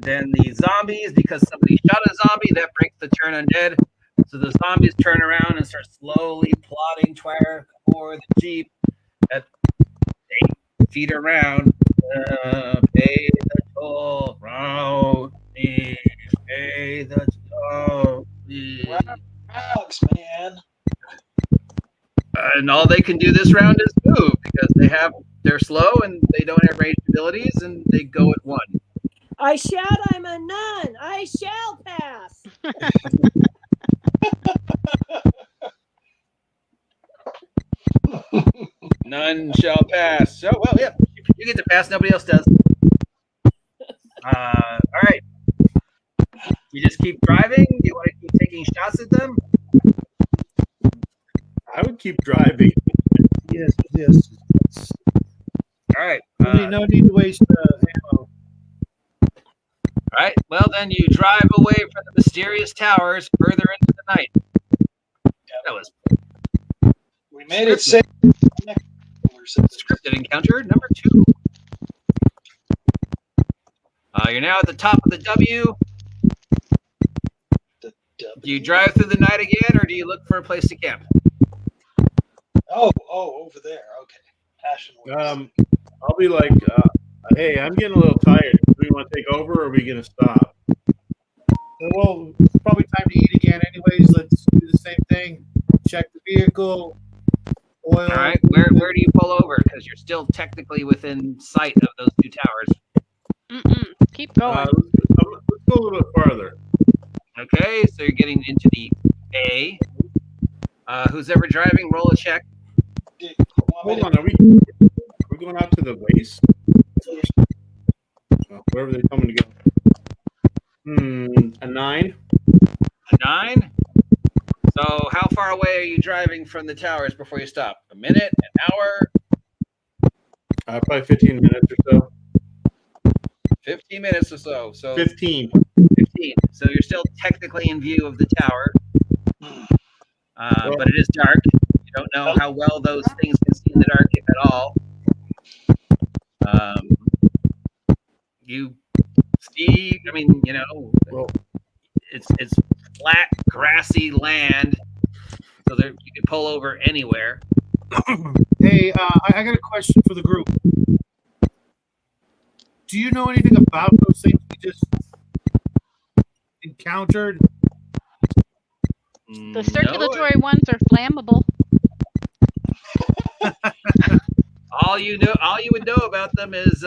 then the zombies, because somebody shot a zombie, that breaks the turn undead. So the zombies turn around and start slowly plodding toward the jeep at 8 feet around. Pay the toll, round me. Pay the toll. Dogs, man. And all they can do this round is move because they're slow and they don't have ranged abilities and they go at 1. I shout I'm a nun. I shall pass. None shall pass. So, well, yeah, you get to pass. Nobody else does. All right. You just keep driving. Do you want to keep taking shots at them? I would keep driving. Yes. All right. No need to waste ammo. All right. Well, then you drive away from the mysterious towers further into the night. That was We made it safe. scripted encounter number 2. You're now at the top of the W. Do you drive through the night again, or do you look for a place to camp? Oh, over there. Okay. Passion West. I'll be like, hey, I'm getting a little tired. Do we want to take over, or are we going to stop? Well, it's probably time to eat again anyways. Let's do the same thing. Check the vehicle. Oil. All right. Where do you pull over? Because you're still technically within sight of those 2 towers. Keep going. Let's go a little bit farther. Okay, so you're getting into the A. Who's ever driving, roll a check. Hold on, are we going out to the base? Wherever they're coming to go. A 9. A 9. So how far away are you driving from the towers before you stop? A minute? An hour? Probably 15 minutes or so. 15 minutes or so. So 15. 15. So you're still technically in view of the tower. But it is dark. You don't know how well those things can see in the dark, if at all. You see, I mean, it's flat, grassy land, so that you can pull over anywhere. Hey, I got a question for the group. Do you know anything about those things we just encountered? The circulatory ones are flammable. All you would know about them is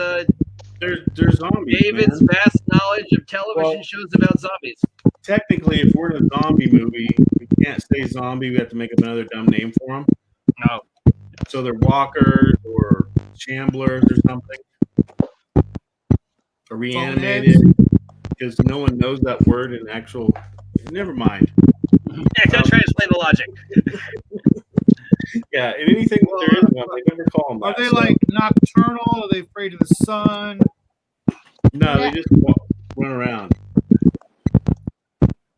They're zombies. David's man. vast knowledge of television shows about zombies. Technically, if we're in a zombie movie, we can't say zombie. We have to make up another dumb name for them. No. So they're walkers or shamblers or something. Or reanimated. Because no one knows that word in actual... Never mind. Yeah, don't try to explain the logic. Yeah, and anything that there is one, they never call them Are that, they so- like nocturnal? Are they afraid of the sun? No, Yeah. they just run around.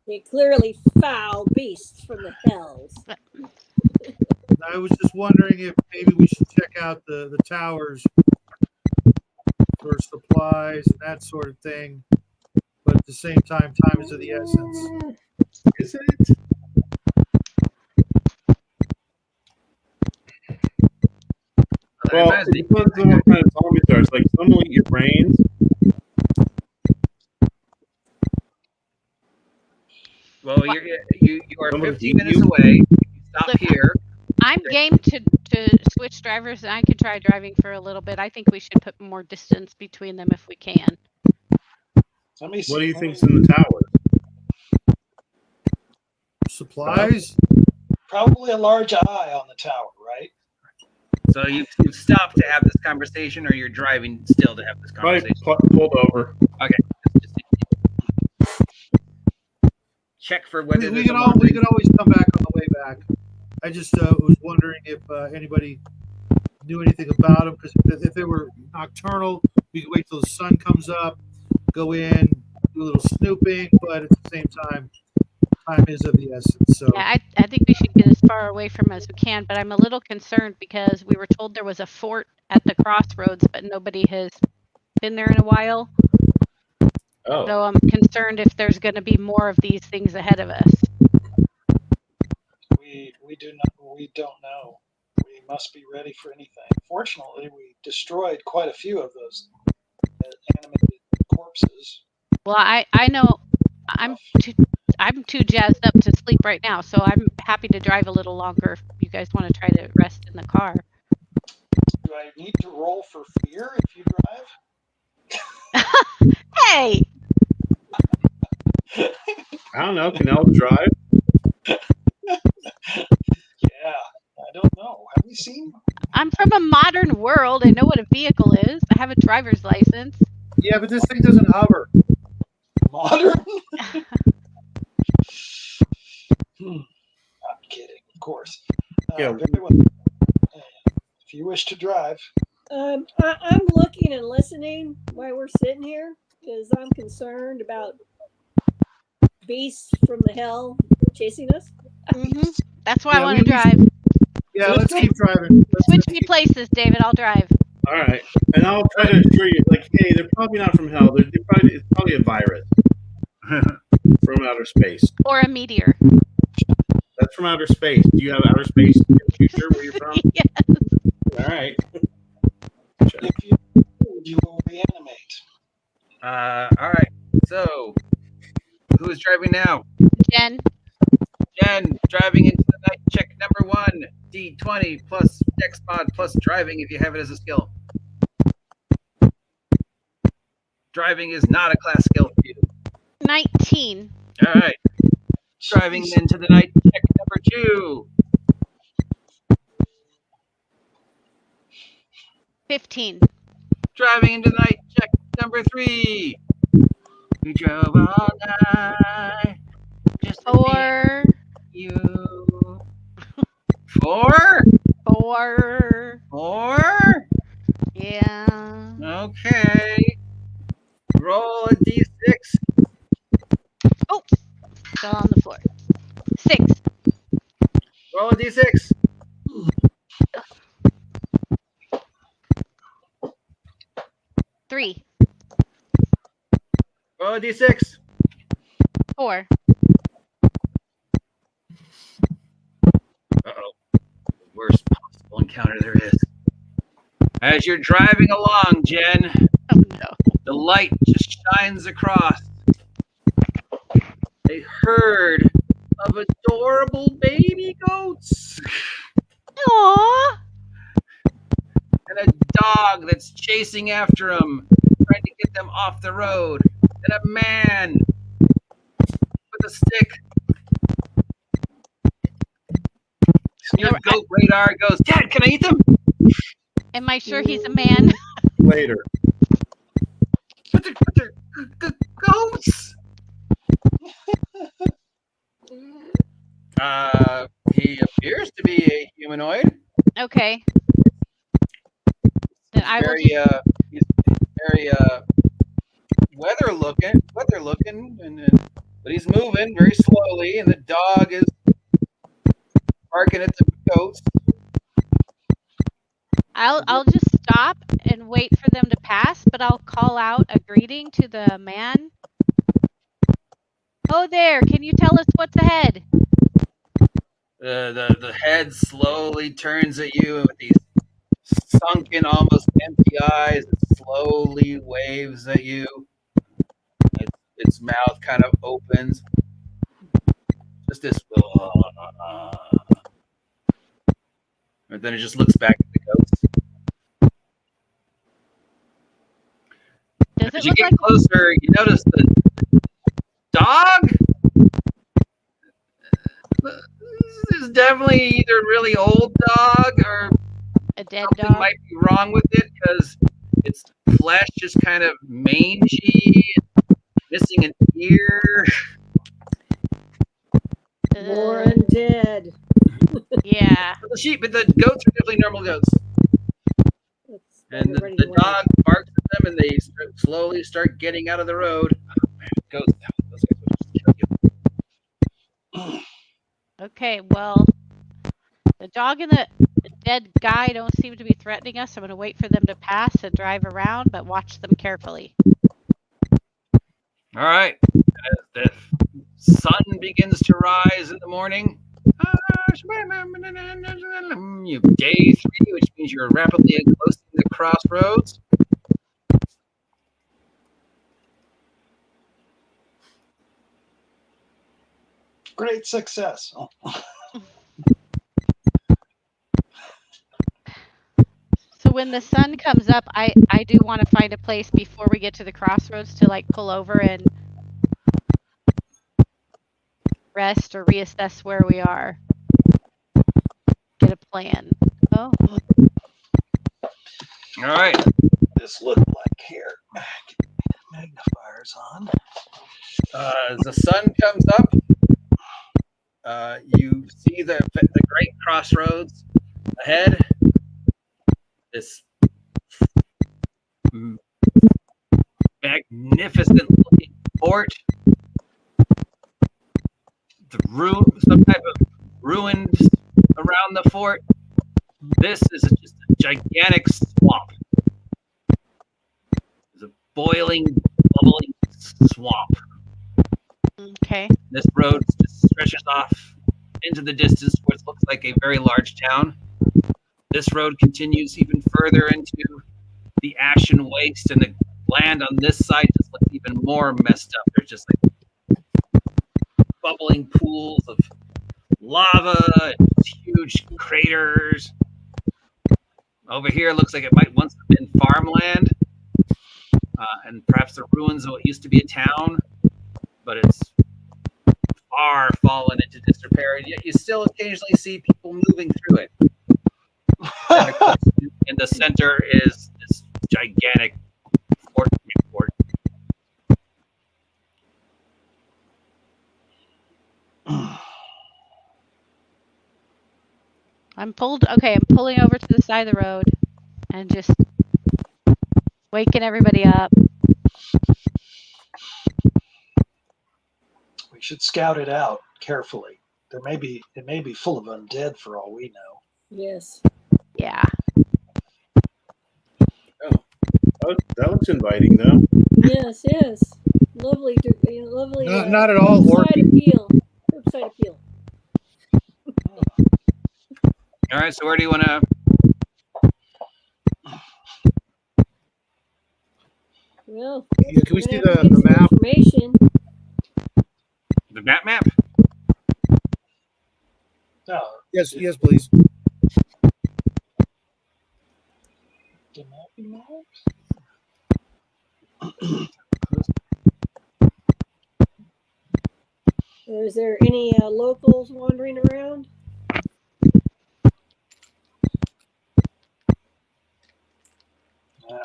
They clearly foul beasts from the hells. I was just wondering if maybe we should check out the towers for supplies and that sort of thing. But at the same time is of the essence. Is it? Well, it depends on what kind of zombies are. It's like some will eat your brains. Well, you are Some of 15 them minutes eat you. away. You stop Look, here. I'm game to switch drivers, and I could try driving for a little bit. I think we should put more distance between them if we can. Let me see. What do you think's in the tower? Supplies? Probably a large eye on the tower, right? So you've stopped to have this conversation, or you're driving still to have this Probably conversation? pulled over. Just check for whether We there's can a all, we warning. can always come back on the way back. I just was wondering if anybody knew anything about them, because if they were nocturnal, we could wait till the sun comes up, go in, do a little snooping, but at the same time is of the essence. So Yeah, I think we should get as far away from as we can, but I'm a little concerned because we were told there was a fort at the crossroads, but nobody has been there in a while. Oh, So I'm concerned if there's going to be more of these things ahead of us. We don't know. We must be ready for anything. Fortunately, we destroyed quite a few of those animated corpses. Well, I know I'm too jazzed up to sleep right now, so I'm happy to drive a little longer if you guys want to try to rest in the car. Do I need to roll for fear if you drive? Hey, I don't know. Can elves drive? Yeah, I don't know. Have we seen? I'm from a modern world. I know what a vehicle is. I have a driver's license. yeah, but this thing doesn't hover. Modern? I'm kidding, of course. Yeah. Very well. If you wish to drive. I'm looking and listening while we're sitting here because I'm concerned about beasts from the hell chasing us. That's why Yeah, I want to we- drive. Yeah, let's keep driving. Switch me places, David. I'll drive. All right, and I'll try to assure you, like, hey, they're probably not from hell. It's probably a virus from outer space. Or a meteor. That's from outer space. Do you have outer space in the future where you're from? Yes. All right. If you will reanimate. All right. So, who is driving now? Jen. Jen, driving into the night. Check number 1. D20 plus Dex mod plus driving if you have it as a skill. Driving is not a class skill for you. 19. All right. Driving into the night. Check number 2. 15. Driving into the night. Check number 3. We drove all night. Just to meet 4. you. 4? 4. 4? Yeah. Okay. Roll a d6. Oh, fell on the floor. 6. Roll a d6. Three. Roll a d6. 4. Uh-oh. The worst possible encounter there is. As you're driving along, Jen, Oh no. the light just shines across a herd of adorable baby goats Aww. and a dog that's chasing after them, trying to get them off the road, and a man with a stick. Your goat radar goes, Dad, can I eat them? Am I sure he's a man? Later. But they're goats. He appears to be a humanoid. Okay. Then I will Very, just, he's very weather looking, but he's moving very slowly, and the dog is barking at the goats. I'll just stop and wait for them to pass, but I'll call out a greeting to the man. Oh there, can you tell us what's ahead? The head slowly turns at you with these sunken, almost empty eyes. It slowly waves at you. Its mouth kind of opens. Just this. And then it just looks back at the goats. Does As it you look get like closer, you notice the dog. This is definitely either a really old dog or a A dead something dog. might be wrong with it because its flesh is kind of mangy, missing an ear. More undead. Yeah. But the goats are definitely normal goats. Let's And everybody the win. dog barks at them, and they slowly start getting out of the road. Oh, man, goats! Those guys will just kill you. Okay, well, the dog and the dead guy don't seem to be threatening us. I'm going to wait for them to pass and drive around, but watch them carefully. All right. As the sun begins to rise in the morning, you have day 3, which means you're rapidly close to the crossroads. Great success. Oh. So when the sun comes up, I do want to find a place before we get to the crossroads to like pull over and rest or reassess where we are. Get a plan. Oh, All right. This look like here. Magnifiers on. As the sun comes up, you see the great crossroads ahead. This magnificent looking fort. Some type of ruins around the fort. This is just a gigantic swamp. It's a boiling, bubbling swamp. okay. This road just stretches off into the distance where it looks like a very large town. This road continues even further into the ashen waste, and the land on this side just looks even more messed up. There's just like bubbling pools of lava and huge craters. Over here looks like it might once have been farmland, and perhaps the ruins of what used to be a town, but it's far fallen into disrepair, and yet you still occasionally see people moving through it. And of course, in the center is this gigantic fort. I'm pulling over to the side of the road and just waking everybody up. We should scout it out carefully. It may be full of undead for all we know. Yes. Yeah. Oh, that looks inviting, though. Yes. Lovely. Lovely. Not at all. Curbside appeal. Curbside appeal. All right, so where do you want to? Well, Yeah, can we see we're gonna have to the get some map? information. The map? No. Yes, please. The mappy map? Is there any locals wandering around?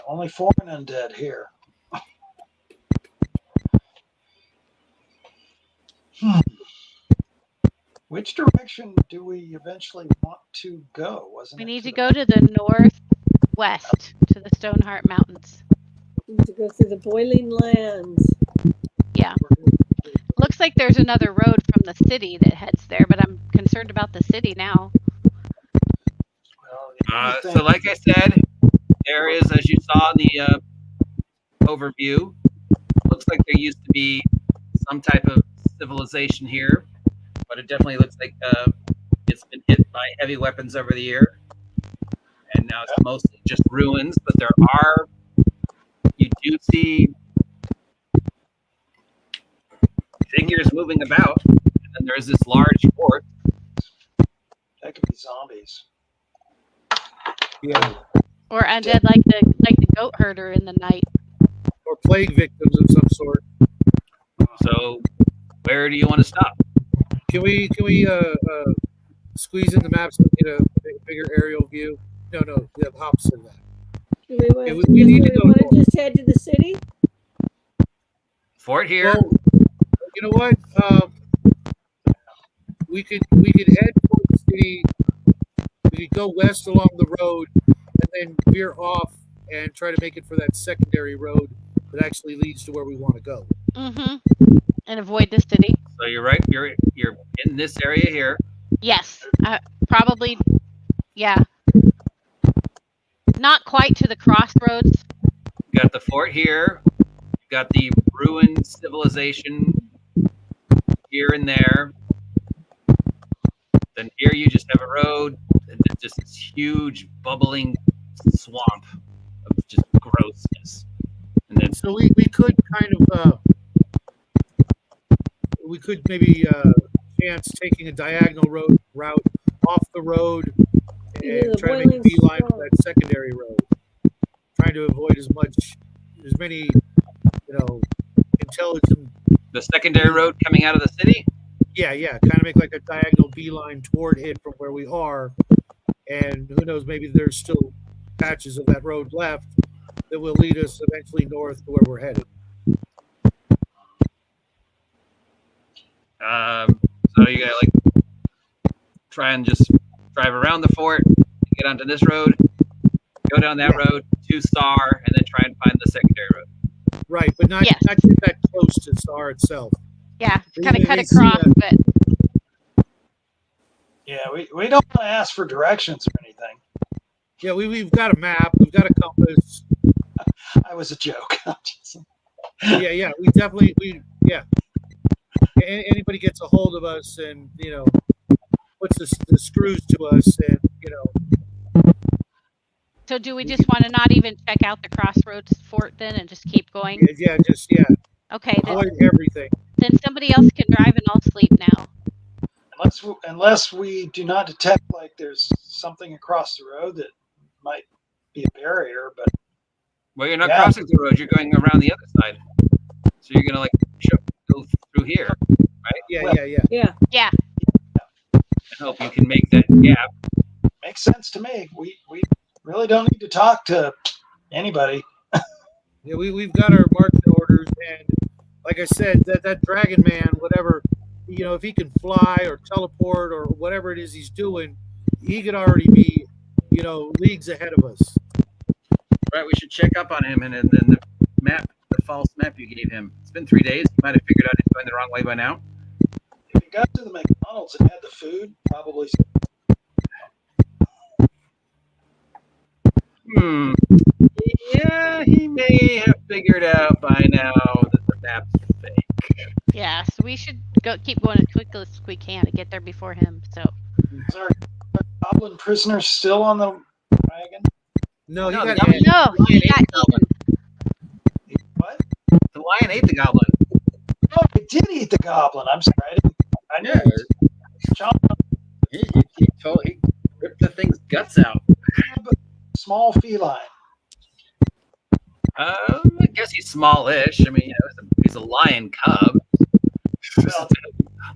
Only foreign undead here. Which direction do we eventually want to go? We need to go to the northwest to the Stoneheart Mountains. We need to go through the boiling lands. Yeah. Looks like there's another road from the city that heads there, but I'm concerned about the city now. So like I said, there is, as you saw in the overview, looks like there used to be some type of civilization here, but it definitely looks like it's been hit by heavy weapons over the year, and now it's mostly just ruins. But you do see figures moving about, and then there's this large fort. That could be zombies. Yeah. Or undead like the goat herder in the night. Or plague victims of some sort. So, where do you want to stop? Can we squeeze in the map so we get a bigger aerial view? No, we have opposite of that. Do we want, Yeah, we need to go want north. to just head to the city? Fort here. Well, you know what? We could head toward the city. We could go west along the road and then veer off and try to make it for that secondary road that actually leads to where we want to go. Mm-hmm. And avoid the city. So you're right. You're in this area here. Yes. Probably. Yeah. Not quite to the crossroads. You got the fort here. You got the ruined civilization here and there. Then here you just have a road and just this huge bubbling swamp of just grossness. And then So we could kind of we could maybe chance taking a diagonal route off the road Yeah, and the try to make a boiling beeline for swamp. that secondary road. Trying to avoid as many, intelligent. the secondary road coming out of the city. Yeah, kind of make like a diagonal beeline toward it from where we are, and who knows, maybe there's still patches of that road left that will lead us eventually north to where we're headed. So you gotta try and just drive around the fort, get onto this road, go down that road to Star, and then try and find the secondary road. Right, but not Yes. not get that close to Star itself. Yeah. We Kind of cut may see across, but Yeah, we don't want to ask for directions or anything. Yeah, we've got a map, we've got a compass. I was a joke. Yeah, we definitely Anybody gets a hold of us and puts the screws to us, and so do we just want to not even check out the crossroads fort then and just keep going? Okay, then avoid everything. somebody else can drive and I'll sleep now. Unless we do not detect there's something across the road that might be a barrier, but Well, you're not crossing the road; you're going around the other side. So you're gonna go through here, right? Yeah. Yeah. I hope you can make that gap. makes sense to me. We really don't need to talk to anybody. Yeah, we've got our marching orders, and like I said, that dragon man, whatever, if he can fly or teleport or whatever it is he's doing, he could already be, leagues ahead of us. Right, we should check up on him, and then the false map you gave him. It's been 3 days. He might have figured out he's going the wrong way by now. If you got to the McDonald's and had the food, probably. Yeah, he may have figured out by now that the map's fake. Yeah. So we should keep going as quickly as we can to get there before him. So Is our goblin prisoner still on the wagon? No, he No, got the eaten. no, he got eaten. What? The lion ate the goblin. Oh, he did eat the goblin. I'm sorry. I knew it. He ripped the thing's guts out. Small feline. I guess he's smallish. I mean, he's a lion cub.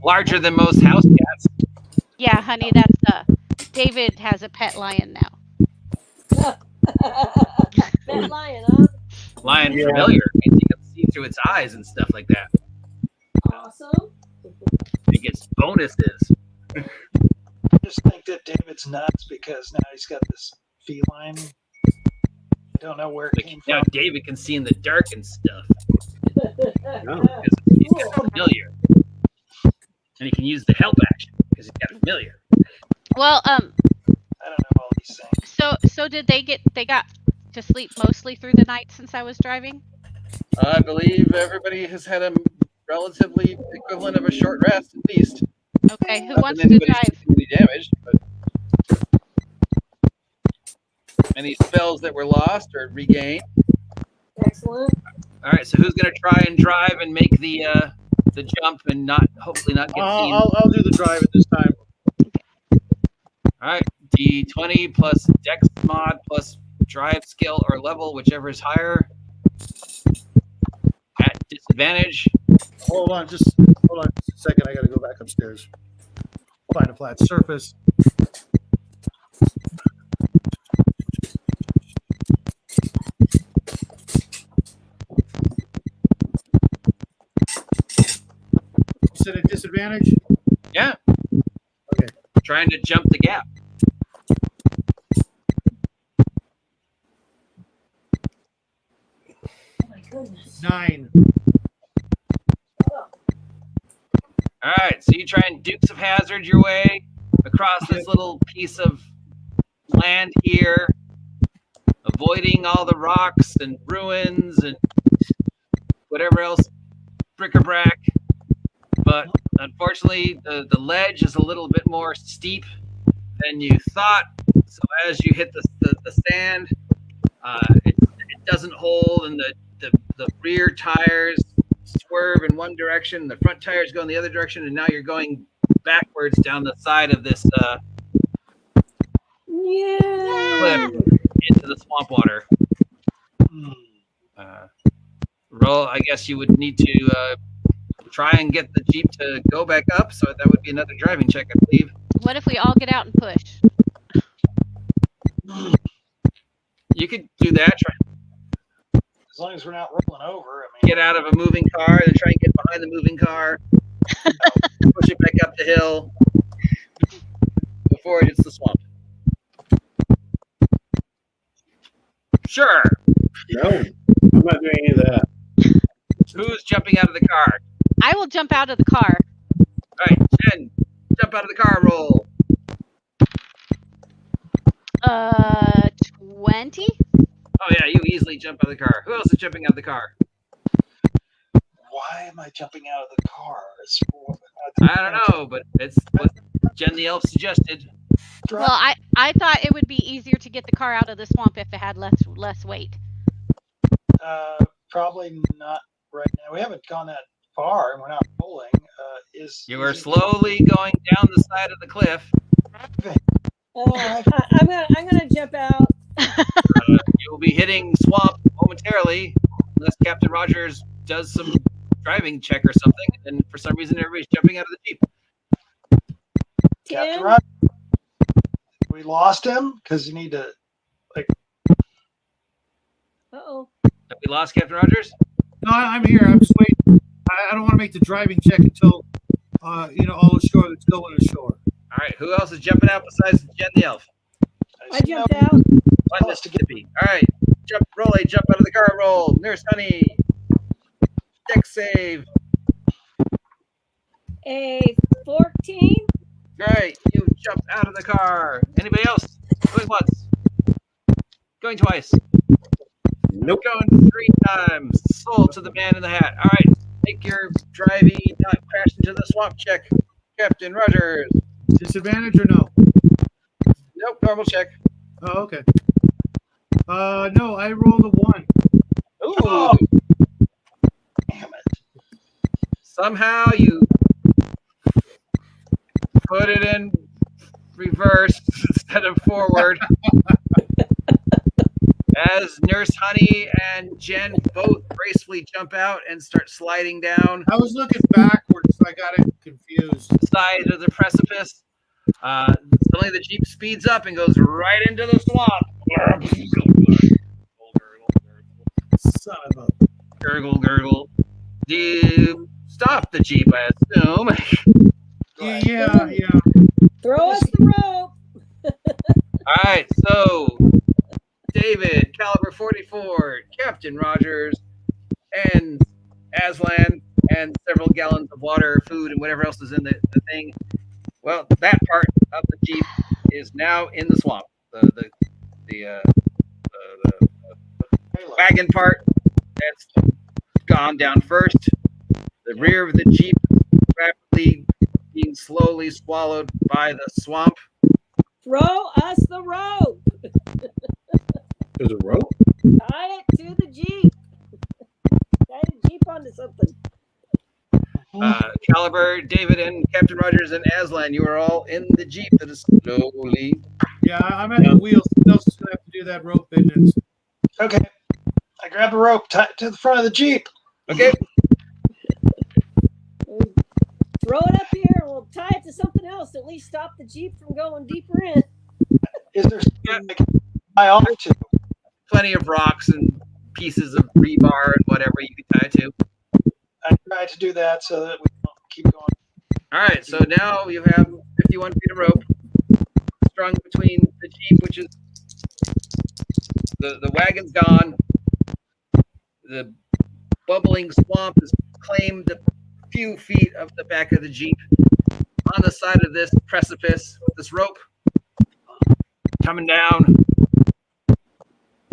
Larger than most house cats. Yeah, honey, that's David has a pet lion now. That lion, huh? Lion familiar. Means you can see through its eyes and stuff like that. Awesome. It gets bonuses. I just think that David's nuts because now he's got this feline. I don't know where it came Now from. David can see in the dark and stuff. No. Because he's got familiar. And he can use the help action because he's got familiar. Well, I don't know all these things. so did they got to sleep mostly through the night since I was driving? I believe everybody has had a relatively equivalent of a short rest, at least. Okay, who Not wants that to anybody's drive? taken any damage, but any spells that were lost or regained. Excellent. All right, so who's going to try and drive and make the jump and hopefully not get seen? I'll do the driving this time. All right, D20 plus Dex mod plus drive skill or level, whichever is higher. At disadvantage. Hold on just a second. I got to go back upstairs. Find a flat surface. this at a disadvantage? Yeah. Okay. Trying to jump the gap. Oh my goodness. 9. All right, so you try and Dukes of Hazzard your way across this little piece of land here, avoiding all the rocks and ruins and whatever else, bric-a-brac. But unfortunately, the ledge is a little bit more steep than you thought. So as you hit the sand, it doesn't hold, and the rear tires swerve in one direction, the front tires go in the other direction, and now you're going backwards down the side of this Yeah. cliff into the swamp water. Roll, I guess you would need to try and get the Jeep to go back up, so that would be another driving check, I believe. What if we all get out and push? You could do that, try As long as we're not rolling over. I mean, get out of a moving car, then try and get behind the moving car, push it back up the hill before it hits the swamp. Sure. No, I'm not doing any of that. Who's jumping out of the car? I will jump out of the car. All right, Jen, jump out of the car, roll. 20? Oh, yeah, you easily jump out of the car. Who else is jumping out of the car? why am I jumping out of the car? I don't know, but it's what Jen the Elf suggested. Well, I thought it would be easier to get the car out of the swamp if it had less weight. Probably not right now. We haven't gone that far, and we're not rolling. You are slowly going down the side of the cliff. I'm gonna jump out. You will be hitting swamp momentarily, unless Captain Rogers does some driving check or something, and for some reason everybody's jumping out of the Jeep. Captain Tim? Rogers. We lost him because you need to. Uh-oh. Have we lost Captain Rogers? No, I'm here. I'm just waiting. I don't want to make the driving check until, all ashore that's going ashore. All right, who else is jumping out besides Jen the Elf? I jumped out. One Mr. Gippy. All right, jump out of the car, roll. Nurse Honey. Deck save. A 14. All right, you jump out of the car. Anybody else? Going once. Going twice. Nope. Going 3 times. Sold to the man in the hat. All right, make your driving not crash into the swamp check, Captain Rogers. Disadvantage or no? Nope, normal check. Oh, okay. No, I rolled a 1. Ooh. Oh. Damn it. Somehow you put it in reverse instead of forward. As Nurse Honey and Jen both gracefully jump out and start sliding down I was looking backwards, so I got it confused. the side of the precipice. Suddenly the Jeep speeds up and goes right into the swamp. Son of a... Gurgle, gurgle. Do you stop the Jeep, I assume? Yeah. Throw us the rope. All right, so David, caliber 44, Captain Rogers, and Aslan, and several gallons of water, food, and whatever else is in the thing. Well, that part of the Jeep is now in the swamp. The wagon part, that's gone down first. The rear of the Jeep rapidly being slowly swallowed by the swamp. Throw us the rope. There's a rope? Tie it to the Jeep. Tie the Jeep onto something. Caliber, David, and Captain Rogers and Aslan, you are all in the Jeep that is slowly. Yeah, I'm at the wheels. Nelson's going to have to do that rope business. Okay. I grab a rope, tie it to the front of the Jeep. Okay. Throw it up here and we'll tie it to something else. At least stop the Jeep from going deeper in. Is there something I can tie off to? Plenty of rocks and pieces of rebar and whatever you can tie it to. I try to do that so that we don't keep going All right, so now you have 51 feet of rope strung between the Jeep, which is the wagon's gone. The bubbling swamp has claimed a few feet of the back of the Jeep. On the side of this precipice with this rope coming down.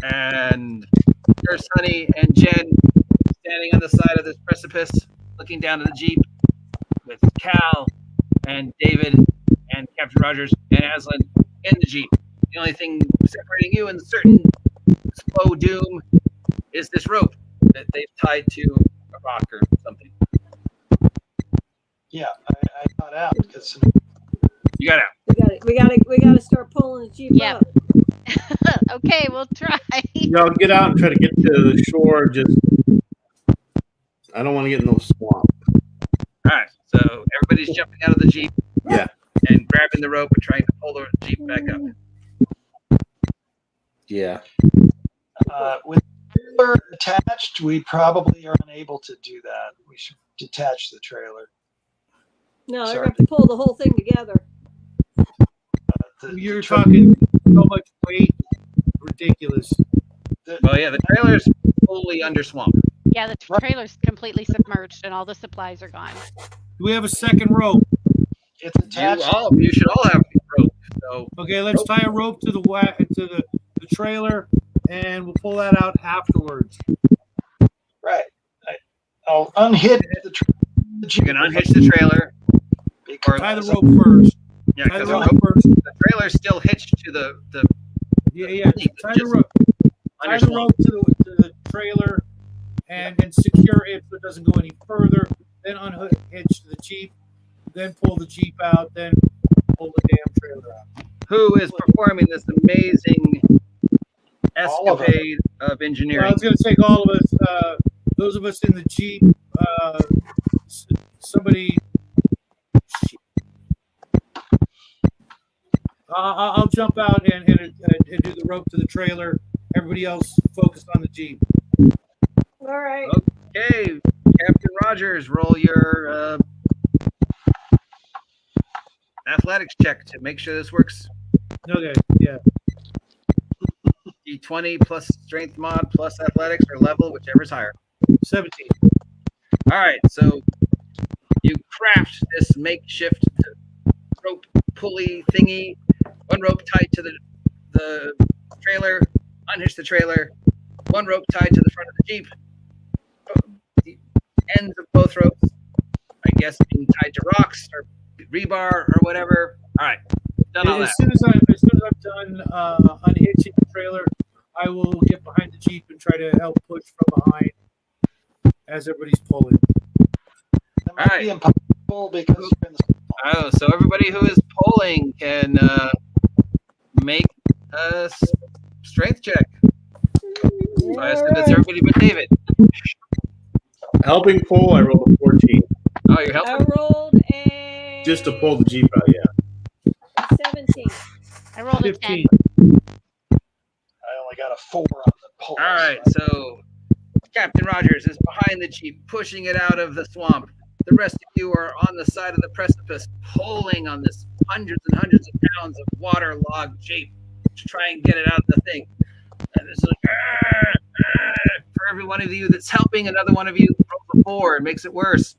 And there's Honey and Jen standing on the side of this precipice, looking down at the Jeep with Cal and David and Captain Rogers and Aslan in the Jeep. The only thing separating you and certain slow doom is this rope that they've tied to a rock or something. Yeah, I got out because You got out. We got to start pulling the Jeep Yep. up. Okay, we'll try. Y'all get out and try to get to the shore. Just, I don't want to get in no swamp. All right, so everybody's jumping out of the Jeep. Yeah. And grabbing the rope and trying to pull the Jeep back up. Yeah. with the trailer attached, we probably are unable to do that. We should detach the trailer. No, they're Sorry. going to have to pull the whole thing together. You're talking so much weight, ridiculous. Well, yeah, the trailer's fully under swamp. Yeah, the trailer's completely submerged and all the supplies are gone. Do we have a second rope? It's attached. You should all have rope. So Okay, let's tie a rope to the trailer, and we'll pull that out afterwards. Right. I'll unhitch the you can unhitch the trailer. Or Tie the rope first. Yeah, Tie because the the, rope first. the trailer's still hitched to the Yeah. Jeep. Tie Just the rope. under Tie the swamp. rope to the trailer, and secure it so it doesn't go any further. Then unhitch the Jeep. Then pull the Jeep out. Then pull the damn trailer out. Who is performing this amazing All of escapade of engineering? Well, it's going to take all of us. Those of us in the Jeep. Somebody. I'll jump out and do the rope to the trailer. Everybody else focus on the Jeep. All right. Okay, Captain Rogers, roll your athletics check to make sure this works. Okay, yeah. D20 plus strength mod plus athletics or level, whichever's higher. 17. All right, so you craft this makeshift rope pulley thingy. One rope tied to the trailer, unhitch the trailer. One rope tied to the front of the Jeep. The ends of both ropes, I guess, being tied to rocks or rebar or whatever. All right, done all As that. soon as I'm done unhitching the trailer, I will get behind the Jeep and try to help push from behind as everybody's pulling. That might be impossible because you're in the Oh, so everybody who is polling can make a strength check. So I assume that's everybody but David. Helping pull, I rolled a 14. Oh, you're I helping? rolled a Just to pull the Jeep out, yeah. 17. I rolled a 10. 15. I only got a 4 on the pull. All right, so Captain Rogers is behind the Jeep, pushing it out of the swamp. The rest of you are on the side of the precipice, pulling on this hundreds and hundreds of pounds of waterlogged Jeep to try and get it out of the thing. And it's like, for every one of you that's helping, another one of you rolls a 4 and makes it worse.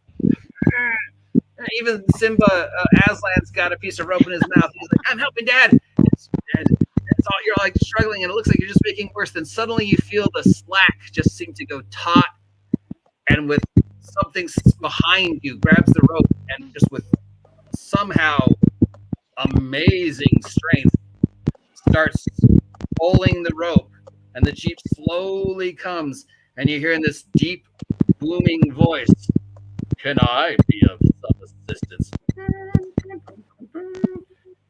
Even Simba, Aslan's got a piece of rope in his mouth. He's like, I'm helping, Dad. It's all, you're like struggling, and it looks like you're just making it worse. Then suddenly you feel the slack just seem to go taut, and with something behind you grabs the rope and just with somehow amazing strength starts pulling the rope, and the Jeep slowly comes, and you're hearing this deep booming voice. Can I be of some assistance?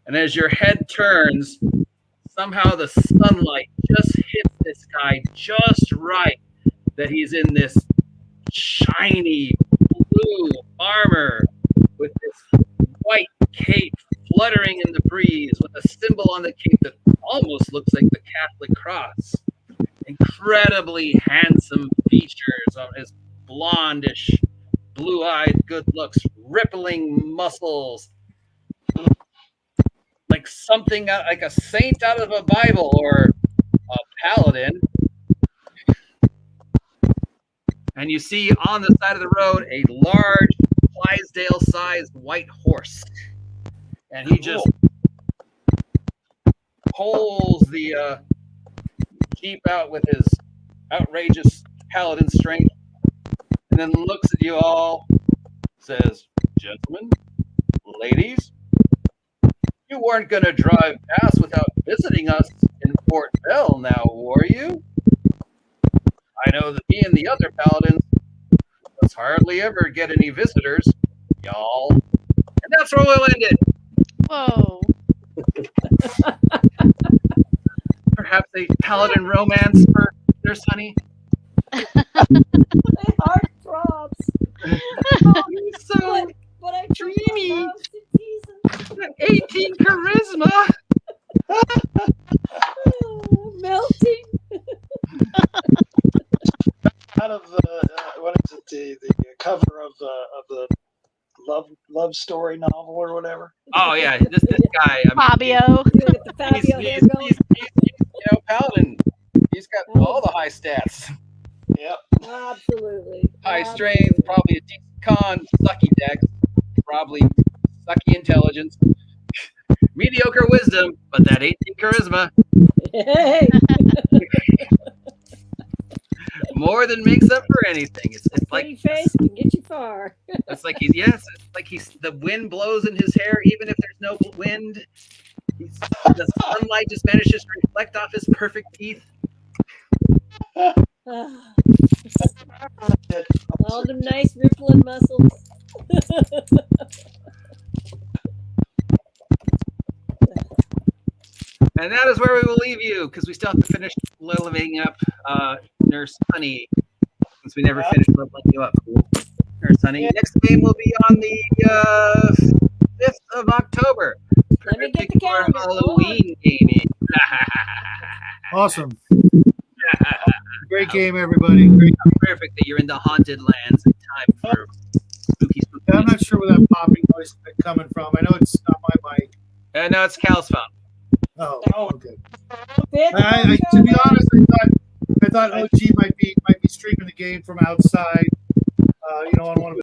And as your head turns, somehow the sunlight just hits this guy just right that he's in this shiny blue armor with this white cape fluttering in the breeze with a symbol on the cape that almost looks like the Catholic cross. Incredibly handsome features on his blondish blue-eyed good looks, rippling muscles, like something like a saint out of a Bible or a paladin. And you see on the side of the road a large Clydesdale-sized white horse. And he just pulls the Jeep out with his outrageous paladin strength, and then looks at you all, says, "Gentlemen, ladies, you weren't going to drive past without visiting us in Fort Bell now, were you? I know that me and the other paladins does hardly ever get any visitors, y'all." And that's where we'll end it. Whoa. Perhaps a paladin romance for their Sonny. My heart throbs. Oh, he's so But I dreamy. love to tease him. 18 charisma. Oh, melting. Out of what is it? The cover of the love story novel or whatever. Oh yeah, this guy. Fabio. You look at the Fabio hair going. He's paladin. He's got all the high stats. Yep. Absolutely. High strength, probably a decent con, sucky dex, probably sucky intelligence, mediocre wisdom, but that 18 charisma Hey. more than makes up for anything. It's Pretty like face can get you far. it's like he's the wind blows in his hair even if there's no wind. The sunlight just manages to reflect off his perfect teeth. All them nice rippling muscles. And that is where we will leave you because we still have to finish leveling up Nurse Honey since we never finished leveling you up. Nurse Honey. Next game will be on the 5th of October. Let me get the For calendar. Halloween gaming. Awesome. Great game, everybody. Great. Perfect that you're in the haunted lands in time for spooky. I'm not sure where that popping noise is coming from. I know it's not my mic. No, it's Cal's phone. Oh, okay. Fifth To be honest, I thought OG might be streaming the game from outside, on one of